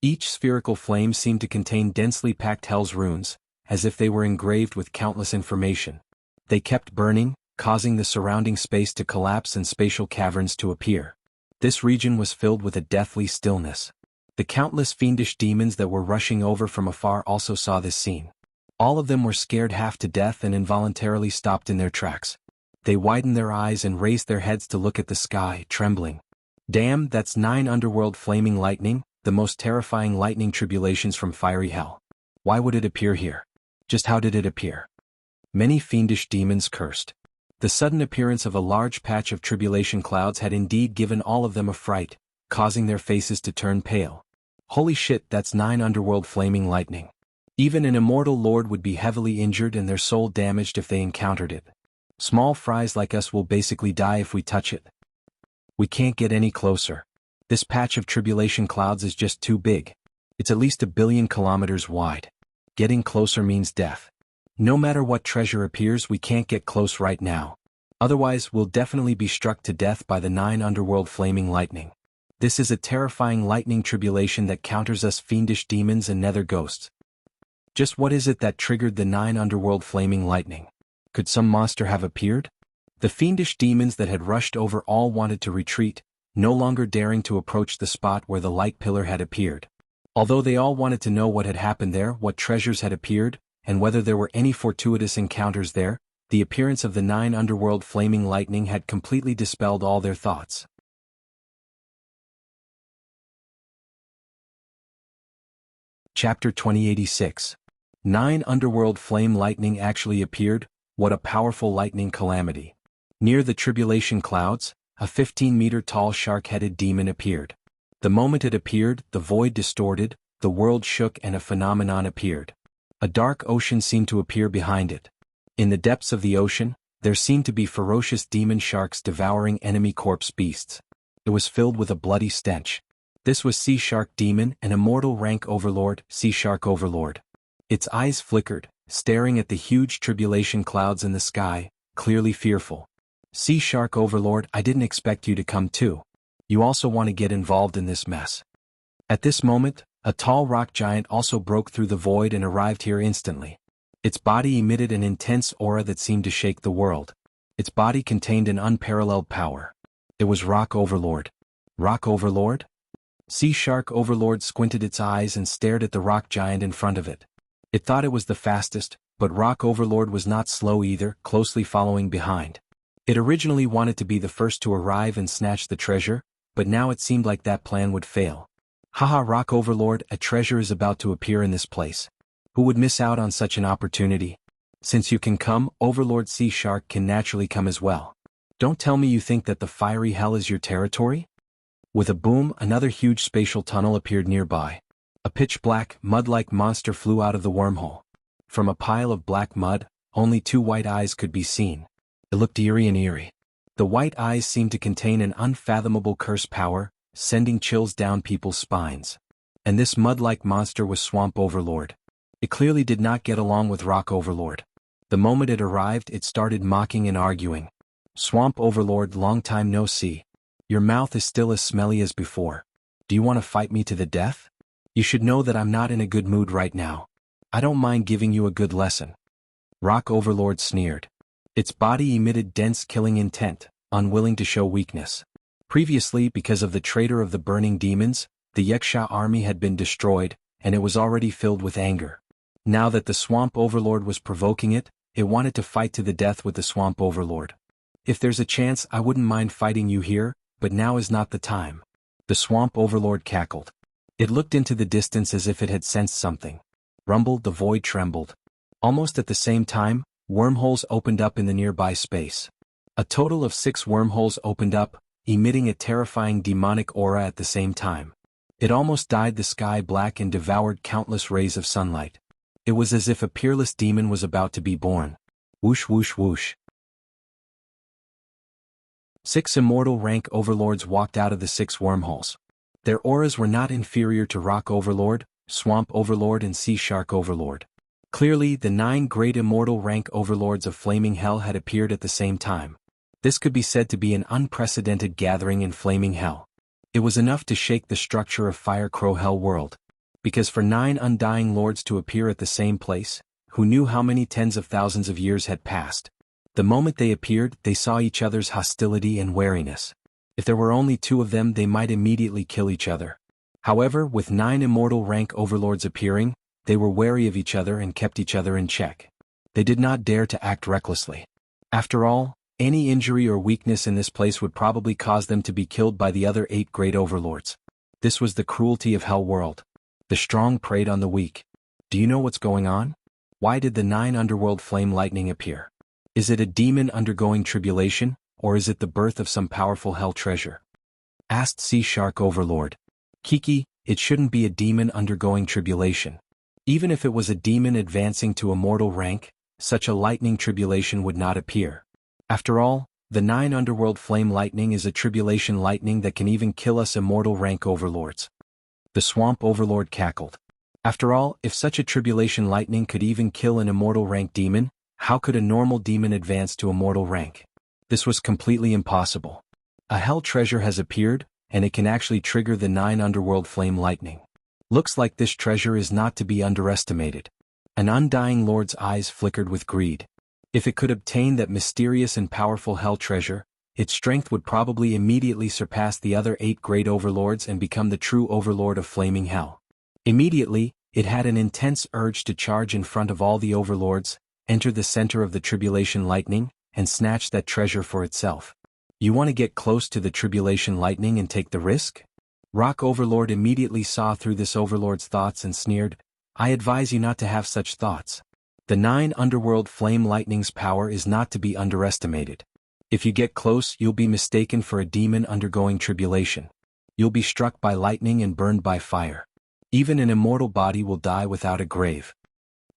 Each spherical flame seemed to contain densely packed hell's runes, as if they were engraved with countless information. They kept burning, causing the surrounding space to collapse and spatial caverns to appear. This region was filled with a deathly stillness. The countless fiendish demons that were rushing over from afar also saw this scene. All of them were scared half to death and involuntarily stopped in their tracks. They widened their eyes and raised their heads to look at the sky, trembling. Damn, that's 9 underworld flaming lightning, the most terrifying lightning tribulations from fiery hell. Why would it appear here? Just how did it appear? Many fiendish demons cursed. The sudden appearance of a large patch of tribulation clouds had indeed given all of them a fright, causing their faces to turn pale. Holy shit, that's 9 underworld flaming lightning. Even an immortal lord would be heavily injured and their soul damaged if they encountered it. Small fries like us will basically die if we touch it. We can't get any closer. This patch of tribulation clouds is just too big. It's at least 1 billion kilometers wide. Getting closer means death. No matter what treasure appears, we can't get close right now. Otherwise, we'll definitely be struck to death by the 9 underworld flaming lightning. This is a terrifying lightning tribulation that counters us fiendish demons and nether ghosts. Just what is it that triggered the 9 underworld flaming lightning? Could some monster have appeared? The fiendish demons that had rushed over all wanted to retreat, no longer daring to approach the spot where the light pillar had appeared. Although they all wanted to know what had happened there, what treasures had appeared, and whether there were any fortuitous encounters there, the appearance of the 9 underworld flaming lightning had completely dispelled all their thoughts. Chapter 2086. 9 underworld flame lightning actually appeared. What a powerful lightning calamity. Near the tribulation clouds, a 15-meter-tall shark-headed demon appeared. The moment it appeared, the void distorted, the world shook and a phenomenon appeared. A dark ocean seemed to appear behind it. In the depths of the ocean, there seemed to be ferocious demon sharks devouring enemy corpse beasts. It was filled with a bloody stench. This was Sea Shark Demon, an immortal rank overlord, Sea Shark Overlord. Its eyes flickered, staring at the huge tribulation clouds in the sky, clearly fearful. Sea Shark Overlord, I didn't expect you to come too. You also want to get involved in this mess. At this moment, a tall rock giant also broke through the void and arrived here instantly. Its body emitted an intense aura that seemed to shake the world. Its body contained an unparalleled power. It was Rock Overlord. Rock Overlord? Sea Shark Overlord squinted its eyes and stared at the rock giant in front of it. It thought it was the fastest, but Rock Overlord was not slow either, closely following behind. It originally wanted to be the first to arrive and snatch the treasure, but now it seemed like that plan would fail. Haha, Rock Overlord, a treasure is about to appear in this place. Who would miss out on such an opportunity? Since you can come, Overlord Sea Shark can naturally come as well. Don't tell me you think that the fiery hell is your territory? With a boom, another huge spatial tunnel appeared nearby. A pitch-black, mud-like monster flew out of the wormhole. From a pile of black mud, only 2 white eyes could be seen. It looked eerie. The white eyes seemed to contain an unfathomable curse power, sending chills down people's spines. And this mud-like monster was Swamp Overlord. It clearly did not get along with Rock Overlord. The moment it arrived, it started mocking and arguing. Swamp Overlord, long time no see. Your mouth is still as smelly as before. Do you want to fight me to the death? You should know that I'm not in a good mood right now. I don't mind giving you a good lesson. Rock Overlord sneered. Its body emitted dense killing intent, unwilling to show weakness. Previously, because of the traitor of the burning demons, the Yaksha army had been destroyed, and it was already filled with anger. Now that the Swamp Overlord was provoking it, it wanted to fight to the death with the Swamp Overlord. If there's a chance, I wouldn't mind fighting you here, but now is not the time. The Swamp Overlord cackled. It looked into the distance as if it had sensed something. Rumbled, the void trembled. Almost at the same time, wormholes opened up in the nearby space. A total of 6 wormholes opened up, emitting a terrifying demonic aura at the same time. It almost dyed the sky black and devoured countless rays of sunlight. It was as if a peerless demon was about to be born. Whoosh whoosh whoosh. 6 immortal rank overlords walked out of the 6 wormholes. Their auras were not inferior to Rock Overlord, Swamp Overlord and Sea Shark Overlord. Clearly, the 9 great immortal rank overlords of Flaming Hell had appeared at the same time. This could be said to be an unprecedented gathering in Flaming Hell. It was enough to shake the structure of Fire Crow Hell World. Because for 9 undying lords to appear at the same place, who knew how many tens of thousands of years had passed? The moment they appeared, they saw each other's hostility and wariness. If there were only 2 of them, they might immediately kill each other. However, with 9 immortal rank overlords appearing, they were wary of each other and kept each other in check. They did not dare to act recklessly. After all, any injury or weakness in this place would probably cause them to be killed by the other 8 great overlords. This was the cruelty of Hell World. The strong preyed on the weak. Do you know what's going on? Why did the 9 underworld flame lightning appear? Is it a demon undergoing tribulation, or is it the birth of some powerful hell treasure? Asked Sea Shark Overlord. Kiki, it shouldn't be a demon undergoing tribulation. Even if it was a demon advancing to immortal rank, such a lightning tribulation would not appear. After all, the 9 underworld flame lightning is a tribulation lightning that can even kill us immortal rank overlords. The Swamp Overlord cackled. After all, if such a tribulation lightning could even kill an immortal rank demon, how could a normal demon advance to immortal rank? This was completely impossible. A hell treasure has appeared, and it can actually trigger the 9 underworld flame lightning. Looks like this treasure is not to be underestimated. An undying lord's eyes flickered with greed. If it could obtain that mysterious and powerful hell treasure, its strength would probably immediately surpass the other 8 great overlords and become the true overlord of Flaming Hell. Immediately, it had an intense urge to charge in front of all the overlords, enter the center of the tribulation lightning, and snatch that treasure for itself. You want to get close to the tribulation lightning and take the risk? Rock Overlord immediately saw through this overlord's thoughts and sneered, I advise you not to have such thoughts. The 9 underworld flame lightning's power is not to be underestimated. If you get close, you'll be mistaken for a demon undergoing tribulation. You'll be struck by lightning and burned by fire. Even an immortal body will die without a grave.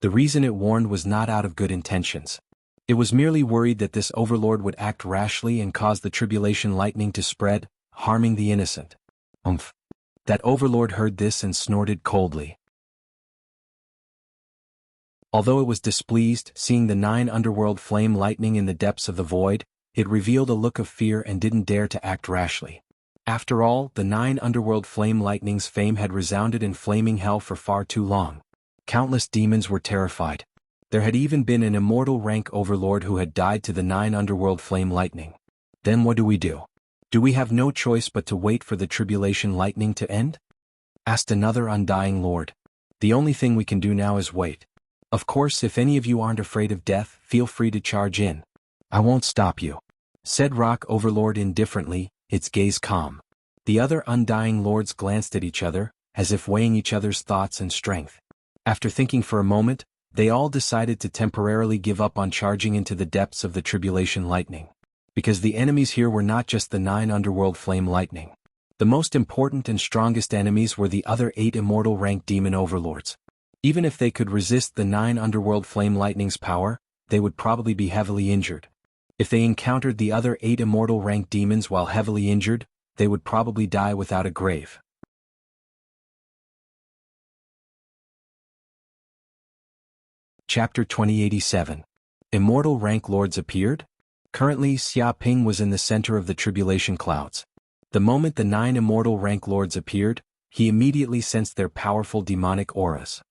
The reason it warned was not out of good intentions. It was merely worried that this overlord would act rashly and cause the tribulation lightning to spread, harming the innocent. Umph. That overlord heard this and snorted coldly. Although it was displeased, seeing the 9 underworld flame lightning in the depths of the void, it revealed a look of fear and didn't dare to act rashly. After all, the 9 underworld flame lightning's fame had resounded in Flaming Hell for far too long. Countless demons were terrified. There had even been an immortal rank overlord who had died to the 9 underworld flame lightning. Then what do we do? Do we have no choice but to wait for the tribulation lightning to end? Asked another undying lord. The only thing we can do now is wait. Of course, if any of you aren't afraid of death, feel free to charge in. I won't stop you. Said Rock Overlord indifferently, its gaze calm. The other undying lords glanced at each other, as if weighing each other's thoughts and strength. After thinking for a moment, they all decided to temporarily give up on charging into the depths of the tribulation lightning. Because the enemies here were not just the 9 underworld flame lightning. The most important and strongest enemies were the other 8 immortal rank demon overlords. Even if they could resist the 9 underworld flame lightning's power, they would probably be heavily injured. If they encountered the other 8 immortal rank demons while heavily injured, they would probably die without a grave. Chapter 2087. Immortal rank lords appeared? Currently, Xia Ping was in the center of the tribulation clouds. The moment the 9 immortal rank lords appeared, he immediately sensed their powerful demonic auras.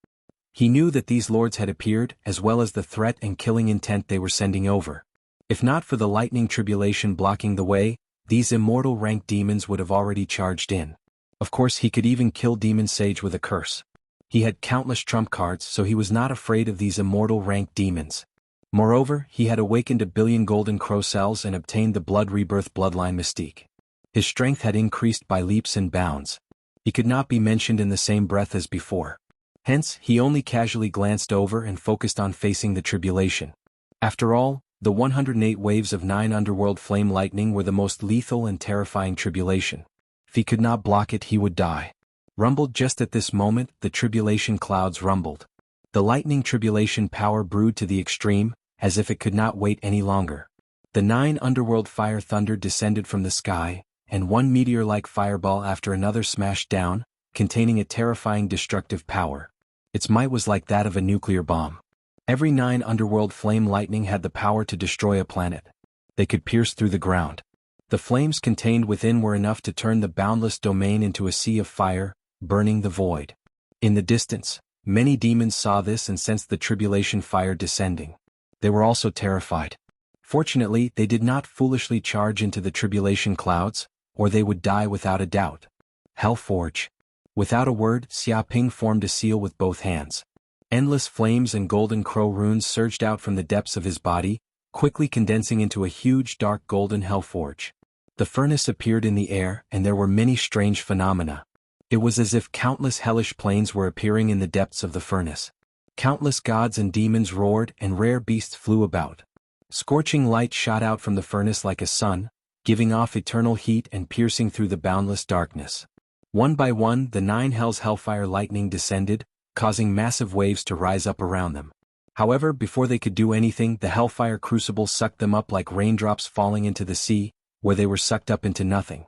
He knew that these lords had appeared, as well as the threat and killing intent they were sending over. If not for the lightning tribulation blocking the way, these immortal rank demons would have already charged in. Of course, he could even kill Demon Sage with a curse. He had countless trump cards, so he was not afraid of these immortal rank demons. Moreover, he had awakened 1 billion golden crow cells and obtained the blood rebirth bloodline mystique. His strength had increased by leaps and bounds. He could not be mentioned in the same breath as before. Hence, he only casually glanced over and focused on facing the tribulation. After all, The 108 waves of 9 underworld flame lightning were the most lethal and terrifying tribulation. If he could not block it, he would die. Rumbled just at this moment, the tribulation clouds rumbled. The lightning tribulation power brewed to the extreme, as if it could not wait any longer. The 9 underworld fire thunder descended from the sky, and one meteor-like fireball after another smashed down, containing a terrifying destructive power. Its might was like that of a nuclear bomb. Every 9 underworld flame lightning had the power to destroy a planet. They could pierce through the ground. The flames contained within were enough to turn the boundless domain into a sea of fire, burning the void. In the distance, many demons saw this and sensed the tribulation fire descending. They were also terrified. Fortunately, they did not foolishly charge into the tribulation clouds, or they would die without a doubt. Hellforge. Without a word, Xiaoping formed a seal with both hands. Endless flames and golden crow runes surged out from the depths of his body, quickly condensing into a huge dark golden hellforge. The furnace appeared in the air, and there were many strange phenomena. It was as if countless hellish planes were appearing in the depths of the furnace. Countless gods and demons roared, and rare beasts flew about. Scorching light shot out from the furnace like a sun, giving off eternal heat and piercing through the boundless darkness. One by one, the 9 hells hellfire lightning descended, causing massive waves to rise up around them. However, before they could do anything, the hellfire crucible sucked them up like raindrops falling into the sea, where they were sucked up into nothing.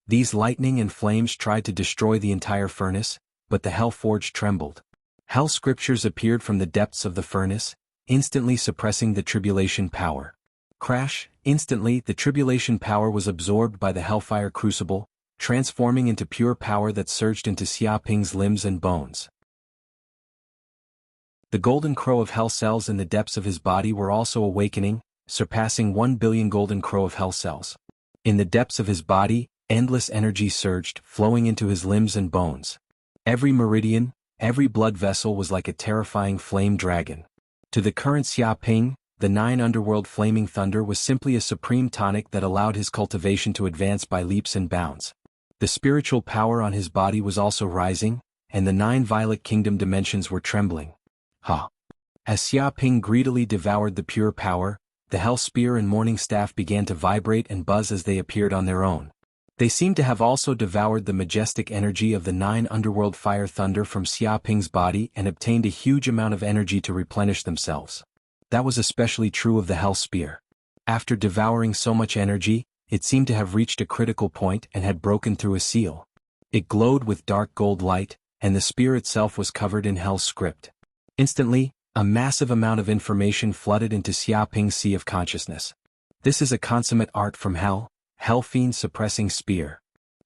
These lightning and flames tried to destroy the entire furnace, but the hellforge trembled. Hell scriptures appeared from the depths of the furnace, instantly suppressing the tribulation power. Crash! Instantly, the tribulation power was absorbed by the hellfire crucible, transforming into pure power that surged into Xiaoping's limbs and bones. The golden crow of hell cells in the depths of his body were also awakening, surpassing 1 billion golden crow of hell cells. In the depths of his body, endless energy surged, flowing into his limbs and bones. Every meridian, every blood vessel was like a terrifying flame dragon. To the current Xiaoping, the 9 underworld flaming thunder was simply a supreme tonic that allowed his cultivation to advance by leaps and bounds. The spiritual power on his body was also rising, and the 9 violet kingdom dimensions were trembling. As Xiaoping greedily devoured the pure power, the hell spear and morning staff began to vibrate and buzz as they appeared on their own. They seemed to have also devoured the majestic energy of the 9 underworld fire thunder from Xiaoping's body and obtained a huge amount of energy to replenish themselves. That was especially true of the hell spear. After devouring so much energy, it seemed to have reached a critical point and had broken through a seal. It glowed with dark gold light, and the spear itself was covered in hell's script. Instantly, a massive amount of information flooded into Xiaoping's sea of consciousness. This is a consummate art from hell, Hell Fiend suppressing spear.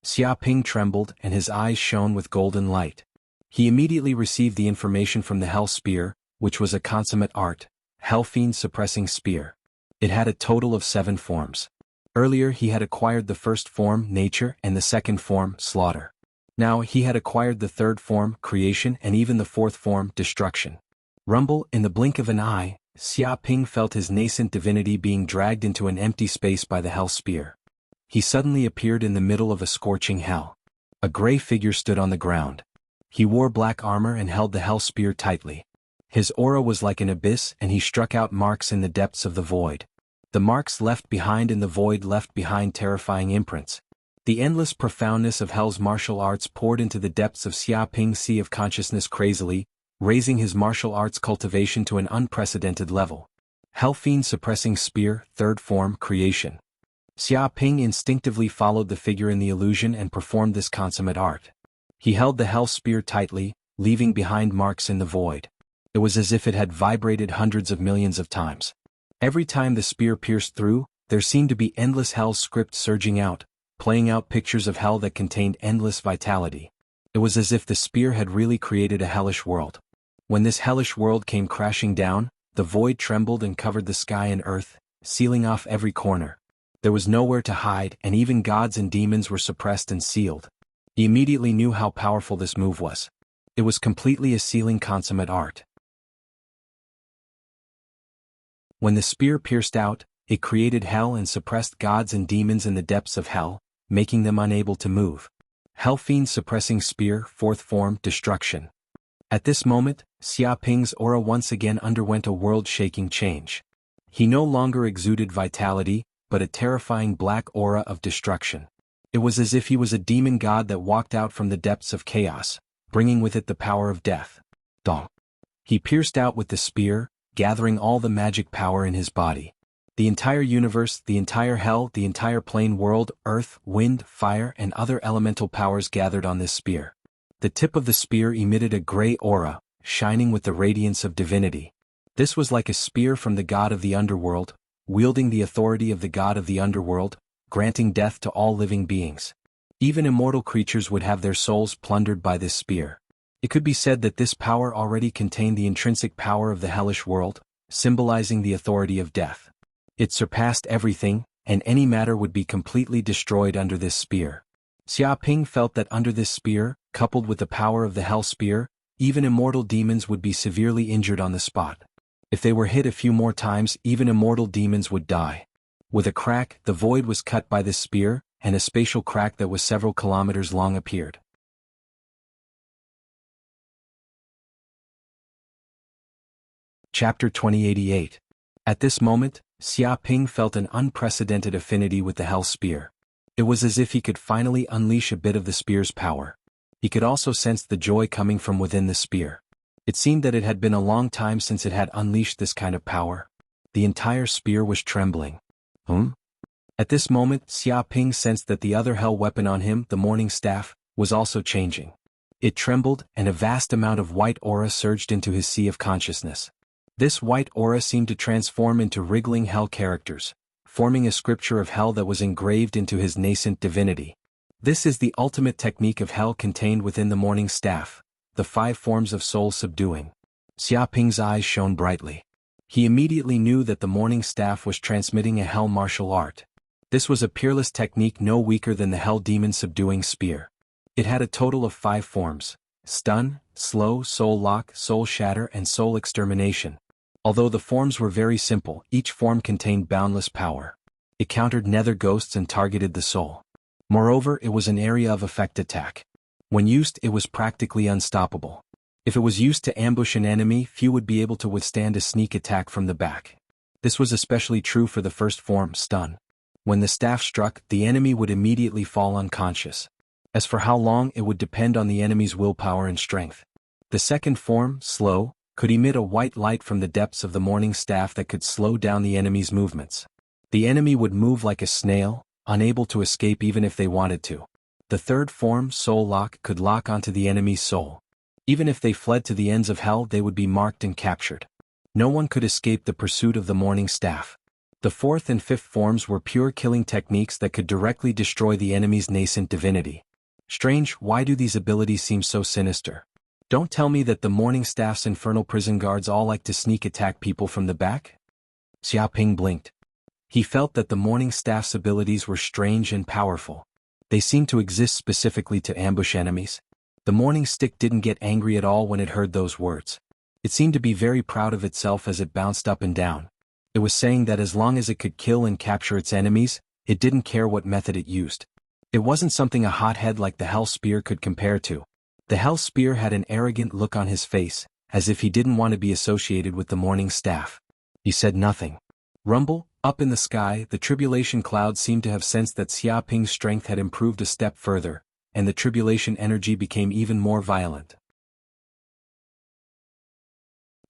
Xiaoping trembled and his eyes shone with golden light. He immediately received the information from the hell spear, which was a consummate art, Hell Fiend suppressing spear. It had a total of 7 forms. Earlier he had acquired the first form, nature, and the second form, slaughter. Now he had acquired the third form, creation, and even the fourth form, destruction. Rumble, in the blink of an eye, Xiaoping felt his nascent divinity being dragged into an empty space by the hell spear. He suddenly appeared in the middle of a scorching hell. A gray figure stood on the ground. He wore black armor and held the hell spear tightly. His aura was like an abyss and he struck out marks in the depths of the void. The marks left behind in the void left behind terrifying imprints. The endless profoundness of hell's martial arts poured into the depths of Xiaoping's sea of consciousness crazily, raising his martial arts cultivation to an unprecedented level. Hell Fiend suppressing spear, third form, creation. Xiaoping instinctively followed the figure in the illusion and performed this consummate art. He held the hell spear tightly, leaving behind marks in the void. It was as if it had vibrated hundreds of millions of times. Every time the spear pierced through, there seemed to be endless hell script surging out, playing out pictures of hell that contained endless vitality. It was as if the spear had really created a hellish world. When this hellish world came crashing down, the void trembled and covered the sky and earth, sealing off every corner. There was nowhere to hide, and even gods and demons were suppressed and sealed. He immediately knew how powerful this move was. It was completely a sealing consummate art. When the spear pierced out, it created hell and suppressed gods and demons in the depths of hell, making them unable to move. Hell Fiend suppressing spear, fourth form, destruction. At this moment, Xiaoping's aura once again underwent a world-shaking change. He no longer exuded vitality, but a terrifying black aura of destruction. It was as if he was a demon god that walked out from the depths of chaos, bringing with it the power of death. Dong. He pierced out with the spear, gathering all the magic power in his body. The entire universe, the entire hell, the entire plane world, earth, wind, fire, and other elemental powers gathered on this spear. The tip of the spear emitted a gray aura, shining with the radiance of divinity. This was like a spear from the god of the underworld, wielding the authority of the god of the underworld, granting death to all living beings. Even immortal creatures would have their souls plundered by this spear. It could be said that this power already contained the intrinsic power of the hellish world, symbolizing the authority of death. It surpassed everything, and any matter would be completely destroyed under this spear. Xia Ping felt that under this spear, coupled with the power of the hell spear, even immortal demons would be severely injured on the spot. If they were hit a few more times, even immortal demons would die. With a crack, the void was cut by this spear, and a spatial crack that was several kilometers long appeared. Chapter 2088. At this moment, Xia Ping felt an unprecedented affinity with the hell spear. It was as if he could finally unleash a bit of the spear's power. He could also sense the joy coming from within the spear. It seemed that it had been a long time since it had unleashed this kind of power. The entire spear was trembling. At this moment, Xia Ping sensed that the other hell weapon on him, the morning staff, was also changing. It trembled, and a vast amount of white aura surged into his sea of consciousness. This white aura seemed to transform into wriggling hell characters, forming a scripture of hell that was engraved into his nascent divinity. This is the ultimate technique of hell contained within the morning staff, the 5 forms of soul subduing. Xia Ping's eyes shone brightly. He immediately knew that the morning staff was transmitting a hell martial art. This was a peerless technique no weaker than the hell demon subduing spear. It had a total of 5 forms: stun, slow, soul lock, soul shatter, and soul extermination. Although the forms were very simple, each form contained boundless power. It countered nether ghosts and targeted the soul. Moreover, it was an area of effect attack. When used, it was practically unstoppable. If it was used to ambush an enemy, few would be able to withstand a sneak attack from the back. This was especially true for the first form, stun. When the staff struck, the enemy would immediately fall unconscious. As for how long, it would depend on the enemy's willpower and strength. The second form, slow, could emit a white light from the depths of the morning staff that could slow down the enemy's movements. The enemy would move like a snail, unable to escape even if they wanted to. The third form, soul lock, could lock onto the enemy's soul. Even if they fled to the ends of hell, they would be marked and captured. No one could escape the pursuit of the morning staff. The fourth and fifth forms were pure killing techniques that could directly destroy the enemy's nascent divinity. Strange, why do these abilities seem so sinister? Don't tell me that the morning staff's infernal prison guards all like to sneak attack people from the back? Xia Ping blinked. He felt that the morning staff's abilities were strange and powerful. They seemed to exist specifically to ambush enemies. The morning stick didn't get angry at all when it heard those words. It seemed to be very proud of itself as it bounced up and down. It was saying that as long as it could kill and capture its enemies, it didn't care what method it used. It wasn't something a hothead like the hell spear could compare to. The hell spear had an arrogant look on his face, as if he didn't want to be associated with the morning staff. He said nothing. Rumble, up in the sky, the tribulation cloud seemed to have sensed that Xia Ping's strength had improved a step further, and the tribulation energy became even more violent.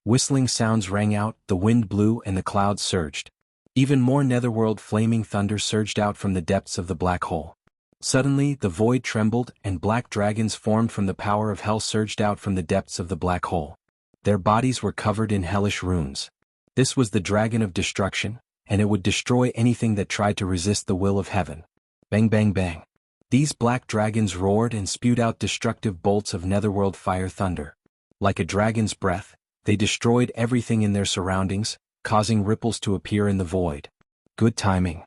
Whistling sounds rang out, the wind blew and the clouds surged. Even more netherworld flaming thunder surged out from the depths of the black hole. Suddenly, the void trembled, and black dragons formed from the power of hell surged out from the depths of the black hole. Their bodies were covered in hellish runes. This was the dragon of destruction, and it would destroy anything that tried to resist the will of heaven. Bang bang bang. These black dragons roared and spewed out destructive bolts of netherworld fire thunder. Like a dragon's breath, they destroyed everything in their surroundings, causing ripples to appear in the void. Good timing.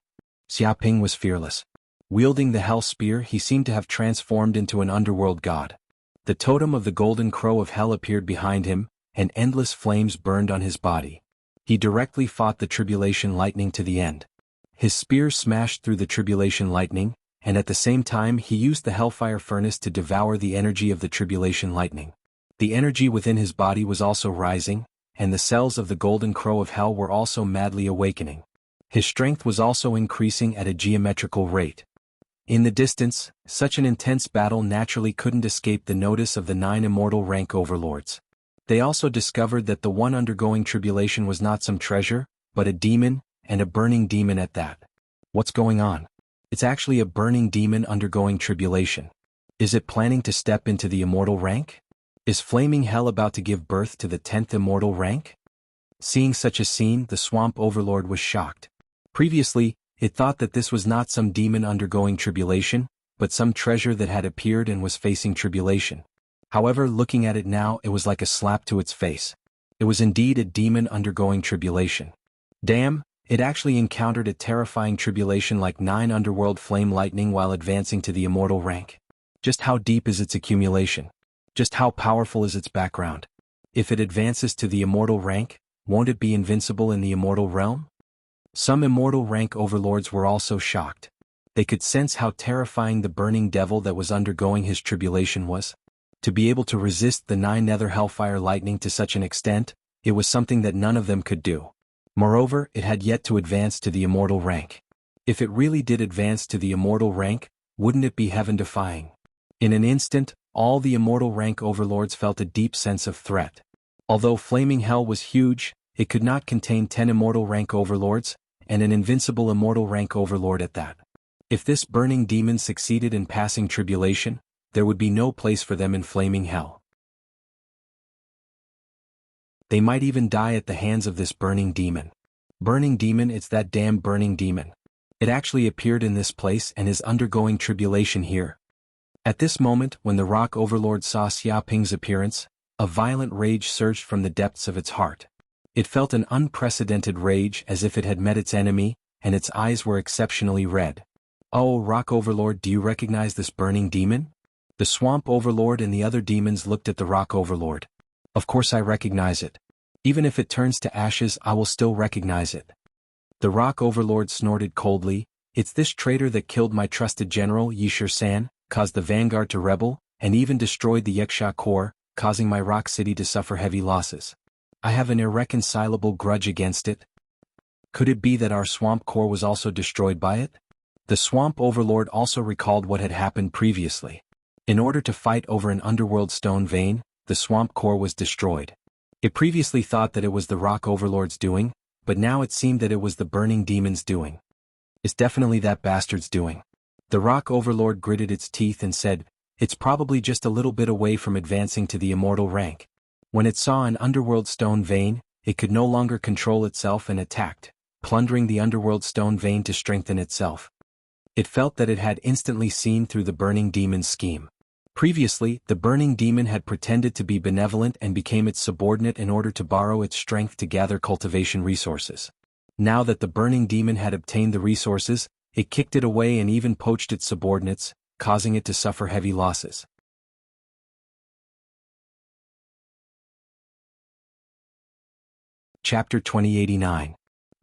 Xia Ping was fearless. Wielding the hell spear, he seemed to have transformed into an underworld god. The totem of the golden crow of hell appeared behind him, and endless flames burned on his body. He directly fought the tribulation lightning to the end. His spear smashed through the tribulation lightning, and at the same time he used the hellfire furnace to devour the energy of the tribulation lightning. The energy within his body was also rising, and the cells of the golden crow of hell were also madly awakening. His strength was also increasing at a geometrical rate. In the distance, such an intense battle naturally couldn't escape the notice of the 9 immortal rank overlords. They also discovered that the one undergoing tribulation was not some treasure, but a demon, and a burning demon at that. What's going on? It's actually a burning demon undergoing tribulation. Is it planning to step into the immortal rank? Is flaming hell about to give birth to the 10th immortal rank? Seeing such a scene, the swamp overlord was shocked. Previously, it thought that this was not some demon undergoing tribulation, but some treasure that had appeared and was facing tribulation. However, looking at it now, it was like a slap to its face. It was indeed a demon undergoing tribulation. Damn, it actually encountered a terrifying tribulation like 9 underworld flame lightning while advancing to the immortal rank. Just how deep is its accumulation? Just how powerful is its background? If it advances to the immortal rank, won't it be invincible in the immortal realm? Some immortal rank overlords were also shocked. They could sense how terrifying the burning devil that was undergoing his tribulation was. To be able to resist the 9 nether hellfire lightning to such an extent, it was something that none of them could do. Moreover, it had yet to advance to the immortal rank. If it really did advance to the immortal rank, wouldn't it be heaven-defying? In an instant, all the immortal rank overlords felt a deep sense of threat. Although flaming hell was huge, it could not contain 10 immortal rank overlords, and an invincible immortal rank overlord at that. If this burning demon succeeded in passing tribulation, there would be no place for them in flaming hell. They might even die at the hands of this burning demon. Burning demon, it's that damn burning demon. It actually appeared in this place and is undergoing tribulation here. At this moment, when the rock overlord saw Xiaoping's appearance, a violent rage surged from the depths of its heart. It felt an unprecedented rage as if it had met its enemy, and its eyes were exceptionally red. Oh, rock overlord, do you recognize this burning demon? The swamp overlord and the other demons looked at the rock overlord. Of course I recognize it. Even if it turns to ashes, I will still recognize it. The rock overlord snorted coldly. It's this traitor that killed my trusted general Yishir-san, caused the vanguard to rebel, and even destroyed the Yaksha Corps, causing my rock city to suffer heavy losses. I have an irreconcilable grudge against it. Could it be that our swamp core was also destroyed by it? The swamp overlord also recalled what had happened previously. In order to fight over an underworld stone vein, the swamp core was destroyed. It previously thought that it was the rock overlord's doing, but now it seemed that it was the burning demon's doing. It's definitely that bastard's doing. The rock overlord gritted its teeth and said, it's probably just a little bit away from advancing to the immortal rank. When it saw an underworld stone vein, it could no longer control itself and attacked, plundering the underworld stone vein to strengthen itself. It felt that it had instantly seen through the burning demon's scheme. Previously, the burning demon had pretended to be benevolent and became its subordinate in order to borrow its strength to gather cultivation resources. Now that the burning demon had obtained the resources, it kicked it away and even poached its subordinates, causing it to suffer heavy losses. Chapter 2089.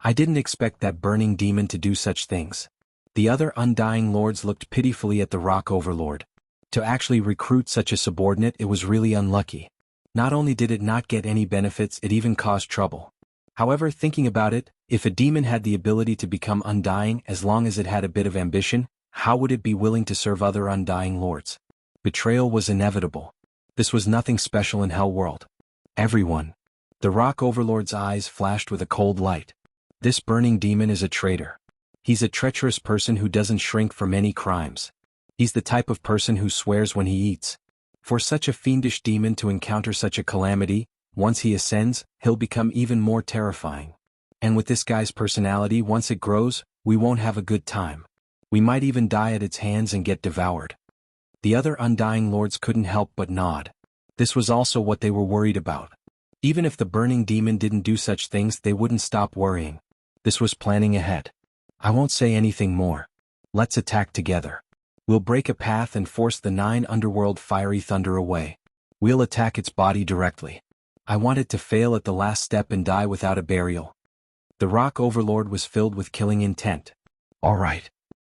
I didn't expect that burning demon to do such things. The other undying lords looked pitifully at the rock overlord. To actually recruit such a subordinate, it was really unlucky. Not only did it not get any benefits, it even caused trouble. However, thinking about it, if a demon had the ability to become undying as long as it had a bit of ambition, how would it be willing to serve other undying lords? Betrayal was inevitable. This was nothing special in Hell World. Everyone. The rock overlord's eyes flashed with a cold light. This burning demon is a traitor. He's a treacherous person who doesn't shrink from any crimes. He's the type of person who swears when he eats. For such a fiendish demon to encounter such a calamity, once he ascends, he'll become even more terrifying. And with this guy's personality, once it grows, we won't have a good time. We might even die at its hands and get devoured. The other undying lords couldn't help but nod. This was also what they were worried about. Even if the burning demon didn't do such things, they wouldn't stop worrying. This was planning ahead. I won't say anything more. Let's attack together. We'll break a path and force the 9 underworld fiery thunder away. We'll attack its body directly. I want it to fail at the last step and die without a burial. The rock overlord was filled with killing intent. All right.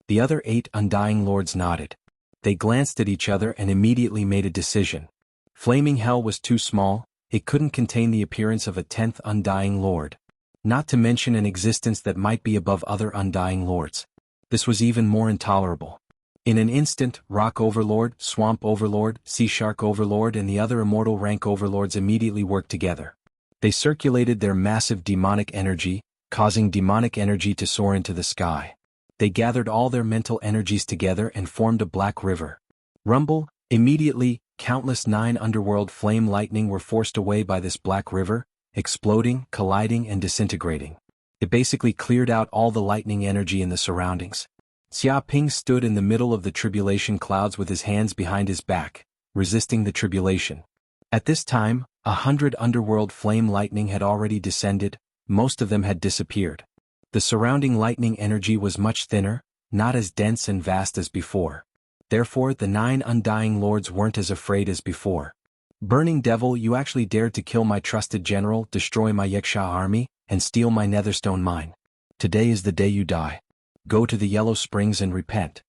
The other 8 undying lords nodded. They glanced at each other and immediately made a decision. Flaming hell was too small, it couldn't contain the appearance of a 10th undying lord. Not to mention an existence that might be above other undying lords. This was even more intolerable. In an instant, Rock Overlord, Swamp Overlord, Sea Shark Overlord and the other immortal rank overlords immediately worked together. They circulated their massive demonic energy, causing demonic energy to soar into the sky. They gathered all their mental energies together and formed a black river. Rumble, immediately, countless 9 underworld flame lightning were forced away by this black river, exploding, colliding and disintegrating. It basically cleared out all the lightning energy in the surroundings. Xia Ping stood in the middle of the tribulation clouds with his hands behind his back, resisting the tribulation. At this time, 100 underworld flame lightning had already descended, most of them had disappeared. The surrounding lightning energy was much thinner, not as dense and vast as before. Therefore the 9 undying lords weren't as afraid as before. Burning Devil, you actually dared to kill my trusted general, destroy my Yaksha army, and steal my Netherstone mine. Today is the day you die. Go to the Yellow Springs and repent.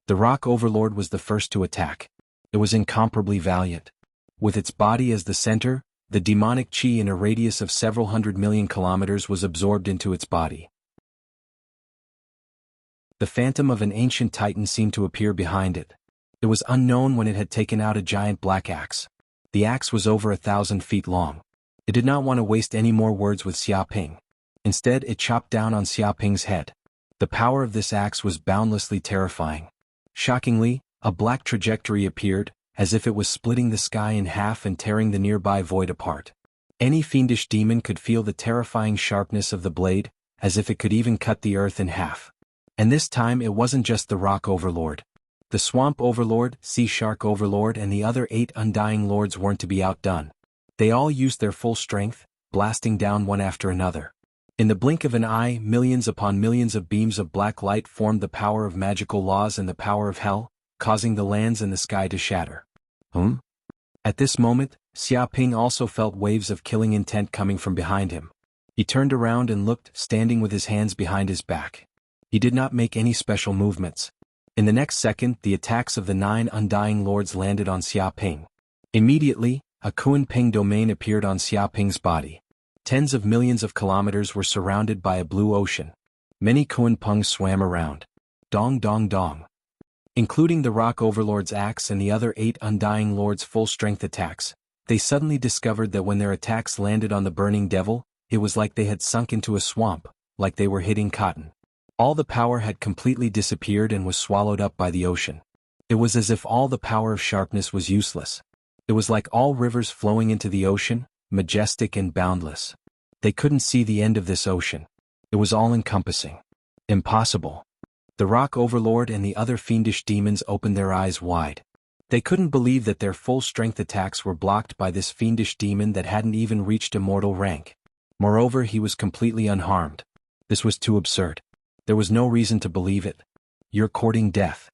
The Rock Overlord was the first to attack. It was incomparably valiant. With its body as the center, the demonic chi in a radius of several 100 million kilometers was absorbed into its body. The phantom of an ancient titan seemed to appear behind it. It was unknown when it had taken out a giant black axe. The axe was over 1,000 feet long. It did not want to waste any more words with Xia Ping. Instead, it chopped down on Xia Ping's head. The power of this axe was boundlessly terrifying. Shockingly, a black trajectory appeared, as if it was splitting the sky in half and tearing the nearby void apart. Any fiendish demon could feel the terrifying sharpness of the blade, as if it could even cut the earth in half. And this time it wasn't just the Rock Overlord. The Swamp Overlord, Sea Shark Overlord and the other 8 undying lords weren't to be outdone. They all used their full strength, blasting down one after another. In the blink of an eye, millions upon millions of beams of black light formed the power of magical laws and the power of hell, causing the lands and the sky to shatter. At this moment, Xia Ping also felt waves of killing intent coming from behind him. He turned around and looked, standing with his hands behind his back. He did not make any special movements. In the next second, the attacks of the 9 undying lords landed on Xia Ping. Immediately, a Kuan Ping domain appeared on Xia Ping's body. Tens of millions of kilometers were surrounded by a blue ocean. Many Kuan Pungs swam around. Dong dong dong. Including the Rock Overlord's axe and the other 8 undying lords' full-strength attacks, they suddenly discovered that when their attacks landed on the Burning Devil, it was like they had sunk into a swamp, like they were hitting cotton. All the power had completely disappeared and was swallowed up by the ocean. It was as if all the power of sharpness was useless. It was like all rivers flowing into the ocean, majestic and boundless. They couldn't see the end of this ocean. It was all-encompassing. Impossible. The Rock Overlord and the other fiendish demons opened their eyes wide. They couldn't believe that their full-strength attacks were blocked by this fiendish demon that hadn't even reached immortal rank. Moreover, he was completely unharmed. This was too absurd. There was no reason to believe it. You're courting death.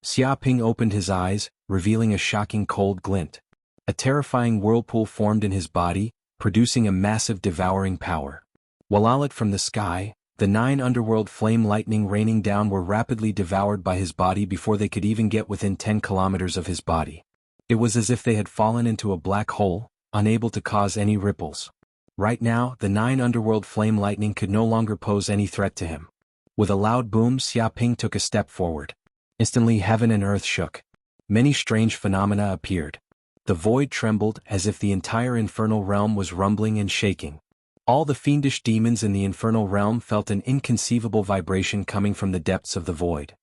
Xia Ping opened his eyes, revealing a shocking cold glint. A terrifying whirlpool formed in his body, producing a massive devouring power. Wallet from the sky, the 9 underworld flame lightning raining down were rapidly devoured by his body before they could even get within 10 kilometers of his body. It was as if they had fallen into a black hole, unable to cause any ripples. Right now, the 9 underworld flame lightning could no longer pose any threat to him. With a loud boom, Xia Ping took a step forward. Instantly heaven and earth shook. Many strange phenomena appeared. The void trembled as if the entire infernal realm was rumbling and shaking. All the fiendish demons in the infernal realm felt an inconceivable vibration coming from the depths of the void.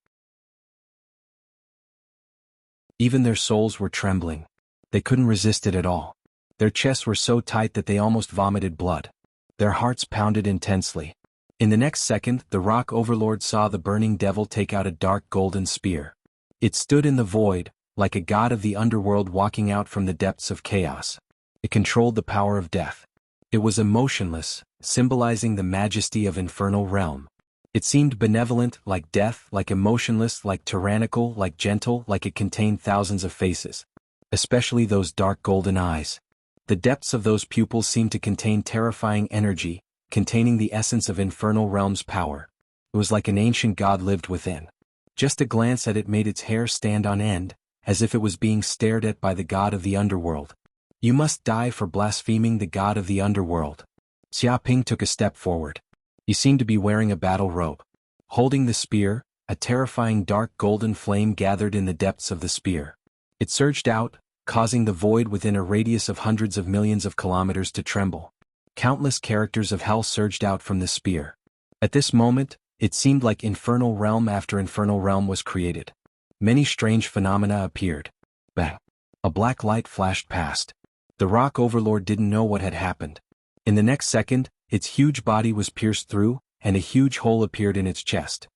Even their souls were trembling. They couldn't resist it at all. Their chests were so tight that they almost vomited blood. Their hearts pounded intensely. In the next second, the Rock Overlord saw the Burning Devil take out a dark golden spear. It stood in the void, like a god of the underworld walking out from the depths of chaos. It controlled the power of death. It was emotionless, symbolizing the majesty of infernal realm. It seemed benevolent, like death, like emotionless, like tyrannical, like gentle, like it contained thousands of faces. Especially those dark golden eyes. The depths of those pupils seemed to contain terrifying energy, containing the essence of infernal realm's power. It was like an ancient god lived within. Just a glance at it made its hair stand on end, as if it was being stared at by the god of the underworld. You must die for blaspheming the god of the underworld. Xiaoping took a step forward. He seemed to be wearing a battle robe. Holding the spear, a terrifying dark golden flame gathered in the depths of the spear. It surged out, causing the void within a radius of hundreds of millions of kilometers to tremble. Countless characters of hell surged out from the spear. At this moment, it seemed like infernal realm after infernal realm was created. Many strange phenomena appeared. Bang! A black light flashed past. The rock overlord didn't know what had happened. In the next second, its huge body was pierced through, and a huge hole appeared in its chest.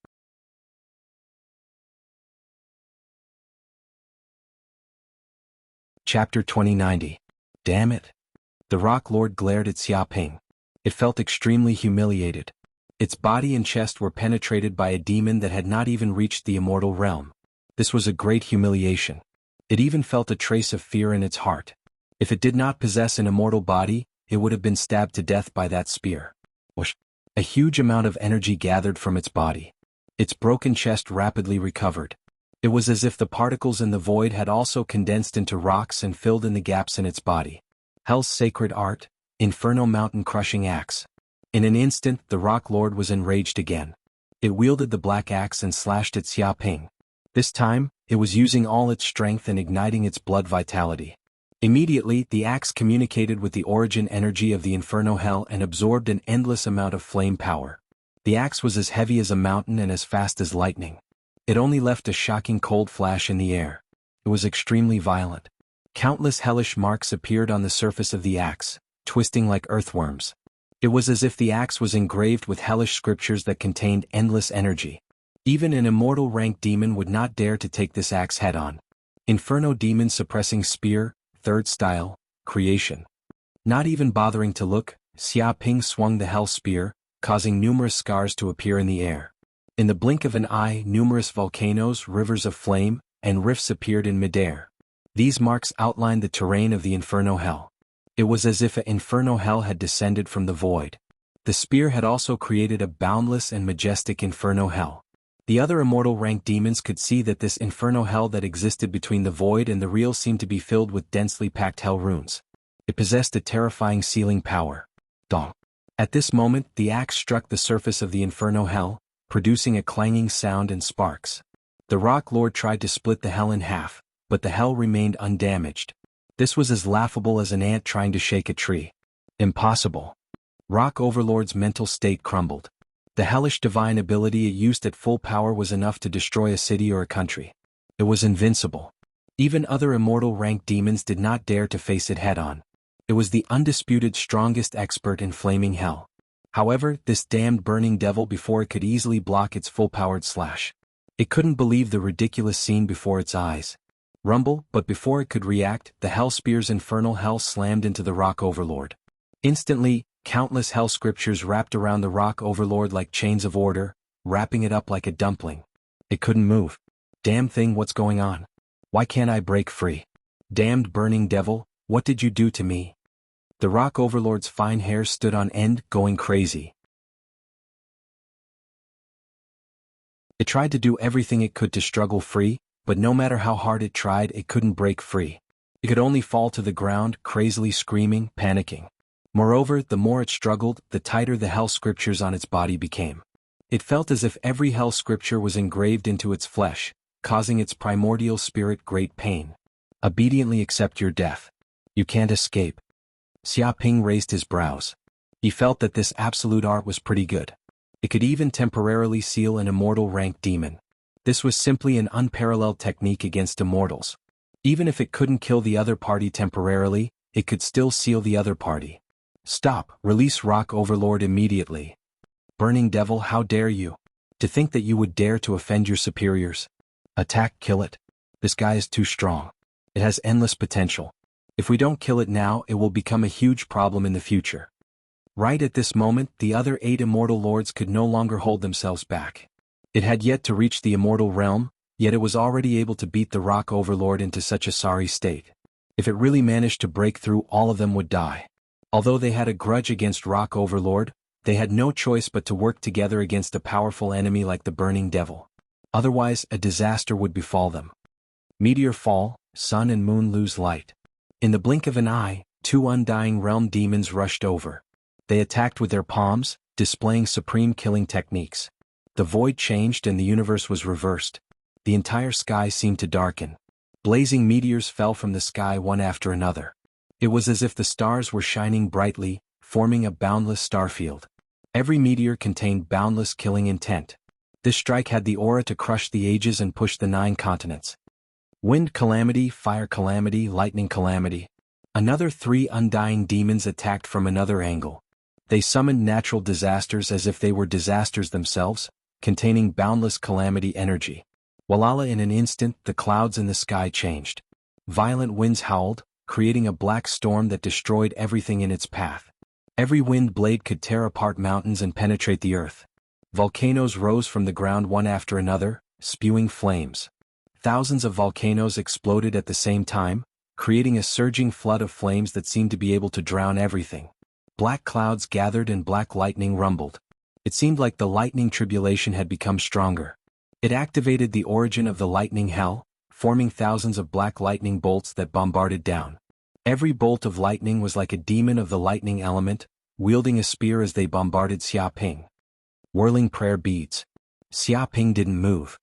Chapter 2090. Damn it. The rock lord glared at Xiaoping. It felt extremely humiliated. Its body and chest were penetrated by a demon that had not even reached the immortal realm. This was a great humiliation. It even felt a trace of fear in its heart. If it did not possess an immortal body, it would have been stabbed to death by that spear. Whoosh! A huge amount of energy gathered from its body. Its broken chest rapidly recovered. It was as if the particles in the void had also condensed into rocks and filled in the gaps in its body. Hell's sacred art, Inferno mountain-crushing axe. In an instant, the rock lord was enraged again. It wielded the black axe and slashed at Xiaoping. This time, it was using all its strength and igniting its blood vitality. Immediately, the axe communicated with the origin energy of the Inferno Hell and absorbed an endless amount of flame power. The axe was as heavy as a mountain and as fast as lightning. It only left a shocking cold flash in the air. It was extremely violent. Countless hellish marks appeared on the surface of the axe, twisting like earthworms. It was as if the axe was engraved with hellish scriptures that contained endless energy. Even an immortal rank demon would not dare to take this axe head-on. Inferno demon suppressing spear, third style, creation. Not even bothering to look, Xiaoping swung the hell spear, causing numerous scars to appear in the air. In the blink of an eye, numerous volcanoes, rivers of flame, and rifts appeared in midair. These marks outlined the terrain of the Inferno Hell. It was as if an Inferno Hell had descended from the void. The spear had also created a boundless and majestic Inferno Hell. The other immortal rank demons could see that this Inferno Hell that existed between the void and the real seemed to be filled with densely packed hell runes. It possessed a terrifying sealing power. Dong. At this moment, the axe struck the surface of the Inferno Hell, producing a clanging sound and sparks. The rock lord tried to split the hell in half, but the hell remained undamaged. This was as laughable as an ant trying to shake a tree. Impossible. Rock Overlord's mental state crumbled. The hellish divine ability it used at full power was enough to destroy a city or a country. It was invincible. Even other immortal rank demons did not dare to face it head-on. It was the undisputed strongest expert in flaming hell. However, this damned burning devil before it could easily block its full-powered slash. It couldn't believe the ridiculous scene before its eyes. Rumble, but before it could react, the hell spear's infernal hell slammed into the rock overlord. Instantly, countless hell scriptures wrapped around the rock overlord like chains of order, wrapping it up like a dumpling. It couldn't move. Damn thing, what's going on? Why can't I break free? Damned burning devil, what did you do to me? The rock overlord's fine hair stood on end, going crazy. It tried to do everything it could to struggle free, but no matter how hard it tried, it couldn't break free. It could only fall to the ground, crazily screaming, panicking. Moreover, the more it struggled, the tighter the hell scriptures on its body became. It felt as if every hell scripture was engraved into its flesh, causing its primordial spirit great pain. Obediently accept your death. You can't escape. Xiaoping raised his brows. He felt that this absolute art was pretty good. It could even temporarily seal an immortal rank demon. This was simply an unparalleled technique against immortals. Even if it couldn't kill the other party temporarily, it could still seal the other party. Stop, release Rock Overlord immediately. Burning devil, how dare you? To think that you would dare to offend your superiors. Attack, kill it. This guy is too strong. It has endless potential. If we don't kill it now, it will become a huge problem in the future. Right at this moment, the other 8 immortal lords could no longer hold themselves back. It had yet to reach the immortal realm, yet it was already able to beat the Rock Overlord into such a sorry state. If it really managed to break through, all of them would die. Although they had a grudge against Rock Overlord, they had no choice but to work together against a powerful enemy like the Burning Devil. Otherwise, a disaster would befall them. Meteor fall, sun and moon lose light. In the blink of an eye, 2 undying realm demons rushed over. They attacked with their palms, displaying supreme killing techniques. The void changed and the universe was reversed. The entire sky seemed to darken. Blazing meteors fell from the sky one after another. It was as if the stars were shining brightly, forming a boundless starfield. Every meteor contained boundless killing intent. This strike had the aura to crush the ages and push the 9 continents. Wind calamity, fire calamity, lightning calamity. Another 3 undying demons attacked from another angle. They summoned natural disasters as if they were disasters themselves, containing boundless calamity energy. Walala, in an instant, the clouds in the sky changed. Violent winds howled, creating a black storm that destroyed everything in its path. Every wind blade could tear apart mountains and penetrate the earth. Volcanoes rose from the ground one after another, spewing flames. Thousands of volcanoes exploded at the same time, creating a surging flood of flames that seemed to be able to drown everything. Black clouds gathered and black lightning rumbled. It seemed like the lightning tribulation had become stronger. It activated the origin of the lightning hell, forming thousands of black lightning bolts that bombarded down. Every bolt of lightning was like a demon of the lightning element, wielding a spear as they bombarded Xiaoping. Whirling prayer beads. Xiaoping didn't move.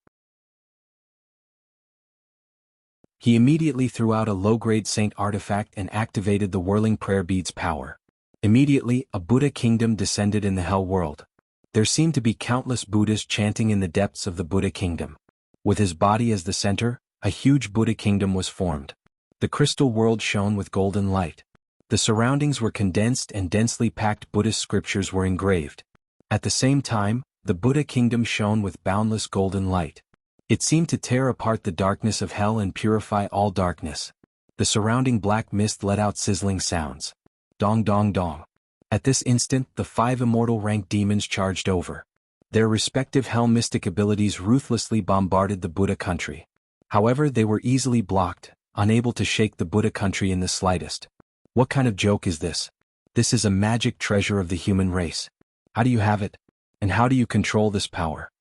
He immediately threw out a low-grade saint artifact and activated the whirling prayer beads' power. Immediately, a Buddha kingdom descended in the hell world. There seemed to be countless Buddhas chanting in the depths of the Buddha kingdom. With his body as the center, a huge Buddha kingdom was formed. The crystal world shone with golden light. The surroundings were condensed and densely packed Buddhist scriptures were engraved. At the same time, the Buddha kingdom shone with boundless golden light. It seemed to tear apart the darkness of hell and purify all darkness. The surrounding black mist let out sizzling sounds. Dong dong dong. At this instant, the 5 immortal rank demons charged over. Their respective hell mystic abilities ruthlessly bombarded the Buddha country. However, they were easily blocked, unable to shake the Buddha country in the slightest. What kind of joke is this? This is a magic treasure of the human race. How do you have it? And how do you control this power?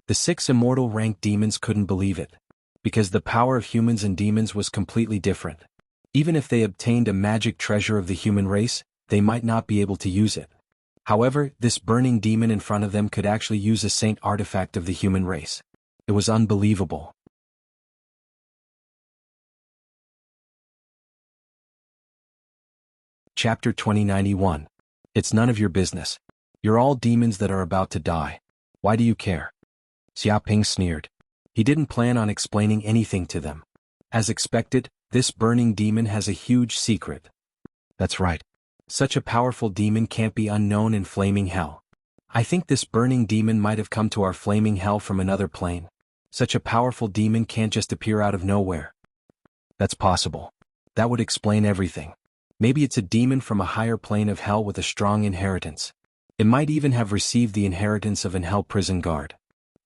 The 6 immortal rank demons couldn't believe it. Because the power of humans and demons was completely different. Even if they obtained a magic treasure of the human race, they might not be able to use it. However, this burning demon in front of them could actually use a saint artifact of the human race. It was unbelievable. Chapter 2091. It's none of your business. You're all demons that are about to die. Why do you care? Xiaoping sneered. He didn't plan on explaining anything to them. As expected, this burning demon has a huge secret. That's right. Such a powerful demon can't be unknown in flaming hell. I think this burning demon might have come to our flaming hell from another plane. Such a powerful demon can't just appear out of nowhere. That's possible. That would explain everything. Maybe it's a demon from a higher plane of hell with a strong inheritance. It might even have received the inheritance of an hell prison guard.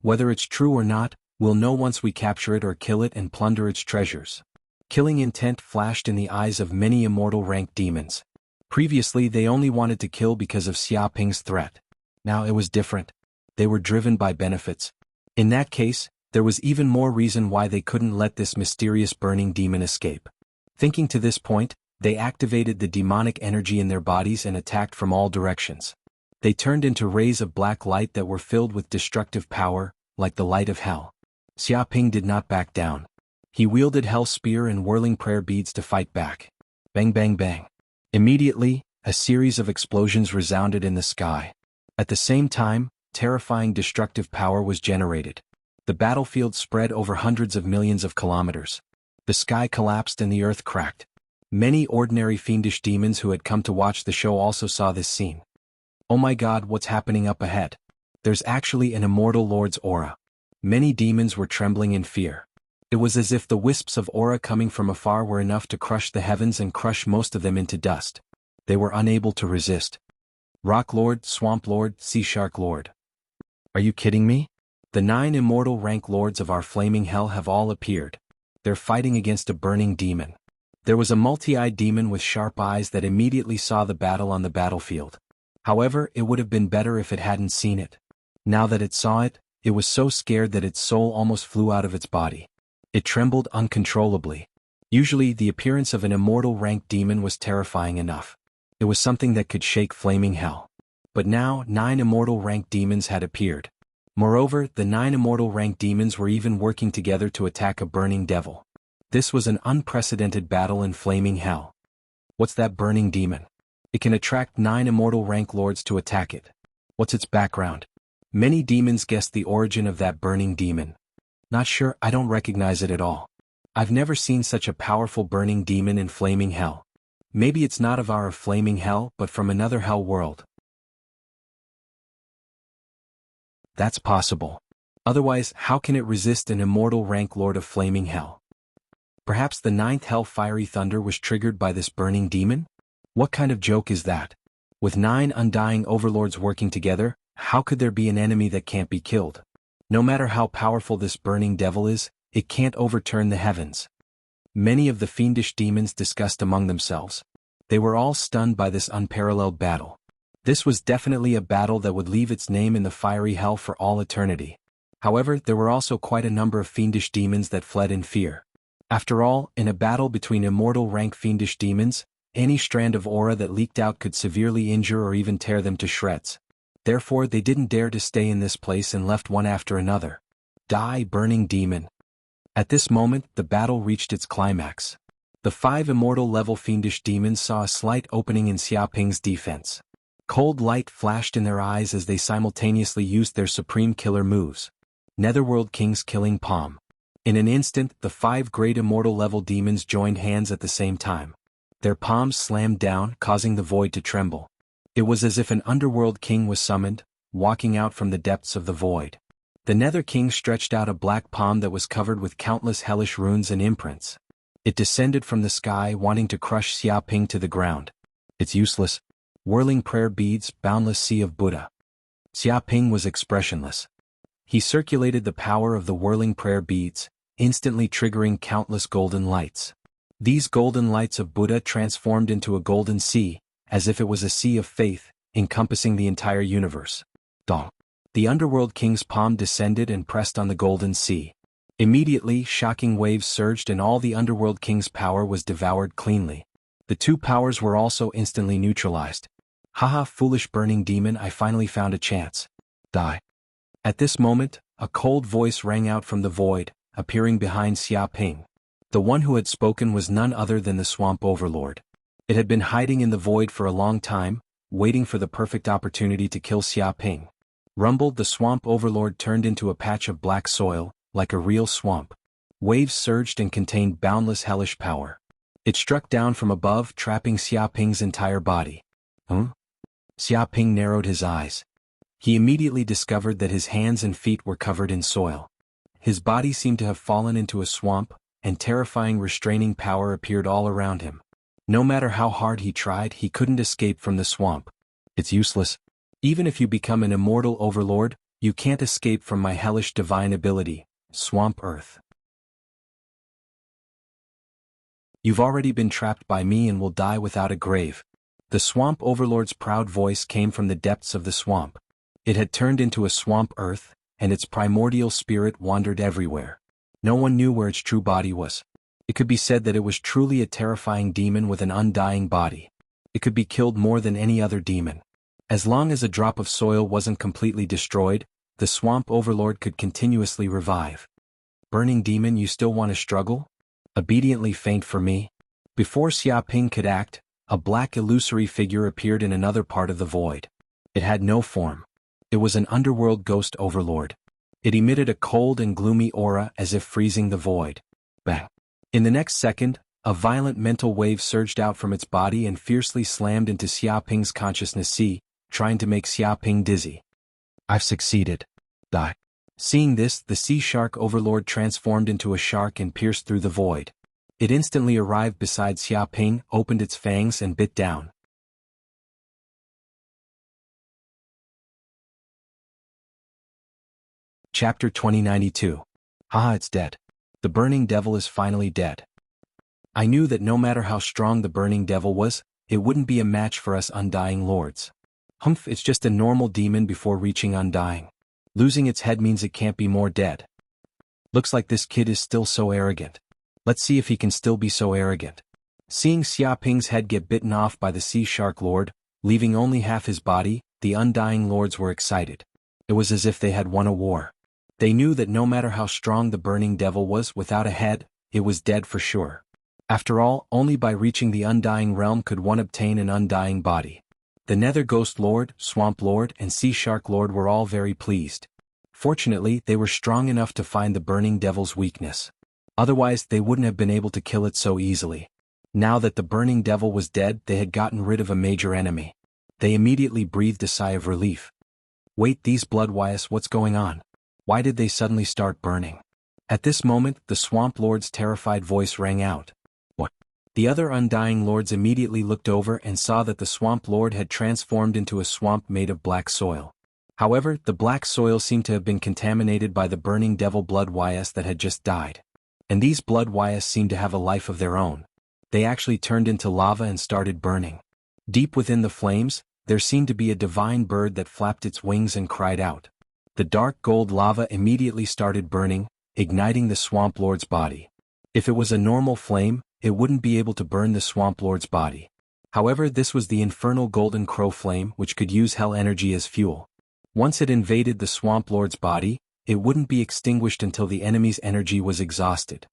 Whether it's true or not, we'll know once we capture it or kill it and plunder its treasures. Killing intent flashed in the eyes of many immortal rank demons. Previously they only wanted to kill because of Xiaoping's threat. Now it was different. They were driven by benefits. In that case, there was even more reason why they couldn't let this mysterious burning demon escape. Thinking to this point, they activated the demonic energy in their bodies and attacked from all directions. They turned into rays of black light that were filled with destructive power, like the light of hell. Xiaoping did not back down. He wielded hell spear and whirling prayer beads to fight back. Bang bang bang. Immediately, a series of explosions resounded in the sky. At the same time, terrifying destructive power was generated. The battlefield spread over hundreds of millions of kilometers. The sky collapsed and the earth cracked. Many ordinary fiendish demons who had come to watch the show also saw this scene. Oh my God, what's happening up ahead? There's actually an immortal lord's aura. Many demons were trembling in fear. It was as if the wisps of aura coming from afar were enough to crush the heavens and crush most of them into dust. They were unable to resist. Rock Lord, Swamp Lord, Sea Shark Lord. Are you kidding me? The 9 immortal rank lords of our flaming hell have all appeared. They're fighting against a burning demon. There was a multi-eyed demon with sharp eyes that immediately saw the battle on the battlefield. However, it would have been better if it hadn't seen it. Now that it saw it, it was so scared that its soul almost flew out of its body. It trembled uncontrollably. Usually, the appearance of an immortal ranked demon was terrifying enough. It was something that could shake flaming hell. But now, 9 immortal ranked demons had appeared. Moreover, the 9 immortal ranked demons were even working together to attack a burning devil. This was an unprecedented battle in flaming hell. What's that burning demon? It can attract 9 immortal rank lords to attack it. What's its background? Many demons guessed the origin of that burning demon. Not sure, I don't recognize it at all. I've never seen such a powerful burning demon in flaming hell. Maybe it's not of our flaming hell, but from another hell world. That's possible. Otherwise, how can it resist an immortal rank lord of flaming hell? Perhaps the 9th hell fiery thunder was triggered by this burning demon? What kind of joke is that? With 9 undying overlords working together, how could there be an enemy that can't be killed? No matter how powerful this burning devil is, it can't overturn the heavens. Many of the fiendish demons discussed among themselves. They were all stunned by this unparalleled battle. This was definitely a battle that would leave its name in the fiery hell for all eternity. However, there were also quite a number of fiendish demons that fled in fear. After all, in a battle between immortal rank fiendish demons, any strand of aura that leaked out could severely injure or even tear them to shreds. Therefore, they didn't dare to stay in this place and left one after another. Die, burning demon. At this moment, the battle reached its climax. The 5 immortal-level fiendish demons saw a slight opening in Xiaoping's defense. Cold light flashed in their eyes as they simultaneously used their supreme killer moves. Netherworld King's Killing Palm. In an instant, the 5 great immortal-level demons joined hands at the same time. Their palms slammed down, causing the void to tremble. It was as if an underworld king was summoned, walking out from the depths of the void. The Nether King stretched out a black palm that was covered with countless hellish runes and imprints. It descended from the sky, wanting to crush Xiaoping to the ground. It's useless. Whirling prayer beads, boundless sea of Buddha. Xiaoping was expressionless. He circulated the power of the whirling prayer beads, instantly triggering countless golden lights. These golden lights of Buddha transformed into a golden sea, as if it was a sea of faith, encompassing the entire universe. Dong. The Underworld King's palm descended and pressed on the golden sea. Immediately, shocking waves surged and all the Underworld King's power was devoured cleanly. The 2 powers were also instantly neutralized. Haha, foolish burning demon, I finally found a chance. Die. At this moment, a cold voice rang out from the void, appearing behind Xiaoping. The one who had spoken was none other than the Swamp Overlord. It had been hiding in the void for a long time, waiting for the perfect opportunity to kill Xiaoping. Rumbled, the Swamp Overlord turned into a patch of black soil, like a real swamp. Waves surged and contained boundless hellish power. It struck down from above, trapping Xiaoping's entire body. Xiaoping narrowed his eyes. He immediately discovered that his hands and feet were covered in soil. His body seemed to have fallen into a swamp, and terrifying restraining power appeared all around him. No matter how hard he tried, he couldn't escape from the swamp. It's useless. Even if you become an immortal overlord, you can't escape from my hellish divine ability, Swamp Earth. You've already been trapped by me and will die without a grave. The Swamp Overlord's proud voice came from the depths of the swamp. It had turned into a Swamp Earth, and its primordial spirit wandered everywhere. No one knew where its true body was. It could be said that it was truly a terrifying demon with an undying body. It could be killed more than any other demon. As long as a drop of soil wasn't completely destroyed, the Swamp Overlord could continuously revive. Burning demon, you still want to struggle? Obediently faint for me? Before Xiaoping could act, a black illusory figure appeared in another part of the void. It had no form. It was an underworld ghost overlord. It emitted a cold and gloomy aura as if freezing the void. Bang! In the next second, a violent mental wave surged out from its body and fiercely slammed into Xiaoping's consciousness sea, trying to make Xiaoping dizzy. I've succeeded. Die. Seeing this, the sea shark overlord transformed into a shark and pierced through the void. It instantly arrived beside Xiaoping, opened its fangs and bit down. Chapter 2092. Haha, it's dead. The burning devil is finally dead. I knew that no matter how strong the burning devil was, it wouldn't be a match for us undying lords. Humph, it's just a normal demon before reaching undying. Losing its head means it can't be more dead. Looks like this kid is still so arrogant. Let's see if he can still be so arrogant. Seeing Xiaoping's head get bitten off by the Sea Shark Lord, leaving only half his body, the Undying Lords were excited. It was as if they had won a war. They knew that no matter how strong the Burning Devil was without a head, it was dead for sure. After all, only by reaching the Undying Realm could one obtain an undying body. The Nether Ghost Lord, Swamp Lord, and Sea Shark Lord were all very pleased. Fortunately, they were strong enough to find the Burning Devil's weakness. Otherwise, they wouldn't have been able to kill it so easily. Now that the Burning Devil was dead, they had gotten rid of a major enemy. They immediately breathed a sigh of relief. Wait, these Bloodwyas, what's going on? Why did they suddenly start burning? At this moment, the Swamp Lord's terrified voice rang out. What? The other Undying Lords immediately looked over and saw that the Swamp Lord had transformed into a swamp made of black soil. However, the black soil seemed to have been contaminated by the Burning Devil Bloodwyas that had just died. And these Bloodwyas seemed to have a life of their own. They actually turned into lava and started burning. Deep within the flames, there seemed to be a divine bird that flapped its wings and cried out. The dark gold lava immediately started burning, igniting the Swamp Lord's body. If it was a normal flame, it wouldn't be able to burn the Swamp Lord's body. However, this was the infernal golden crow flame which could use hell energy as fuel. Once it invaded the Swamp Lord's body, it wouldn't be extinguished until the enemy's energy was exhausted.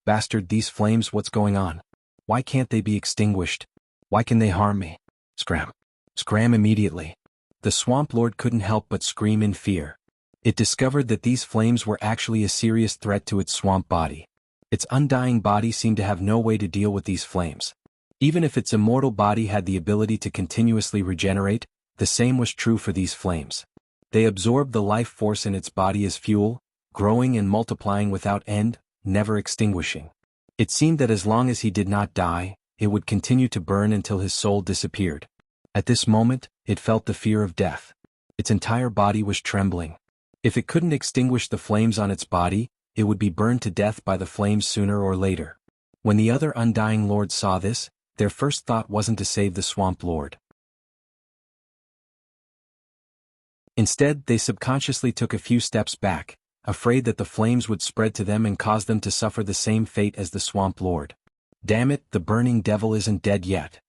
Bastard, these flames, what's going on? Why can't they be extinguished? Why can they harm me? Scram. Scram immediately. The Swamp Lord couldn't help but scream in fear. It discovered that these flames were actually a serious threat to its swamp body. Its undying body seemed to have no way to deal with these flames. Even if its immortal body had the ability to continuously regenerate, the same was true for these flames. They absorbed the life force in its body as fuel, growing and multiplying without end, never extinguishing. It seemed that as long as he did not die, it would continue to burn until his soul disappeared. At this moment, it felt the fear of death. Its entire body was trembling. If it couldn't extinguish the flames on its body, it would be burned to death by the flames sooner or later. When the other Undying Lords saw this, their first thought wasn't to save the Swamp Lord. Instead, they subconsciously took a few steps back, afraid that the flames would spread to them and cause them to suffer the same fate as the Swamp Lord. Damn it, the Burning Devil isn't dead yet.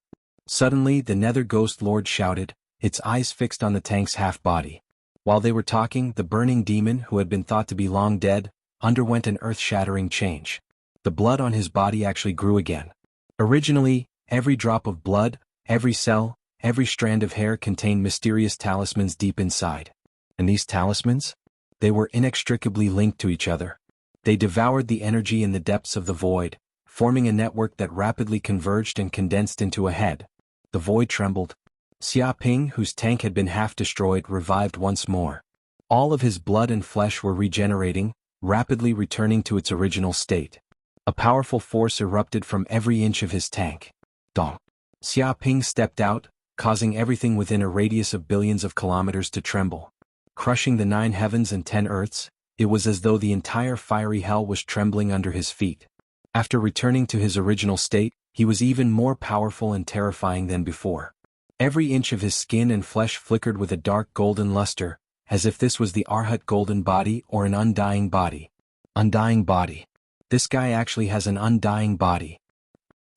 Suddenly, the Nether Ghost Lord shouted, its eyes fixed on the tank's half-body. While they were talking, the burning demon, who had been thought to be long dead, underwent an earth-shattering change. The blood on his body actually grew again. Originally, every drop of blood, every cell, every strand of hair contained mysterious talismans deep inside. And these talismans? They were inextricably linked to each other. They devoured the energy in the depths of the void, forming a network that rapidly converged and condensed into a head. The void trembled. Xiaoping, whose tank had been half destroyed, revived once more. All of his blood and flesh were regenerating, rapidly returning to its original state. A powerful force erupted from every inch of his tank. Dong. Xiaoping stepped out, causing everything within a radius of billions of kilometers to tremble. Crushing the 9 heavens and 10 earths, it was as though the entire fiery hell was trembling under his feet. After returning to his original state, he was even more powerful and terrifying than before. Every inch of his skin and flesh flickered with a dark golden luster, as if this was the Arhat golden body or an undying body. Undying body. This guy actually has an undying body.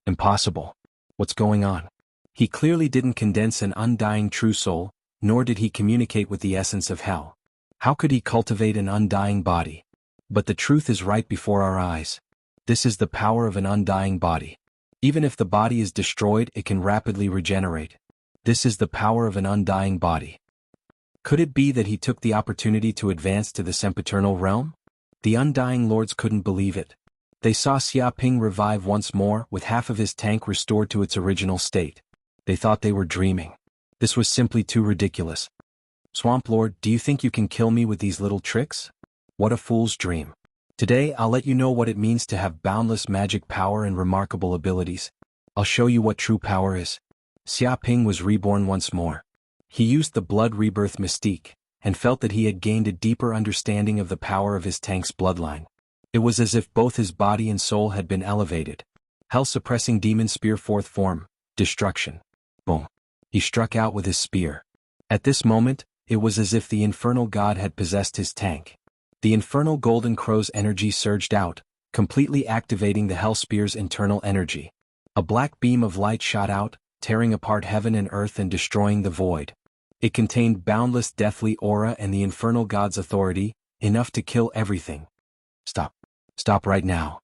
Impossible. What's going on? He clearly didn't condense an undying true soul, nor did he communicate with the essence of hell. How could he cultivate an undying body? But the truth is right before our eyes. This is the power of an undying body. Even if the body is destroyed, it can rapidly regenerate. This is the power of an undying body. Could it be that he took the opportunity to advance to the sempiternal realm? The Undying Lords couldn't believe it. They saw Xiaoping revive once more, with half of his tank restored to its original state. They thought they were dreaming. This was simply too ridiculous. Swamp Lord, do you think you can kill me with these little tricks? What a fool's dream. Today I'll let you know what it means to have boundless magic power and remarkable abilities. I'll show you what true power is. Xiaoping was reborn once more. He used the blood rebirth mystique, and felt that he had gained a deeper understanding of the power of his tank's bloodline. It was as if both his body and soul had been elevated. Hell-suppressing demon spear fourth form, destruction. Boom. He struck out with his spear. At this moment, it was as if the infernal god had possessed his tank. The infernal golden crow's energy surged out, completely activating the Hell Spear's internal energy. A black beam of light shot out, tearing apart heaven and earth and destroying the void. It contained boundless deathly aura and the infernal god's authority, enough to kill everything. Stop. Stop right now.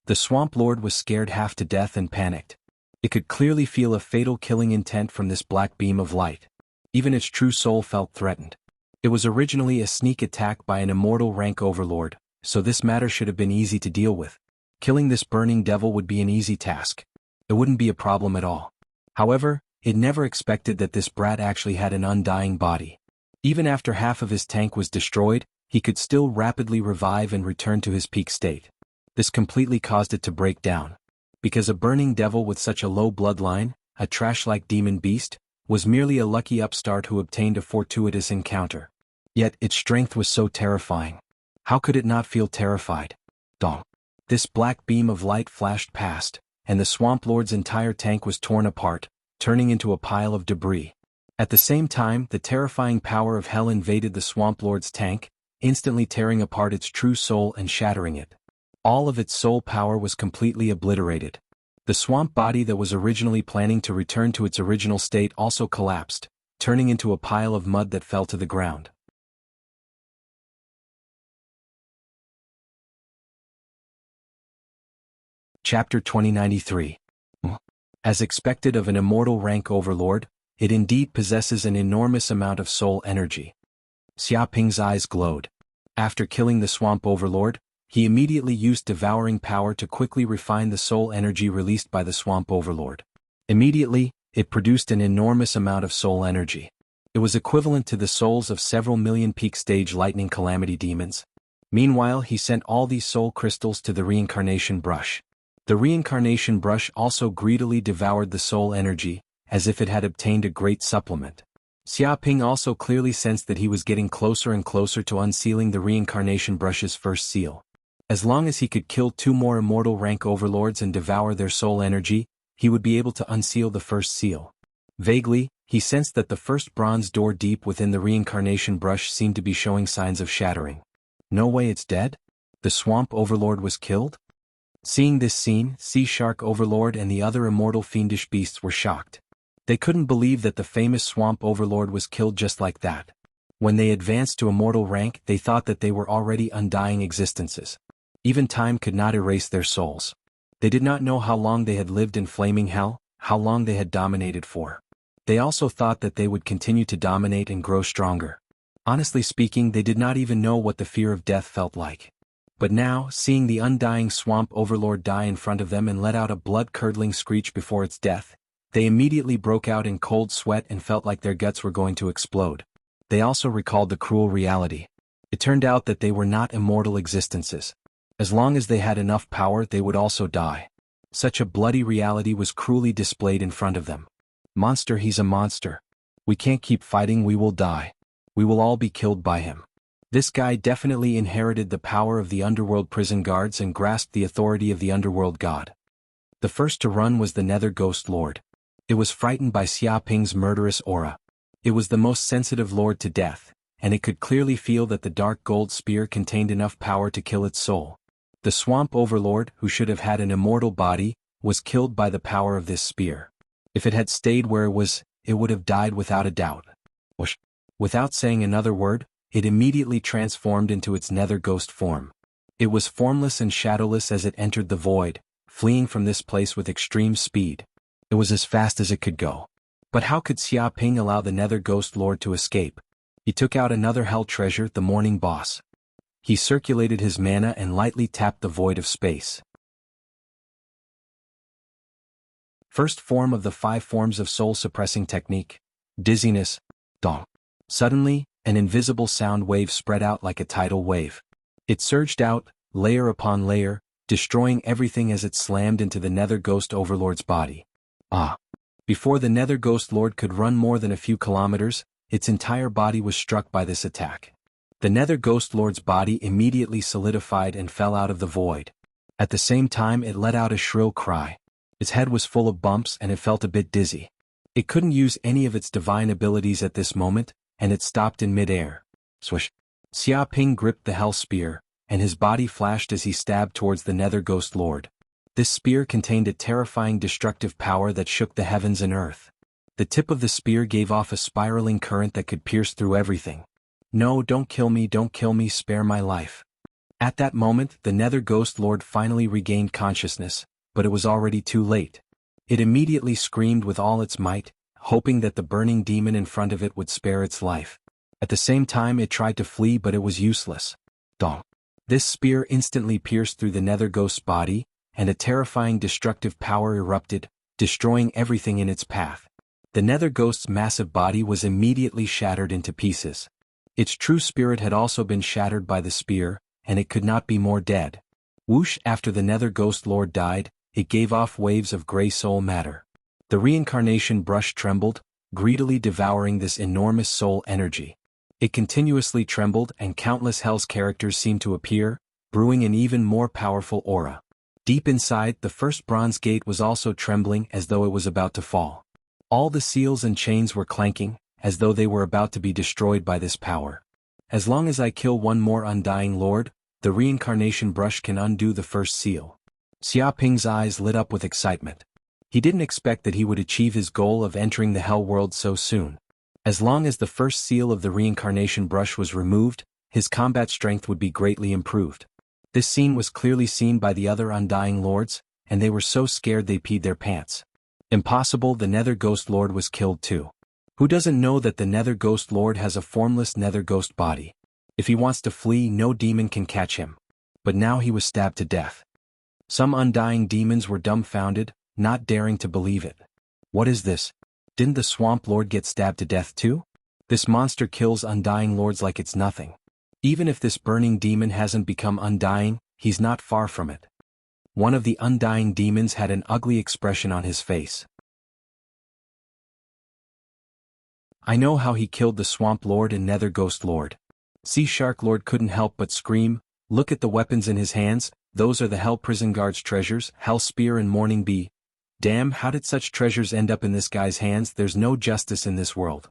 The Swamp Lord was scared half to death and panicked. It could clearly feel a fatal killing intent from this black beam of light. Even its true soul felt threatened. It was originally a sneak attack by an immortal rank overlord, so this matter should have been easy to deal with. Killing this burning devil would be an easy task. It wouldn't be a problem at all. However, it never expected that this brat actually had an undying body. Even after half of his tank was destroyed, he could still rapidly revive and return to his peak state. This completely caused it to break down. Because a burning devil with such a low bloodline, a trash-like demon beast, was merely a lucky upstart who obtained a fortuitous encounter. Yet its strength was so terrifying. How could it not feel terrified? Dong. This black beam of light flashed past, and the Swamp Lord's entire tank was torn apart, turning into a pile of debris. At the same time, the terrifying power of hell invaded the Swamp Lord's tank, instantly tearing apart its true soul and shattering it. All of its soul power was completely obliterated. The swamp body that was originally planning to return to its original state also collapsed, turning into a pile of mud that fell to the ground. Chapter 2093. As expected of an immortal rank overlord, it indeed possesses an enormous amount of soul energy. Xiaoping's eyes glowed. After killing the swamp overlord, he immediately used devouring power to quickly refine the soul energy released by the swamp overlord. Immediately, it produced an enormous amount of soul energy. It was equivalent to the souls of several million peak stage lightning calamity demons. Meanwhile, he sent all these soul crystals to the reincarnation brush. The reincarnation brush also greedily devoured the soul energy, as if it had obtained a great supplement. Xiaoping also clearly sensed that he was getting closer and closer to unsealing the reincarnation brush's first seal. As long as he could kill 2 more immortal rank overlords and devour their soul energy, he would be able to unseal the first seal. Vaguely, he sensed that the first bronze door deep within the reincarnation brush seemed to be showing signs of shattering. No way it's dead? The swamp overlord was killed? Seeing this scene, Sea Shark Overlord and the other immortal fiendish beasts were shocked. They couldn't believe that the famous swamp overlord was killed just like that. When they advanced to immortal rank, they thought that they were already undying existences. Even time could not erase their souls. They did not know how long they had lived in flaming hell, how long they had dominated for. They also thought that they would continue to dominate and grow stronger. Honestly speaking, they did not even know what the fear of death felt like. But now, seeing the undying swamp overlord die in front of them and let out a blood-curdling screech before its death, they immediately broke out in cold sweat and felt like their guts were going to explode. They also recalled the cruel reality. It turned out that they were not immortal existences. As long as they had enough power, they would also die. Such a bloody reality was cruelly displayed in front of them. Monster, he's a monster. We can't keep fighting, we will die. We will all be killed by him. This guy definitely inherited the power of the underworld prison guards and grasped the authority of the underworld god. The first to run was the Nether Ghost Lord. It was frightened by Xiaoping's murderous aura. It was the most sensitive lord to death, and it could clearly feel that the dark gold spear contained enough power to kill its soul. The swamp overlord, who should have had an immortal body, was killed by the power of this spear. If it had stayed where it was, it would have died without a doubt. Whoosh. Without saying another word, it immediately transformed into its nether ghost form. It was formless and shadowless as it entered the void, fleeing from this place with extreme speed. It was as fast as it could go. But how could Xiaoping allow the nether ghost lord to escape? He took out another hell treasure, the morning boss. He circulated his mana and lightly tapped the void of space. First form of the 5 forms of soul-suppressing technique. Dizziness. Dong. Suddenly, an invisible sound wave spread out like a tidal wave. It surged out, layer upon layer, destroying everything as it slammed into the Nether Ghost Overlord's body. Ah! Before the Nether Ghost Lord could run more than a few kilometers, its entire body was struck by this attack. The Nether Ghost Lord's body immediately solidified and fell out of the void. At the same time, it let out a shrill cry. Its head was full of bumps and it felt a bit dizzy. It couldn't use any of its divine abilities at this moment, and it stopped in mid-air. Swish! Xia Ping gripped the hell spear, and his body flashed as he stabbed towards the Nether Ghost Lord. This spear contained a terrifying destructive power that shook the heavens and earth. The tip of the spear gave off a spiraling current that could pierce through everything. "No, don't kill me, spare my life." At that moment, the Nether Ghost Lord finally regained consciousness, but it was already too late. It immediately screamed with all its might, hoping that the burning demon in front of it would spare its life. At the same time it tried to flee, but it was useless. Dong. This spear instantly pierced through the Nether Ghost's body, and a terrifying destructive power erupted, destroying everything in its path. The Nether Ghost's massive body was immediately shattered into pieces. Its true spirit had also been shattered by the spear, and it could not be more dead. Whoosh! After the Nether Ghost Lord died, it gave off waves of gray soul matter. The reincarnation brush trembled, greedily devouring this enormous soul energy. It continuously trembled, and countless Hell's characters seemed to appear, brewing an even more powerful aura. Deep inside, the first bronze gate was also trembling as though it was about to fall. All the seals and chains were clanking, as though they were about to be destroyed by this power. As long as I kill one more undying lord, the reincarnation brush can undo the first seal. Xia Ping's eyes lit up with excitement. He didn't expect that he would achieve his goal of entering the Hell world so soon. As long as the first seal of the reincarnation brush was removed, his combat strength would be greatly improved. This scene was clearly seen by the other undying lords, and they were so scared they peed their pants. Impossible, the Nether Ghost Lord was killed too. Who doesn't know that the Nether Ghost Lord has a formless Nether Ghost body? If he wants to flee, no demon can catch him. But now he was stabbed to death. Some undying demons were dumbfounded, not daring to believe it. What is this? Didn't the Swamp Lord get stabbed to death too? This monster kills undying lords like it's nothing. Even if this burning demon hasn't become undying, he's not far from it. One of the undying demons had an ugly expression on his face. I know how he killed the Swamp Lord and Nether Ghost Lord. Sea Shark Lord couldn't help but scream. Look at the weapons in his hands, those are the Hell Prison Guard's treasures, Hell Spear and Morning Bee. Damn, how did such treasures end up in this guy's hands? There's no justice in this world.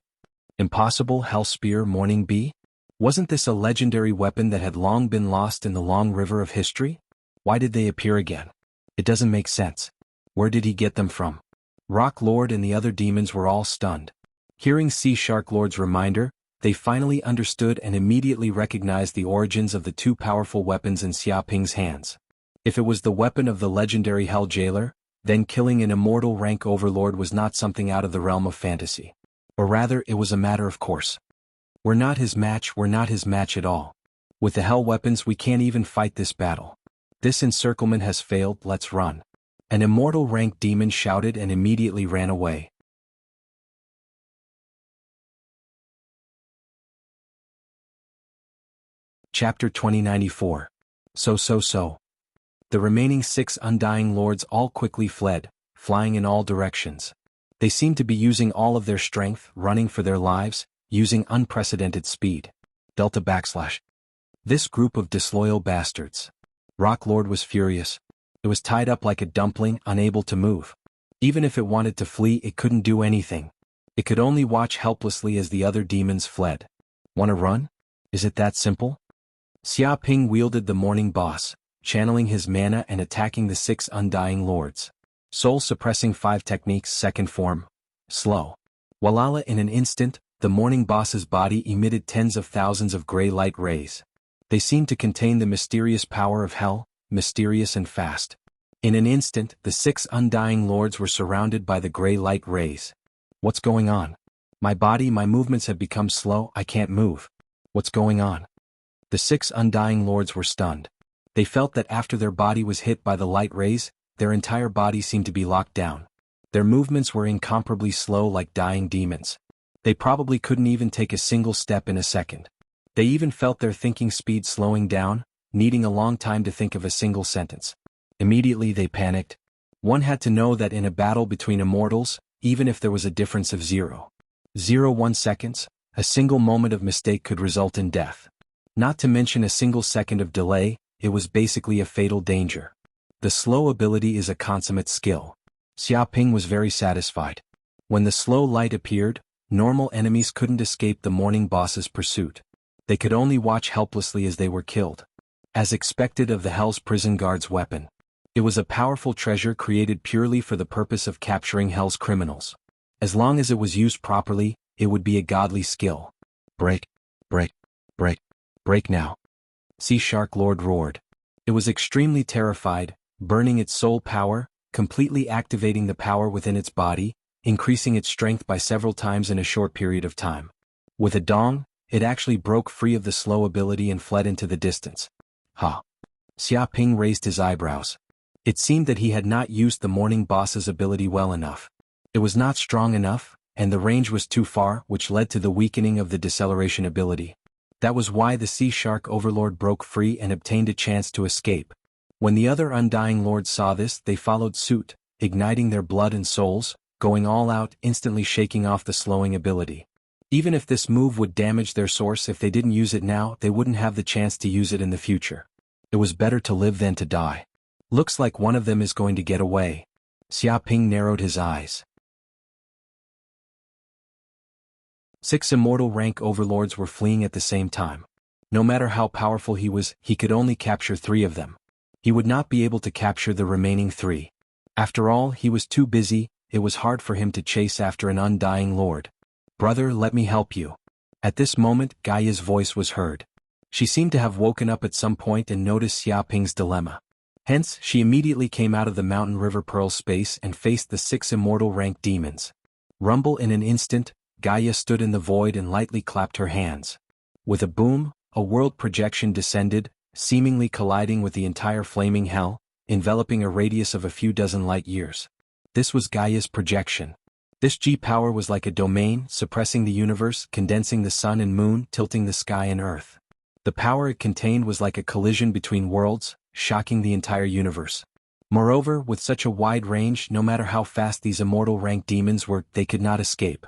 Impossible, Hell Spear, Morning Bee? Wasn't this a legendary weapon that had long been lost in the long river of history? Why did they appear again? It doesn't make sense. Where did he get them from? Rock Lord and the other demons were all stunned. Hearing Sea Shark Lord's reminder, they finally understood and immediately recognized the origins of the two powerful weapons in Xia Ping's hands. If it was the weapon of the legendary Hell Jailer, then killing an immortal rank overlord was not something out of the realm of fantasy. Or rather, it was a matter of course. We're not his match at all. With the Hell weapons we can't even fight this battle. This encirclement has failed, let's run. An immortal rank demon shouted and immediately ran away. Chapter 2094. So. The remaining 6 undying lords all quickly fled, flying in all directions. They seemed to be using all of their strength, running for their lives, using unprecedented speed. Delta /. This group of disloyal bastards. Rock Lord was furious. It was tied up like a dumpling, unable to move. Even if it wanted to flee, it couldn't do anything. It could only watch helplessly as the other demons fled. Wanna run? Is it that simple? Xia Ping wielded the Morning Boss, channeling his mana and attacking the 6 undying lords. Soul suppressing 5 techniques, second form. Slow. Walala, in an instant, the Morning Boss's body emitted tens of thousands of gray light rays. They seemed to contain the mysterious power of hell, mysterious and fast. In an instant, the 6 undying lords were surrounded by the gray light rays. What's going on? My movements have become slow, I can't move. What's going on? The 6 undying lords were stunned. They felt that after their body was hit by the light rays, their entire body seemed to be locked down. Their movements were incomparably slow like dying demons. They probably couldn't even take a single step in a second. They even felt their thinking speed slowing down, needing a long time to think of a single sentence. Immediately they panicked. One had to know that in a battle between immortals, even if there was a difference of 0.01 seconds, a single moment of mistake could result in death. Not to mention a single second of delay, it was basically a fatal danger. The slow ability is a consummate skill. Xia Ping was very satisfied. When the slow light appeared, normal enemies couldn't escape the Morning Boss's pursuit. They could only watch helplessly as they were killed. As expected of the Hell's prison guard's weapon. It was a powerful treasure created purely for the purpose of capturing Hell's criminals. As long as it was used properly, it would be a godly skill. Break, break, break, break now. Sea Shark Lord roared. It was extremely terrified, burning its soul power, completely activating the power within its body, increasing its strength by several times in a short period of time. With a dong, it actually broke free of the slow ability and fled into the distance. Ha! Xia Ping raised his eyebrows. It seemed that he had not used the morning boss's ability well enough. It was not strong enough, and the range was too far, which led to the weakening of the deceleration ability. That was why the Sea Shark Overlord broke free and obtained a chance to escape. When the other Undying Lords saw this, they followed suit, igniting their blood and souls, going all out, instantly shaking off the slowing ability. Even if this move would damage their source, if they didn't use it now, they wouldn't have the chance to use it in the future. It was better to live than to die. Looks like one of them is going to get away. Xia Ping narrowed his eyes. 6 immortal rank overlords were fleeing at the same time. No matter how powerful he was, he could only capture 3 of them. He would not be able to capture the remaining 3. After all, he was too busy, it was hard for him to chase after an undying lord. Brother, let me help you. At this moment, Gaia's voice was heard. She seemed to have woken up at some point and noticed Xia Ping's dilemma. Hence, she immediately came out of the Mountain River Pearl space and faced the 6 immortal rank demons. Rumble in an instant, Gaia stood in the void and lightly clapped her hands. With a boom, a world projection descended, seemingly colliding with the entire flaming hell, enveloping a radius of a few dozen light years. This was Gaia's projection. This G-power was like a domain, suppressing the universe, condensing the sun and moon, tilting the sky and earth. The power it contained was like a collision between worlds, shocking the entire universe. Moreover, with such a wide range, no matter how fast these immortal rank demons were, they could not escape.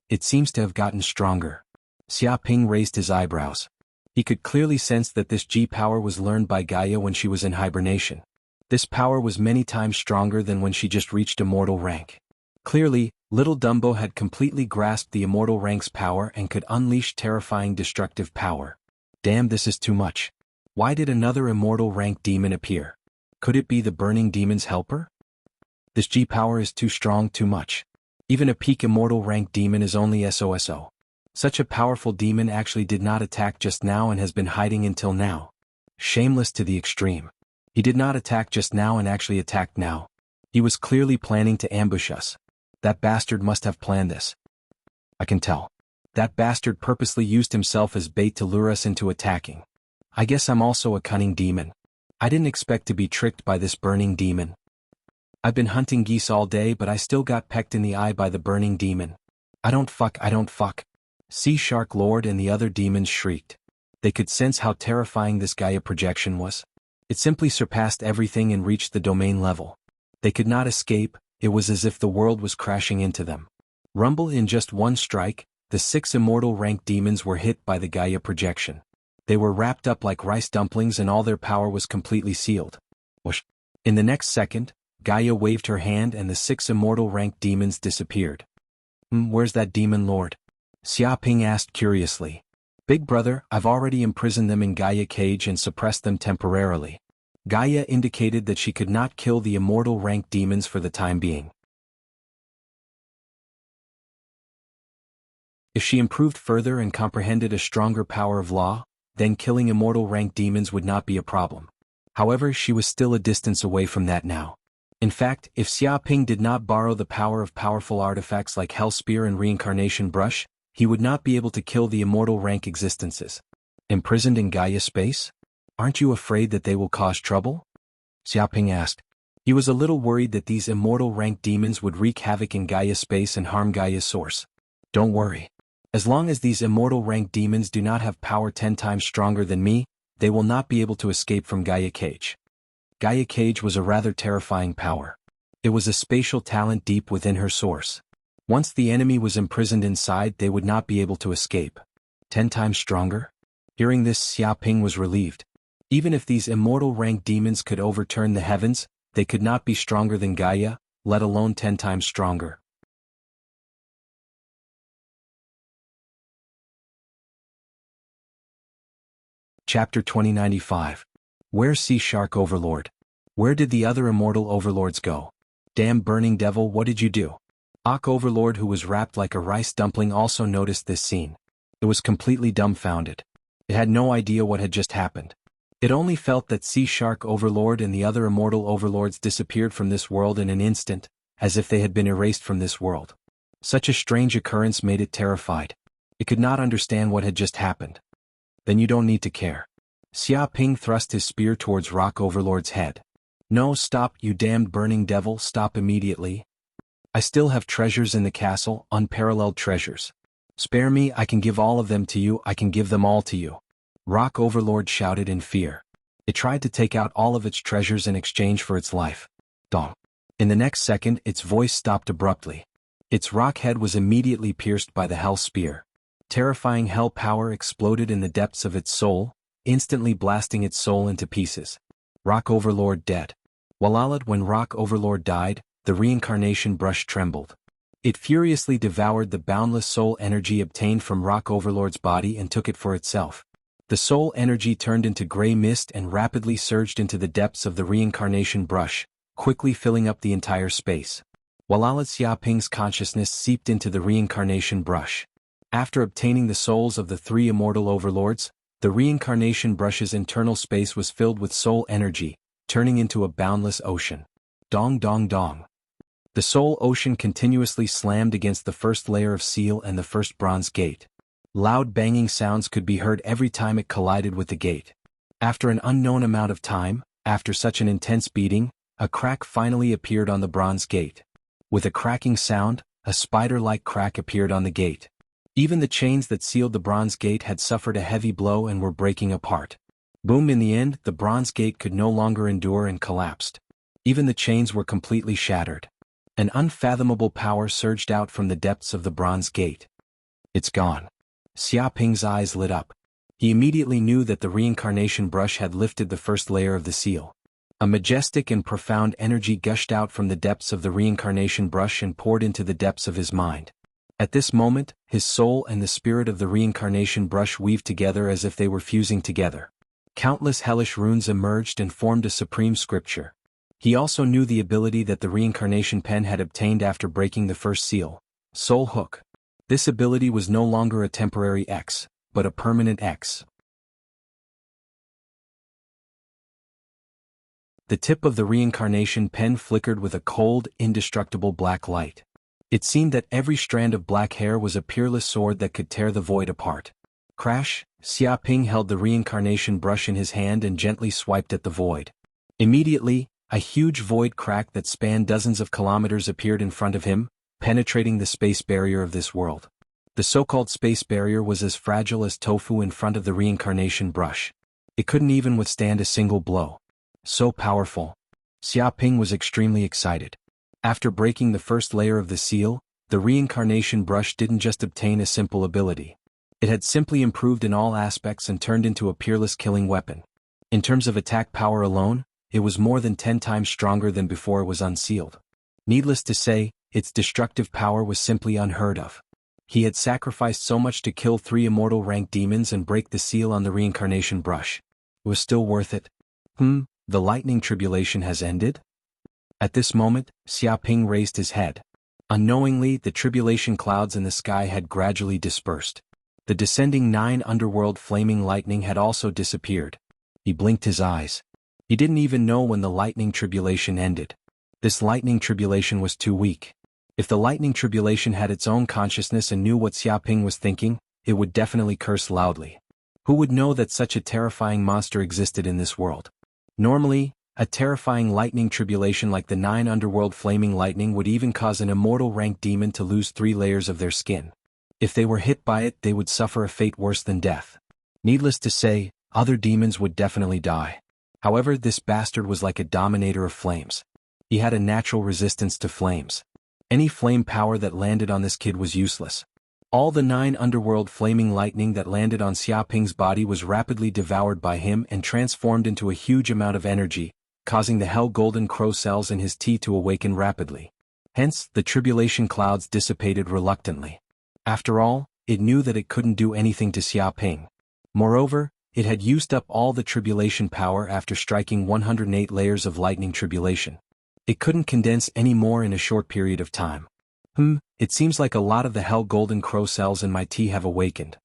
It seems to have gotten stronger. Xia Ping raised his eyebrows. He could clearly sense that this G-power was learned by Gaia when she was in hibernation. This power was many times stronger than when she just reached immortal rank. Clearly, little Dumbo had completely grasped the immortal rank's power and could unleash terrifying destructive power. Damn, this is too much. Why did another immortal rank demon appear? Could it be the burning demon's helper? This G-power is too strong, too much. Even a peak immortal rank demon is only SOSO. Such a powerful demon actually did not attack just now and has been hiding until now. Shameless to the extreme. He did not attack just now and actually attacked now. He was clearly planning to ambush us. That bastard must have planned this. I can tell. That bastard purposely used himself as bait to lure us into attacking. I guess I'm also a cunning demon. I didn't expect to be tricked by this burning demon. I've been hunting geese all day, but I still got pecked in the eye by the burning demon. I don't fuck. Sea Shark Lord and the other demons shrieked. They could sense how terrifying this Gaia projection was. It simply surpassed everything and reached the domain level. They could not escape, it was as if the world was crashing into them. Rumble in just one strike, the 6 immortal rank demons were hit by the Gaia projection. They were wrapped up like rice dumplings and all their power was completely sealed. Whoosh. In the next second, Gaia waved her hand and the 6 immortal rank demons disappeared. Where's that demon lord? Xia Ping asked curiously. Big brother, I've already imprisoned them in Gaia cage and suppressed them temporarily. Gaia indicated that she could not kill the immortal rank demons for the time being. If she improved further and comprehended a stronger power of law, then killing immortal rank demons would not be a problem. However, she was still a distance away from that now. In fact, if Xia Ping did not borrow the power of powerful artifacts like Hell Spear and Reincarnation Brush, he would not be able to kill the immortal rank existences. Imprisoned in Gaia space? Aren't you afraid that they will cause trouble? Xia Ping asked. He was a little worried that these immortal rank demons would wreak havoc in Gaia space and harm Gaia's source. Don't worry. As long as these immortal rank demons do not have power 10 times stronger than me, they will not be able to escape from Gaia cage. Gaia cage was a rather terrifying power. It was a spatial talent deep within her source. Once the enemy was imprisoned inside, they would not be able to escape. 10 times stronger? Hearing this, Xia Ping was relieved. Even if these immortal rank demons could overturn the heavens, they could not be stronger than Gaia, let alone 10 times stronger. Chapter 2095. Where's Sea Shark Overlord? Where did the other immortal overlords go? Damn burning devil, what did you do? Ak Overlord, who was wrapped like a rice dumpling, also noticed this scene. It was completely dumbfounded. It had no idea what had just happened. It only felt that Sea Shark Overlord and the other immortal overlords disappeared from this world in an instant, as if they had been erased from this world. Such a strange occurrence made it terrified. It could not understand what had just happened. Then you don't need to care. Xia Ping thrust his spear towards Rock Overlord's head. No, stop, you damned burning devil, stop immediately. I still have treasures in the castle, unparalleled treasures. Spare me, I can give all of them to you, I can give them all to you. Rock Overlord shouted in fear. It tried to take out all of its treasures in exchange for its life. Dong. In the next second, its voice stopped abruptly. Its rock head was immediately pierced by the hell spear. Terrifying hell power exploded in the depths of its soul, instantly blasting its soul into pieces. Rock Overlord dead. Walalad, when Rock Overlord died, the reincarnation brush trembled. It furiously devoured the boundless soul energy obtained from Rock Overlord's body and took it for itself. The soul energy turned into gray mist and rapidly surged into the depths of the reincarnation brush, quickly filling up the entire space. Walalad Xiaoping's consciousness seeped into the reincarnation brush. After obtaining the souls of the three immortal overlords, the reincarnation brush's internal space was filled with soul energy, turning into a boundless ocean. Dong dong dong. The soul ocean continuously slammed against the first layer of seal and the first bronze gate. Loud banging sounds could be heard every time it collided with the gate. After an unknown amount of time, after such an intense beating, a crack finally appeared on the bronze gate. With a cracking sound, a spider-like crack appeared on the gate. Even the chains that sealed the bronze gate had suffered a heavy blow and were breaking apart. Boom! In the end, the bronze gate could no longer endure and collapsed. Even the chains were completely shattered. An unfathomable power surged out from the depths of the bronze gate. It's gone. Xia Ping's eyes lit up. He immediately knew that the reincarnation brush had lifted the first layer of the seal. A majestic and profound energy gushed out from the depths of the reincarnation brush and poured into the depths of his mind. At this moment, his soul and the spirit of the reincarnation brush weaved together as if they were fusing together. Countless hellish runes emerged and formed a supreme scripture. He also knew the ability that the reincarnation pen had obtained after breaking the first seal, Soul Hook. This ability was no longer a temporary X, but a permanent X. The tip of the reincarnation pen flickered with a cold, indestructible black light. It seemed that every strand of black hair was a peerless sword that could tear the void apart. Crash! Xia Ping held the reincarnation brush in his hand and gently swiped at the void. Immediately, a huge void crack that spanned dozens of kilometers appeared in front of him, penetrating the space barrier of this world. The so-called space barrier was as fragile as tofu in front of the reincarnation brush. It couldn't even withstand a single blow. So powerful. Xia Ping was extremely excited. After breaking the first layer of the seal, the reincarnation brush didn't just obtain a simple ability. It had simply improved in all aspects and turned into a peerless killing weapon. In terms of attack power alone, it was more than 10 times stronger than before it was unsealed. Needless to say, its destructive power was simply unheard of. He had sacrificed so much to kill 3 immortal rank demons and break the seal on the reincarnation brush. It was still worth it. The lightning tribulation has ended? At this moment, Xia Ping raised his head. Unknowingly, the tribulation clouds in the sky had gradually dispersed. The descending 9 underworld flaming lightning had also disappeared. He blinked his eyes. He didn't even know when the lightning tribulation ended. This lightning tribulation was too weak. If the lightning tribulation had its own consciousness and knew what Xia Ping was thinking, it would definitely curse loudly. Who would know that such a terrifying monster existed in this world? Normally, a terrifying lightning tribulation like the 9 underworld flaming lightning would even cause an immortal rank demon to lose 3 layers of their skin. If they were hit by it, they would suffer a fate worse than death. Needless to say, other demons would definitely die. However, this bastard was like a dominator of flames. He had a natural resistance to flames. Any flame power that landed on this kid was useless. All the 9 underworld flaming lightning that landed on Xia Ping's body was rapidly devoured by him and transformed into a huge amount of energy, causing the hell golden crow cells in his teeth to awaken rapidly. Hence, the tribulation clouds dissipated reluctantly. After all, it knew that it couldn't do anything to Xia Ping. Moreover, It had used up all the tribulation power after striking 108 layers of lightning tribulation. It couldn't condense any more in a short period of time. It seems like a lot of the hell golden crow cells in my tea have awakened.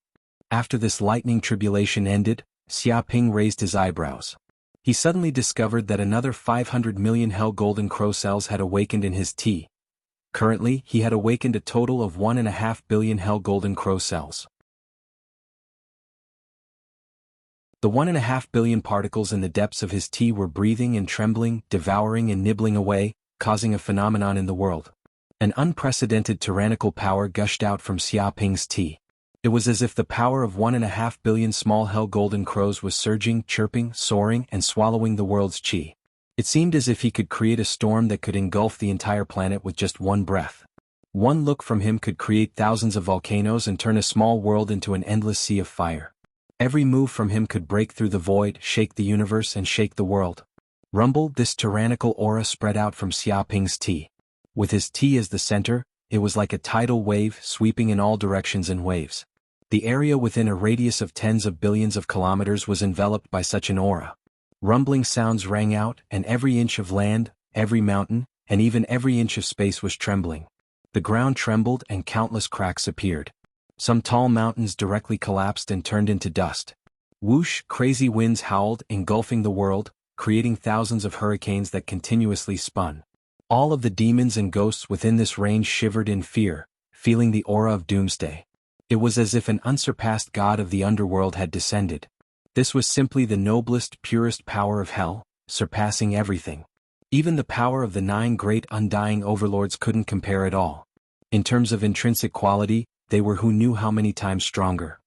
After this lightning tribulation ended, Xiaoping raised his eyebrows. He suddenly discovered that another 500 million hell golden crow cells had awakened in his tea. Currently, he had awakened a total of 1.5 billion hell golden crow cells. The 1.5 billion particles in the depths of his tea were breathing and trembling, devouring and nibbling away, causing a phenomenon in the world. An unprecedented tyrannical power gushed out from Xiaoping's tea. It was as if the power of 1.5 billion small hell golden crows was surging, chirping, soaring, and swallowing the world's qi. It seemed as if he could create a storm that could engulf the entire planet with just one breath. One look from him could create thousands of volcanoes and turn a small world into an endless sea of fire. Every move from him could break through the void, shake the universe and shake the world. Rumble, this tyrannical aura spread out from Xiaoping's tea. With his tea as the center, it was like a tidal wave sweeping in all directions in waves. The area within a radius of tens of billions of kilometers was enveloped by such an aura. Rumbling sounds rang out, and every inch of land, every mountain, and even every inch of space was trembling. The ground trembled and countless cracks appeared. Some tall mountains directly collapsed and turned into dust. Whoosh, crazy winds howled, engulfing the world, creating thousands of hurricanes that continuously spun. All of the demons and ghosts within this range shivered in fear, feeling the aura of doomsday. It was as if an unsurpassed god of the underworld had descended. This was simply the noblest, purest power of hell, surpassing everything. Even the power of the 9 great undying overlords couldn't compare at all. In terms of intrinsic quality, they were who knew how many times stronger.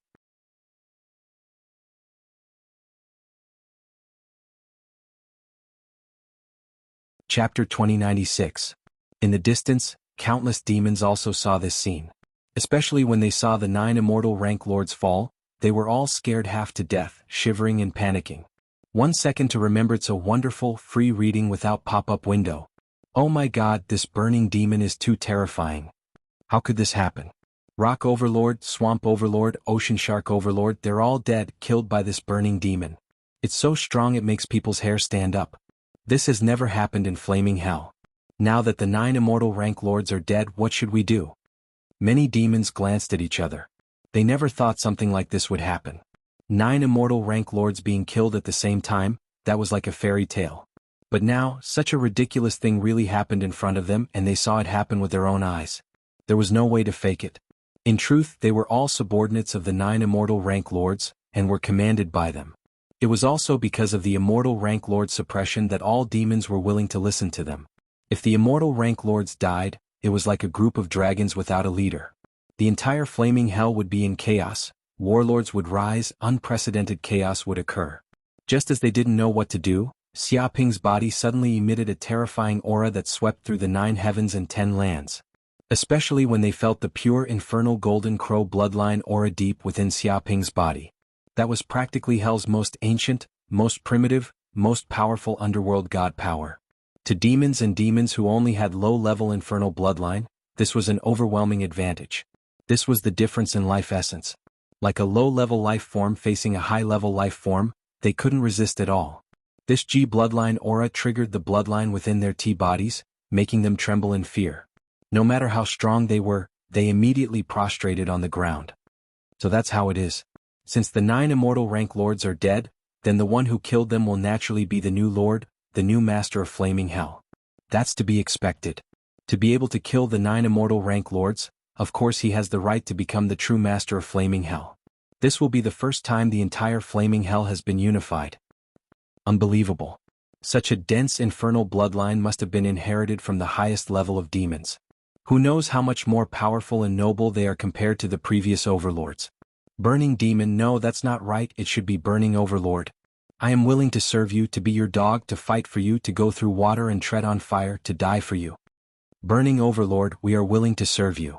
Chapter 2096. In the distance, countless demons also saw this scene. Especially when they saw the 9 immortal rank lords fall, they were all scared half to death, shivering and panicking. 1 second to remember. It's a wonderful, free reading without pop-up window. Oh my god, this burning demon is too terrifying. How could this happen? Rock Overlord, Swamp Overlord, Ocean Shark Overlord, they're all dead, killed by this burning demon. It's so strong it makes people's hair stand up. This has never happened in flaming hell. Now that the 9 immortal rank lords are dead, what should we do? Many demons glanced at each other. They never thought something like this would happen. 9 immortal rank lords being killed at the same time, that was like a fairy tale. But now, such a ridiculous thing really happened in front of them and they saw it happen with their own eyes. There was no way to fake it. In truth, they were all subordinates of the 9 immortal rank lords, and were commanded by them. It was also because of the immortal rank lord suppression that all demons were willing to listen to them. If the immortal rank lords died, it was like a group of dragons without a leader. The entire flaming hell would be in chaos, warlords would rise, unprecedented chaos would occur. Just as they didn't know what to do, Xiaoping's body suddenly emitted a terrifying aura that swept through the 9 heavens and 10 lands. Especially when they felt the pure infernal golden crow bloodline aura deep within Xiaoping's body. That was practically hell's most ancient, most primitive, most powerful underworld god power. To demons and demons who only had low-level infernal bloodline, this was an overwhelming advantage. This was the difference in life essence. Like a low-level life form facing a high-level life form, they couldn't resist at all. This G bloodline aura triggered the bloodline within their T bodies, making them tremble in fear. No matter how strong they were, they immediately prostrated on the ground. So that's how it is. Since the 9 immortal rank lords are dead, then the one who killed them will naturally be the new lord, the new master of flaming hell. That's to be expected. To be able to kill the 9 immortal rank lords, of course he has the right to become the true master of flaming hell. This will be the first time the entire flaming hell has been unified. Unbelievable. Such a dense infernal bloodline must have been inherited from the highest level of demons. Who knows how much more powerful and noble they are compared to the previous overlords. Burning demon, no, that's not right, it should be burning overlord. I am willing to serve you, to be your dog, to fight for you, to go through water and tread on fire, to die for you. Burning overlord, we are willing to serve you.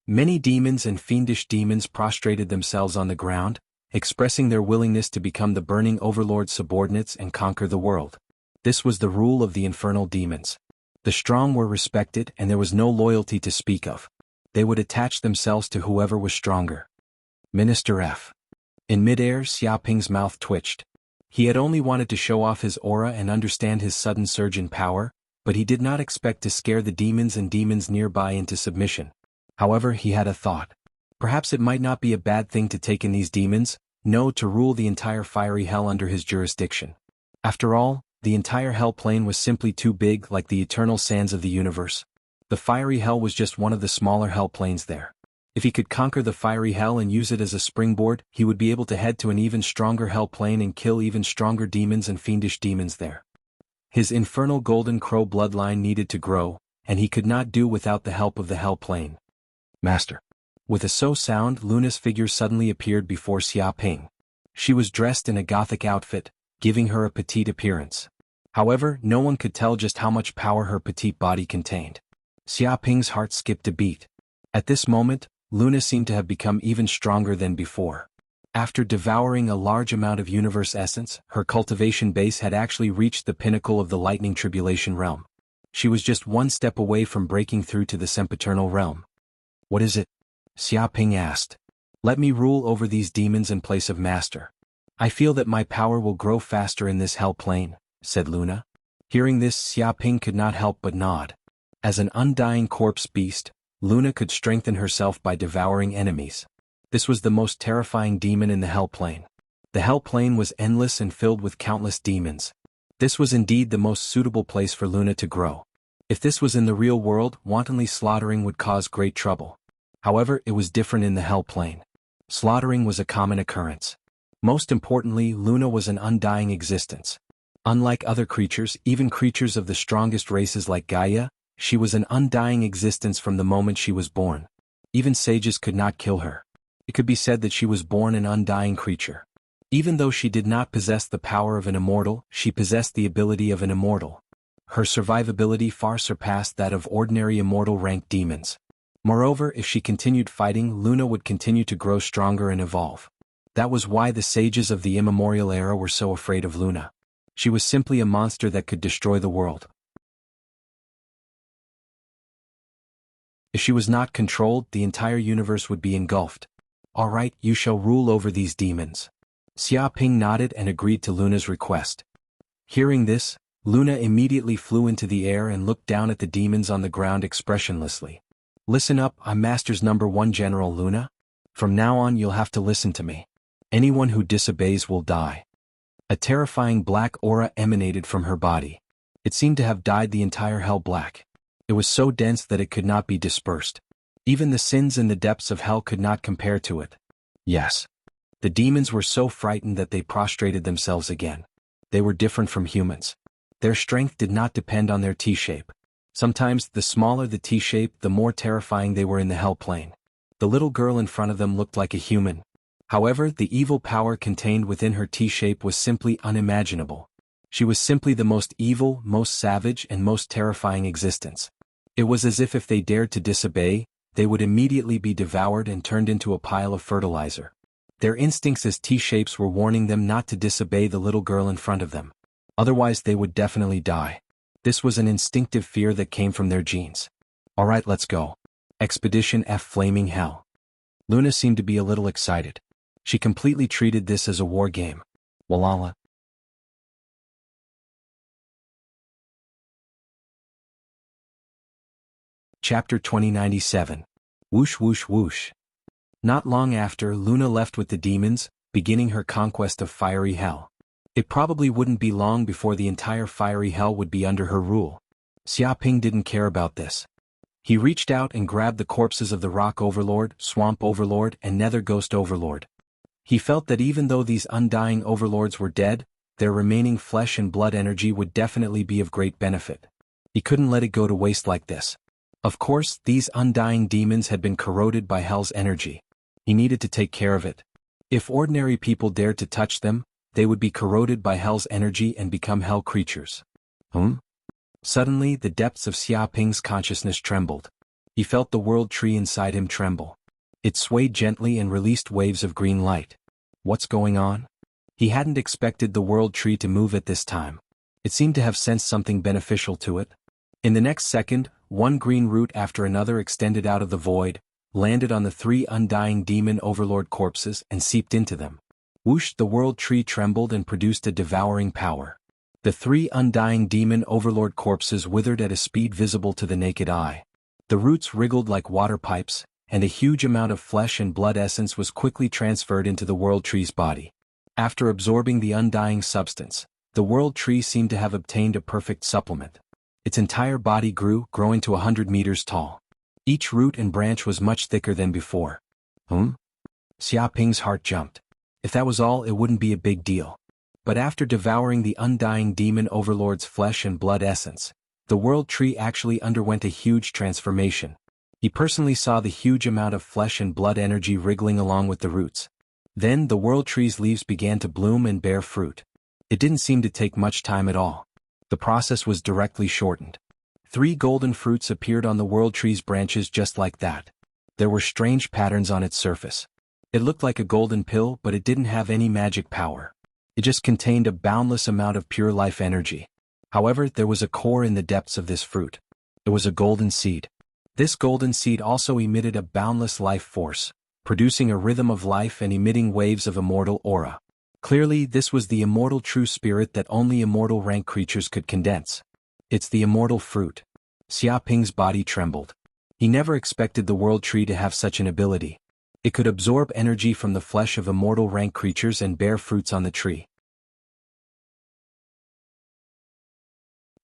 Many demons and fiendish demons prostrated themselves on the ground, expressing their willingness to become the burning overlord's subordinates and conquer the world. This was the rule of the infernal demons. The strong were respected and there was no loyalty to speak of. They would attach themselves to whoever was stronger. Minister F. In midair, Xiaoping's mouth twitched. He had only wanted to show off his aura and understand his sudden surge in power, but he did not expect to scare the demons and demons nearby into submission. However, he had a thought. Perhaps it might not be a bad thing to take in these demons, no, to rule the entire fiery hell under his jurisdiction. After all, the entire hell plane was simply too big, like the eternal sands of the universe. The fiery hell was just one of the smaller hell planes there. If he could conquer the fiery hell and use it as a springboard, he would be able to head to an even stronger hell plane and kill even stronger demons and fiendish demons there. His infernal golden crow bloodline needed to grow, and he could not do without the help of the hell plane. Master. With a so sound, Luna's figure suddenly appeared before Xiaoping. She was dressed in a gothic outfit, giving her a petite appearance. However, no one could tell just how much power her petite body contained. Xiaoping's heart skipped a beat. At this moment, Luna seemed to have become even stronger than before. After devouring a large amount of universe essence, her cultivation base had actually reached the pinnacle of the lightning tribulation realm. She was just one step away from breaking through to the sempiternal realm. What is it? Xiaoping asked. Let me rule over these demons in place of master. I feel that my power will grow faster in this hell plane, said Luna. Hearing this, Xiaoping could not help but nod. As an undying corpse beast, Luna could strengthen herself by devouring enemies. This was the most terrifying demon in the hell plane. The hell plane was endless and filled with countless demons. This was indeed the most suitable place for Luna to grow. If this was in the real world, wantonly slaughtering would cause great trouble. However, it was different in the hell plane. Slaughtering was a common occurrence. Most importantly, Luna was an undying existence. Unlike other creatures, even creatures of the strongest races like Gaia, she was an undying existence from the moment she was born. Even sages could not kill her. It could be said that she was born an undying creature. Even though she did not possess the power of an immortal, she possessed the ability of an immortal. Her survivability far surpassed that of ordinary immortal-ranked demons. Moreover, if she continued fighting, Luna would continue to grow stronger and evolve. That was why the sages of the immemorial era were so afraid of Luna. She was simply a monster that could destroy the world. If she was not controlled, the entire universe would be engulfed. All right, you shall rule over these demons. Xiaoping nodded and agreed to Luna's request. Hearing this, Luna immediately flew into the air and looked down at the demons on the ground expressionlessly. Listen up, I'm Master's #1 General Luna. From now on you'll have to listen to me. Anyone who disobeys will die. A terrifying black aura emanated from her body. It seemed to have dyed the entire hell black. It was so dense that it could not be dispersed. Even the sins in the depths of hell could not compare to it. Yes. The demons were so frightened that they prostrated themselves again. They were different from humans. Their strength did not depend on their T-shape. Sometimes, the smaller the T-shape, the more terrifying they were in the hell plane. The little girl in front of them looked like a human. However, the evil power contained within her T-shape was simply unimaginable. She was simply the most evil, most savage, and most terrifying existence. It was as if they dared to disobey, they would immediately be devoured and turned into a pile of fertilizer. Their instincts as T-shapes were warning them not to disobey the little girl in front of them. Otherwise they would definitely die. This was an instinctive fear that came from their genes. Alright, let's go. Expedition F Flaming Hell. Luna seemed to be a little excited. She completely treated this as a war game. Walala. Chapter 2097. Whoosh whoosh whoosh. Not long after, Luna left with the demons, beginning her conquest of fiery hell. It probably wouldn't be long before the entire fiery hell would be under her rule. Xiaoping didn't care about this. He reached out and grabbed the corpses of the Rock Overlord, Swamp Overlord, and Nether Ghost Overlord. He felt that even though these undying overlords were dead, their remaining flesh and blood energy would definitely be of great benefit. He couldn't let it go to waste like this. Of course, these undying demons had been corroded by hell's energy. He needed to take care of it. If ordinary people dared to touch them, they would be corroded by hell's energy and become hell creatures. Suddenly, the depths of Xiaoping's consciousness trembled. He felt the world tree inside him tremble. It swayed gently and released waves of green light. What's going on? He hadn't expected the world tree to move at this time. It seemed to have sensed something beneficial to it. In the next second, one green root after another extended out of the void, landed on the 3 undying demon overlord corpses and seeped into them. Whoosh! The world tree trembled and produced a devouring power. The 3 undying demon overlord corpses withered at a speed visible to the naked eye. The roots wriggled like water pipes, and a huge amount of flesh and blood essence was quickly transferred into the world tree's body. After absorbing the undying substance, the world tree seemed to have obtained a perfect supplement. Its entire body grew, growing to 100 meters tall. Each root and branch was much thicker than before. Xia Ping's heart jumped. If that was all, it wouldn't be a big deal. But after devouring the undying demon overlord's flesh and blood essence, the world tree actually underwent a huge transformation. He personally saw the huge amount of flesh and blood energy wriggling along with the roots. Then the world tree's leaves began to bloom and bear fruit. It didn't seem to take much time at all. The process was directly shortened. 3 golden fruits appeared on the world tree's branches just like that. There were strange patterns on its surface. It looked like a golden pill, but it didn't have any magic power. It just contained a boundless amount of pure life energy. However, there was a core in the depths of this fruit. It was a golden seed. This golden seed also emitted a boundless life force, producing a rhythm of life and emitting waves of immortal aura. Clearly, this was the immortal true spirit that only immortal rank creatures could condense. It's the immortal fruit. Xia Ping's body trembled. He never expected the world tree to have such an ability. It could absorb energy from the flesh of immortal rank creatures and bear fruits on the tree.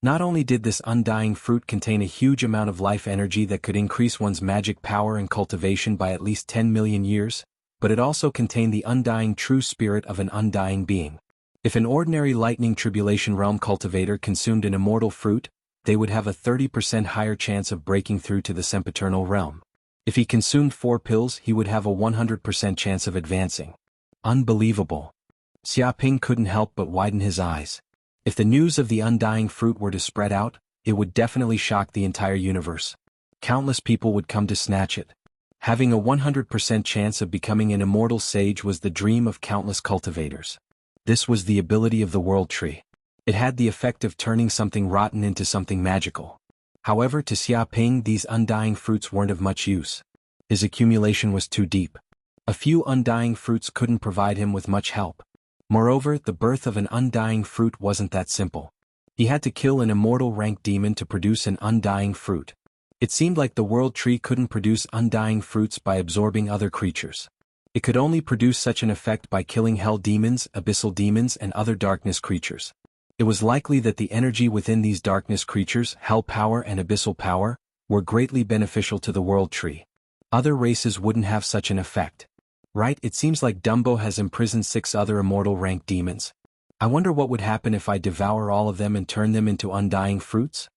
Not only did this undying fruit contain a huge amount of life energy that could increase one's magic power and cultivation by at least 10 million years, but it also contained the undying true spirit of an undying being. If an ordinary lightning tribulation realm cultivator consumed an immortal fruit, they would have a 30% higher chance of breaking through to the sempiternal realm. If he consumed 4 pills, he would have a 100% chance of advancing. Unbelievable. Xia Ping couldn't help but widen his eyes. If the news of the undying fruit were to spread out, it would definitely shock the entire universe. Countless people would come to snatch it. Having a 100% chance of becoming an immortal sage was the dream of countless cultivators. This was the ability of the world tree. It had the effect of turning something rotten into something magical. However, to Xia Ping, these undying fruits weren't of much use. His accumulation was too deep. A few undying fruits couldn't provide him with much help. Moreover, the birth of an undying fruit wasn't that simple. He had to kill an immortal rank demon to produce an undying fruit. It seemed like the world tree couldn't produce undying fruits by absorbing other creatures. It could only produce such an effect by killing hell demons, abyssal demons, and other darkness creatures. It was likely that the energy within these darkness creatures, hell power and abyssal power, were greatly beneficial to the world tree. Other races wouldn't have such an effect. Right? It seems like Dumbo has imprisoned 6 other immortal rank demons. I wonder what would happen if I devour all of them and turn them into undying fruits?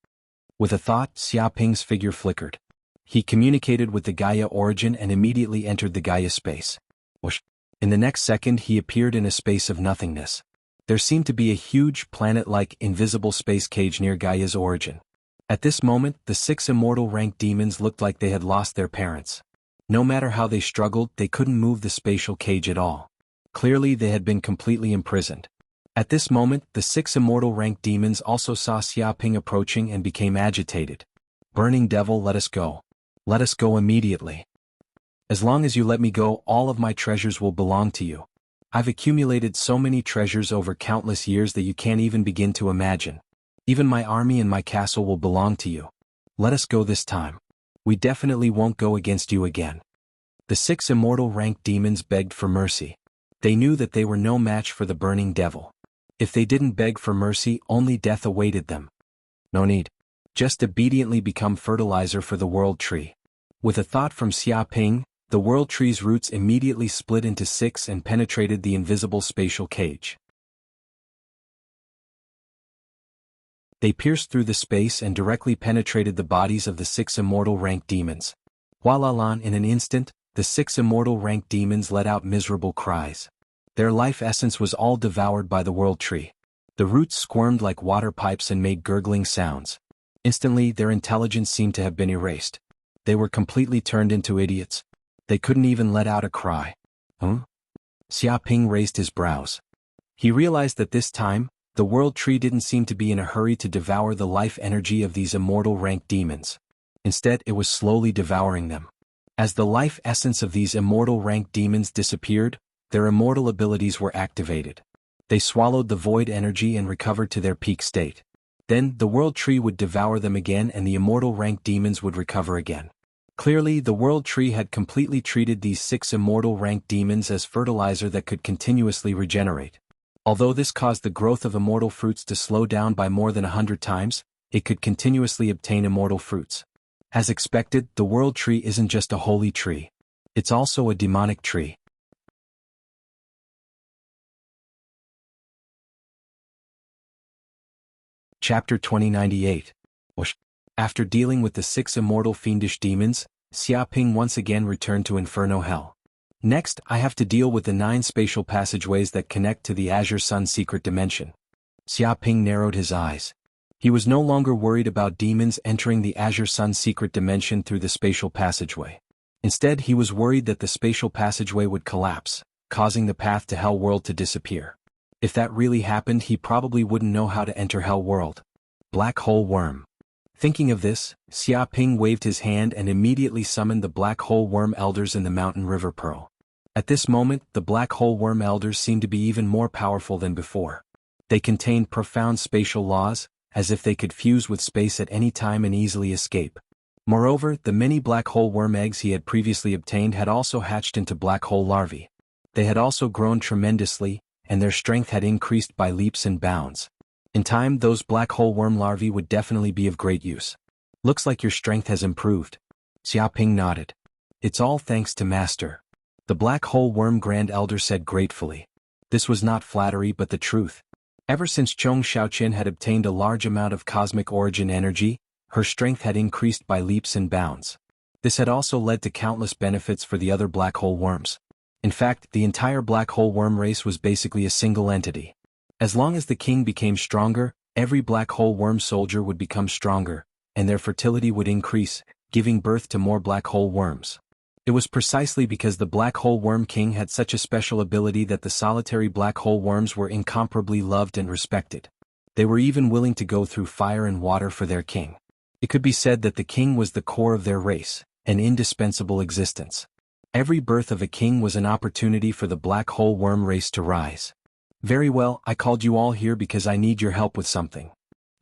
With a thought, Xia Ping's figure flickered. He communicated with the Gaia origin and immediately entered the Gaia space. Whoosh! In the next second he appeared in a space of nothingness. There seemed to be a huge planet-like invisible space cage near Gaia's origin. At this moment, the 6 immortal rank demons looked like they had lost their parents. No matter how they struggled, they couldn't move the spatial cage at all. Clearly they had been completely imprisoned. At this moment, the 6 immortal rank demons also saw Xia Ping approaching and became agitated. Burning devil, let us go. Let us go immediately. As long as you let me go, all of my treasures will belong to you. I've accumulated so many treasures over countless years that you can't even begin to imagine. Even my army and my castle will belong to you. Let us go this time. We definitely won't go against you again. The 6 immortal rank demons begged for mercy. They knew that they were no match for the burning devil. If they didn't beg for mercy, only death awaited them. No need. Just obediently become fertilizer for the world tree. With a thought from Xia Ping, the world tree's roots immediately split into 6 and penetrated the invisible spatial cage. They pierced through the space and directly penetrated the bodies of the 6 immortal rank demons. Voila! In an instant, the 6 immortal rank demons let out miserable cries. Their life essence was all devoured by the world tree. The roots squirmed like water pipes and made gurgling sounds. Instantly, their intelligence seemed to have been erased. They were completely turned into idiots. They couldn't even let out a cry. Xia Ping raised his brows. He realized that this time, the world tree didn't seem to be in a hurry to devour the life energy of these immortal rank demons. Instead, it was slowly devouring them. As the life essence of these immortal rank demons disappeared, their immortal abilities were activated. They swallowed the void energy and recovered to their peak state. Then, the World Tree would devour them again and the immortal ranked demons would recover again. Clearly, the World Tree had completely treated these 6 immortal ranked demons as fertilizer that could continuously regenerate. Although this caused the growth of immortal fruits to slow down by more than 100 times, it could continuously obtain immortal fruits. As expected, the World Tree isn't just a holy tree. It's also a demonic tree. Chapter 2098. After dealing with the 6 immortal fiendish demons, Xiaoping once again returned to Inferno Hell. Next, I have to deal with the 9 spatial passageways that connect to the Azure Sun secret dimension. Xiaoping narrowed his eyes. He was no longer worried about demons entering the Azure Sun secret dimension through the spatial passageway. Instead, he was worried that the spatial passageway would collapse, causing the path to Hell World to disappear. If that really happened, he probably wouldn't know how to enter Hell World. Black Hole Worm. Thinking of this, Xiaoping waved his hand and immediately summoned the Black Hole Worm Elders in the Mountain River Pearl. At this moment, the Black Hole Worm Elders seemed to be even more powerful than before. They contained profound spatial laws, as if they could fuse with space at any time and easily escape. Moreover, the many black hole worm eggs he had previously obtained had also hatched into black hole larvae. They had also grown tremendously, and their strength had increased by leaps and bounds. In time, those black hole worm larvae would definitely be of great use. Looks like your strength has improved. Xiaoping nodded. It's all thanks to Master. The black hole worm Grand Elder said gratefully. This was not flattery but the truth. Ever since Chong Xiaoqin had obtained a large amount of cosmic origin energy, her strength had increased by leaps and bounds. This had also led to countless benefits for the other black hole worms. In fact, the entire black hole worm race was basically a single entity. As long as the king became stronger, every black hole worm soldier would become stronger, and their fertility would increase, giving birth to more black hole worms. It was precisely because the black hole worm king had such a special ability that the solitary black hole worms were incomparably loved and respected. They were even willing to go through fire and water for their king. It could be said that the king was the core of their race, an indispensable existence. Every birth of a king was an opportunity for the black hole worm race to rise. Very well, I called you all here because I need your help with something.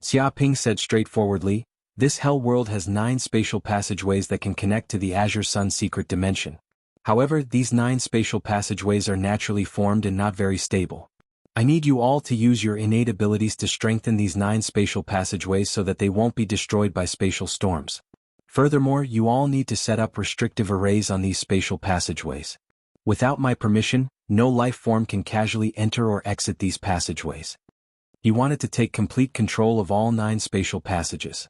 Xiaoping said straightforwardly, this hell world has 9 spatial passageways that can connect to the Azure Sun secret dimension. However, these 9 spatial passageways are naturally formed and not very stable. I need you all to use your innate abilities to strengthen these 9 spatial passageways so that they won't be destroyed by spatial storms. Furthermore, you all need to set up restrictive arrays on these spatial passageways. Without my permission, no life form can casually enter or exit these passageways. He wanted to take complete control of all 9 spatial passages.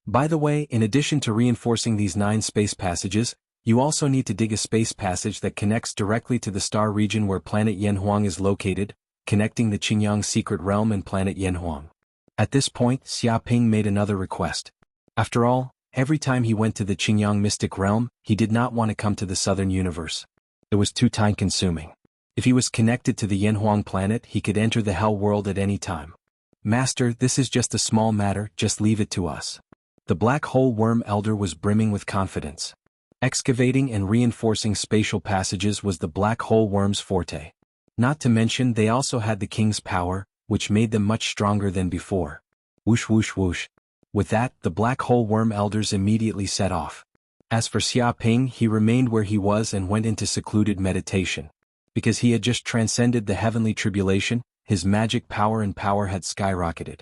By the way, in addition to reinforcing these 9 space passages, you also need to dig a space passage that connects directly to the star region where planet Yanhuang is located, connecting the Qingyang secret realm and planet Yanhuang. At this point, Xiaoping made another request. After all, every time he went to the Qingyang mystic realm, he did not want to come to the southern universe. It was too time-consuming. If he was connected to the Yanhuang planet, he could enter the hell world at any time. Master, this is just a small matter, just leave it to us. The black hole worm elder was brimming with confidence. Excavating and reinforcing spatial passages was the black hole worm's forte. Not to mention they also had the king's power, which made them much stronger than before. Whoosh whoosh whoosh. With that, the black hole worm elders immediately set off. As for Xiaoping, he remained where he was and went into secluded meditation. Because he had just transcended the heavenly tribulation, his magic power and power had skyrocketed.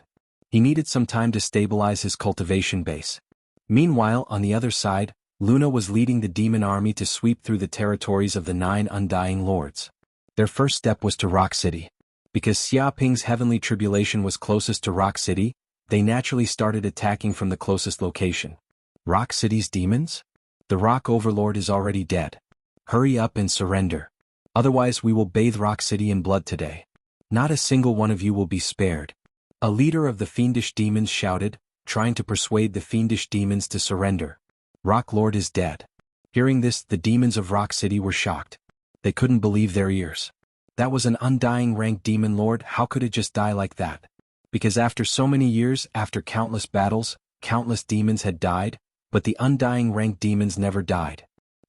He needed some time to stabilize his cultivation base. Meanwhile, on the other side, Luna was leading the demon army to sweep through the territories of the 9 undying lords. Their first step was to Rock City. Because Xiaoping's heavenly tribulation was closest to Rock City, they naturally started attacking from the closest location. Rock City's demons? The Rock Overlord is already dead. Hurry up and surrender. Otherwise we will bathe Rock City in blood today. Not a single one of you will be spared. A leader of the fiendish demons shouted, trying to persuade the fiendish demons to surrender. Rock Lord is dead. Hearing this, the demons of Rock City were shocked. They couldn't believe their ears. That was an undying ranked demon lord, how could it just die like that? Because after so many years, after countless battles, countless demons had died, but the undying ranked demons never died.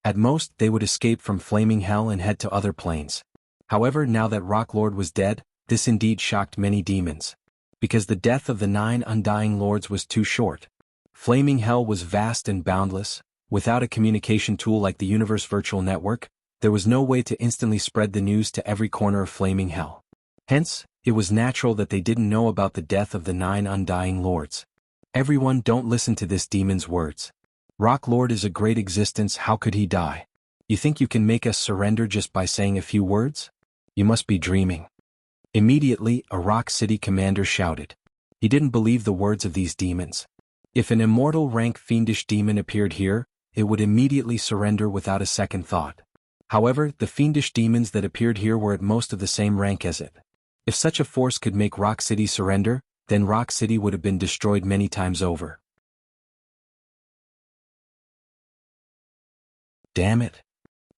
At most, they would escape from flaming hell and head to other planes. However, now that Rock Lord was dead, this indeed shocked many demons. Because the death of the 9 undying lords was too short. Flaming hell was vast and boundless. Without a communication tool like the Universe Virtual Network, there was no way to instantly spread the news to every corner of flaming hell. Hence, it was natural that they didn't know about the death of the 9 undying lords. Everyone, don't listen to this demon's words. Rock Lord is a great existence, how could he die? You think you can make us surrender just by saying a few words? You must be dreaming. Immediately, a Rock City commander shouted. He didn't believe the words of these demons. If an immortal rank fiendish demon appeared here, it would immediately surrender without a second thought. However, the fiendish demons that appeared here were at most of the same rank as it. If such a force could make Rock City surrender, then Rock City would have been destroyed many times over. Damn it.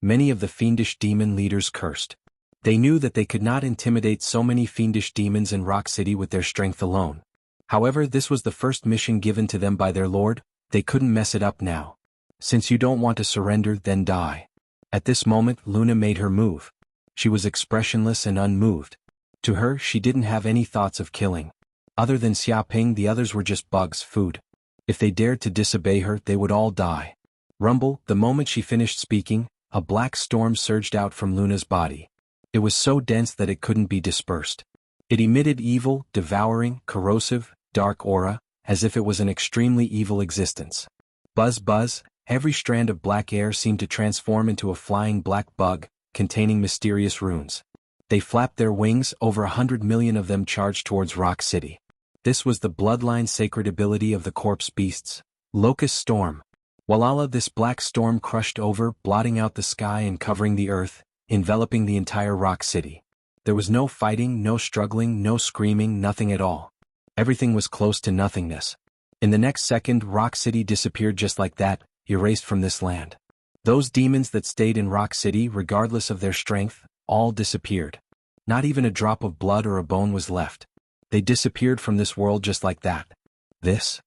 Many of the fiendish demon leaders cursed. They knew that they could not intimidate so many fiendish demons in Rock City with their strength alone. However, this was the first mission given to them by their lord, they couldn't mess it up now. Since you don't want to surrender, then die. At this moment, Luna made her move. She was expressionless and unmoved. To her, she didn't have any thoughts of killing. Other than Xiaoping, the others were just bugs, food. If they dared to disobey her, they would all die. Rumble, the moment she finished speaking, a black storm surged out from Luna's body. It was so dense that it couldn't be dispersed. It emitted evil, devouring, corrosive, dark aura, as if it was an extremely evil existence. Buzz buzz, every strand of black air seemed to transform into a flying black bug, containing mysterious runes. They flapped their wings, over 100 million of them charged towards Rock City. This was the bloodline sacred ability of the corpse beasts. Locust Storm. Walala, this black storm crushed over, blotting out the sky and covering the earth, enveloping the entire Rock City. There was no fighting, no struggling, no screaming, nothing at all. Everything was close to nothingness. In the next second, Rock City disappeared just like that, erased from this land. Those demons that stayed in Rock City, regardless of their strength, all disappeared. Not even a drop of blood or a bone was left. They disappeared from this world just like that. This?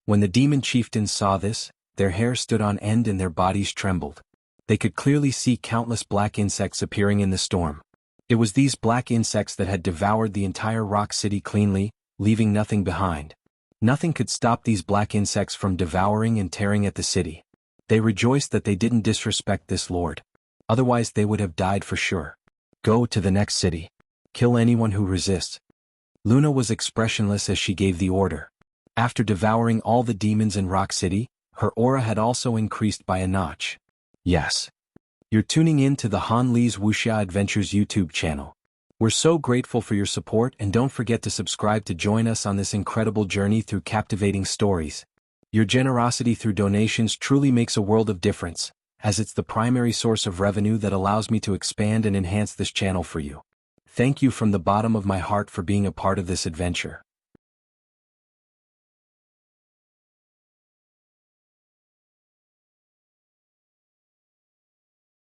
When the demon chieftains saw this, their hair stood on end and their bodies trembled. They could clearly see countless black insects appearing in the storm. It was these black insects that had devoured the entire Rock City cleanly, leaving nothing behind. Nothing could stop these black insects from devouring and tearing at the city. They rejoiced that they didn't disrespect this lord. Otherwise they would have died for sure. Go to the next city. Kill anyone who resists. Luna was expressionless as she gave the order. After devouring all the demons in Rock City, her aura had also increased by a notch. Yes. You're tuning in to the Han Li's Wuxia Adventures YouTube channel. We're so grateful for your support, and don't forget to subscribe to join us on this incredible journey through captivating stories. Your generosity through donations truly makes a world of difference, as it's the primary source of revenue that allows me to expand and enhance this channel for you. Thank you from the bottom of my heart for being a part of this adventure.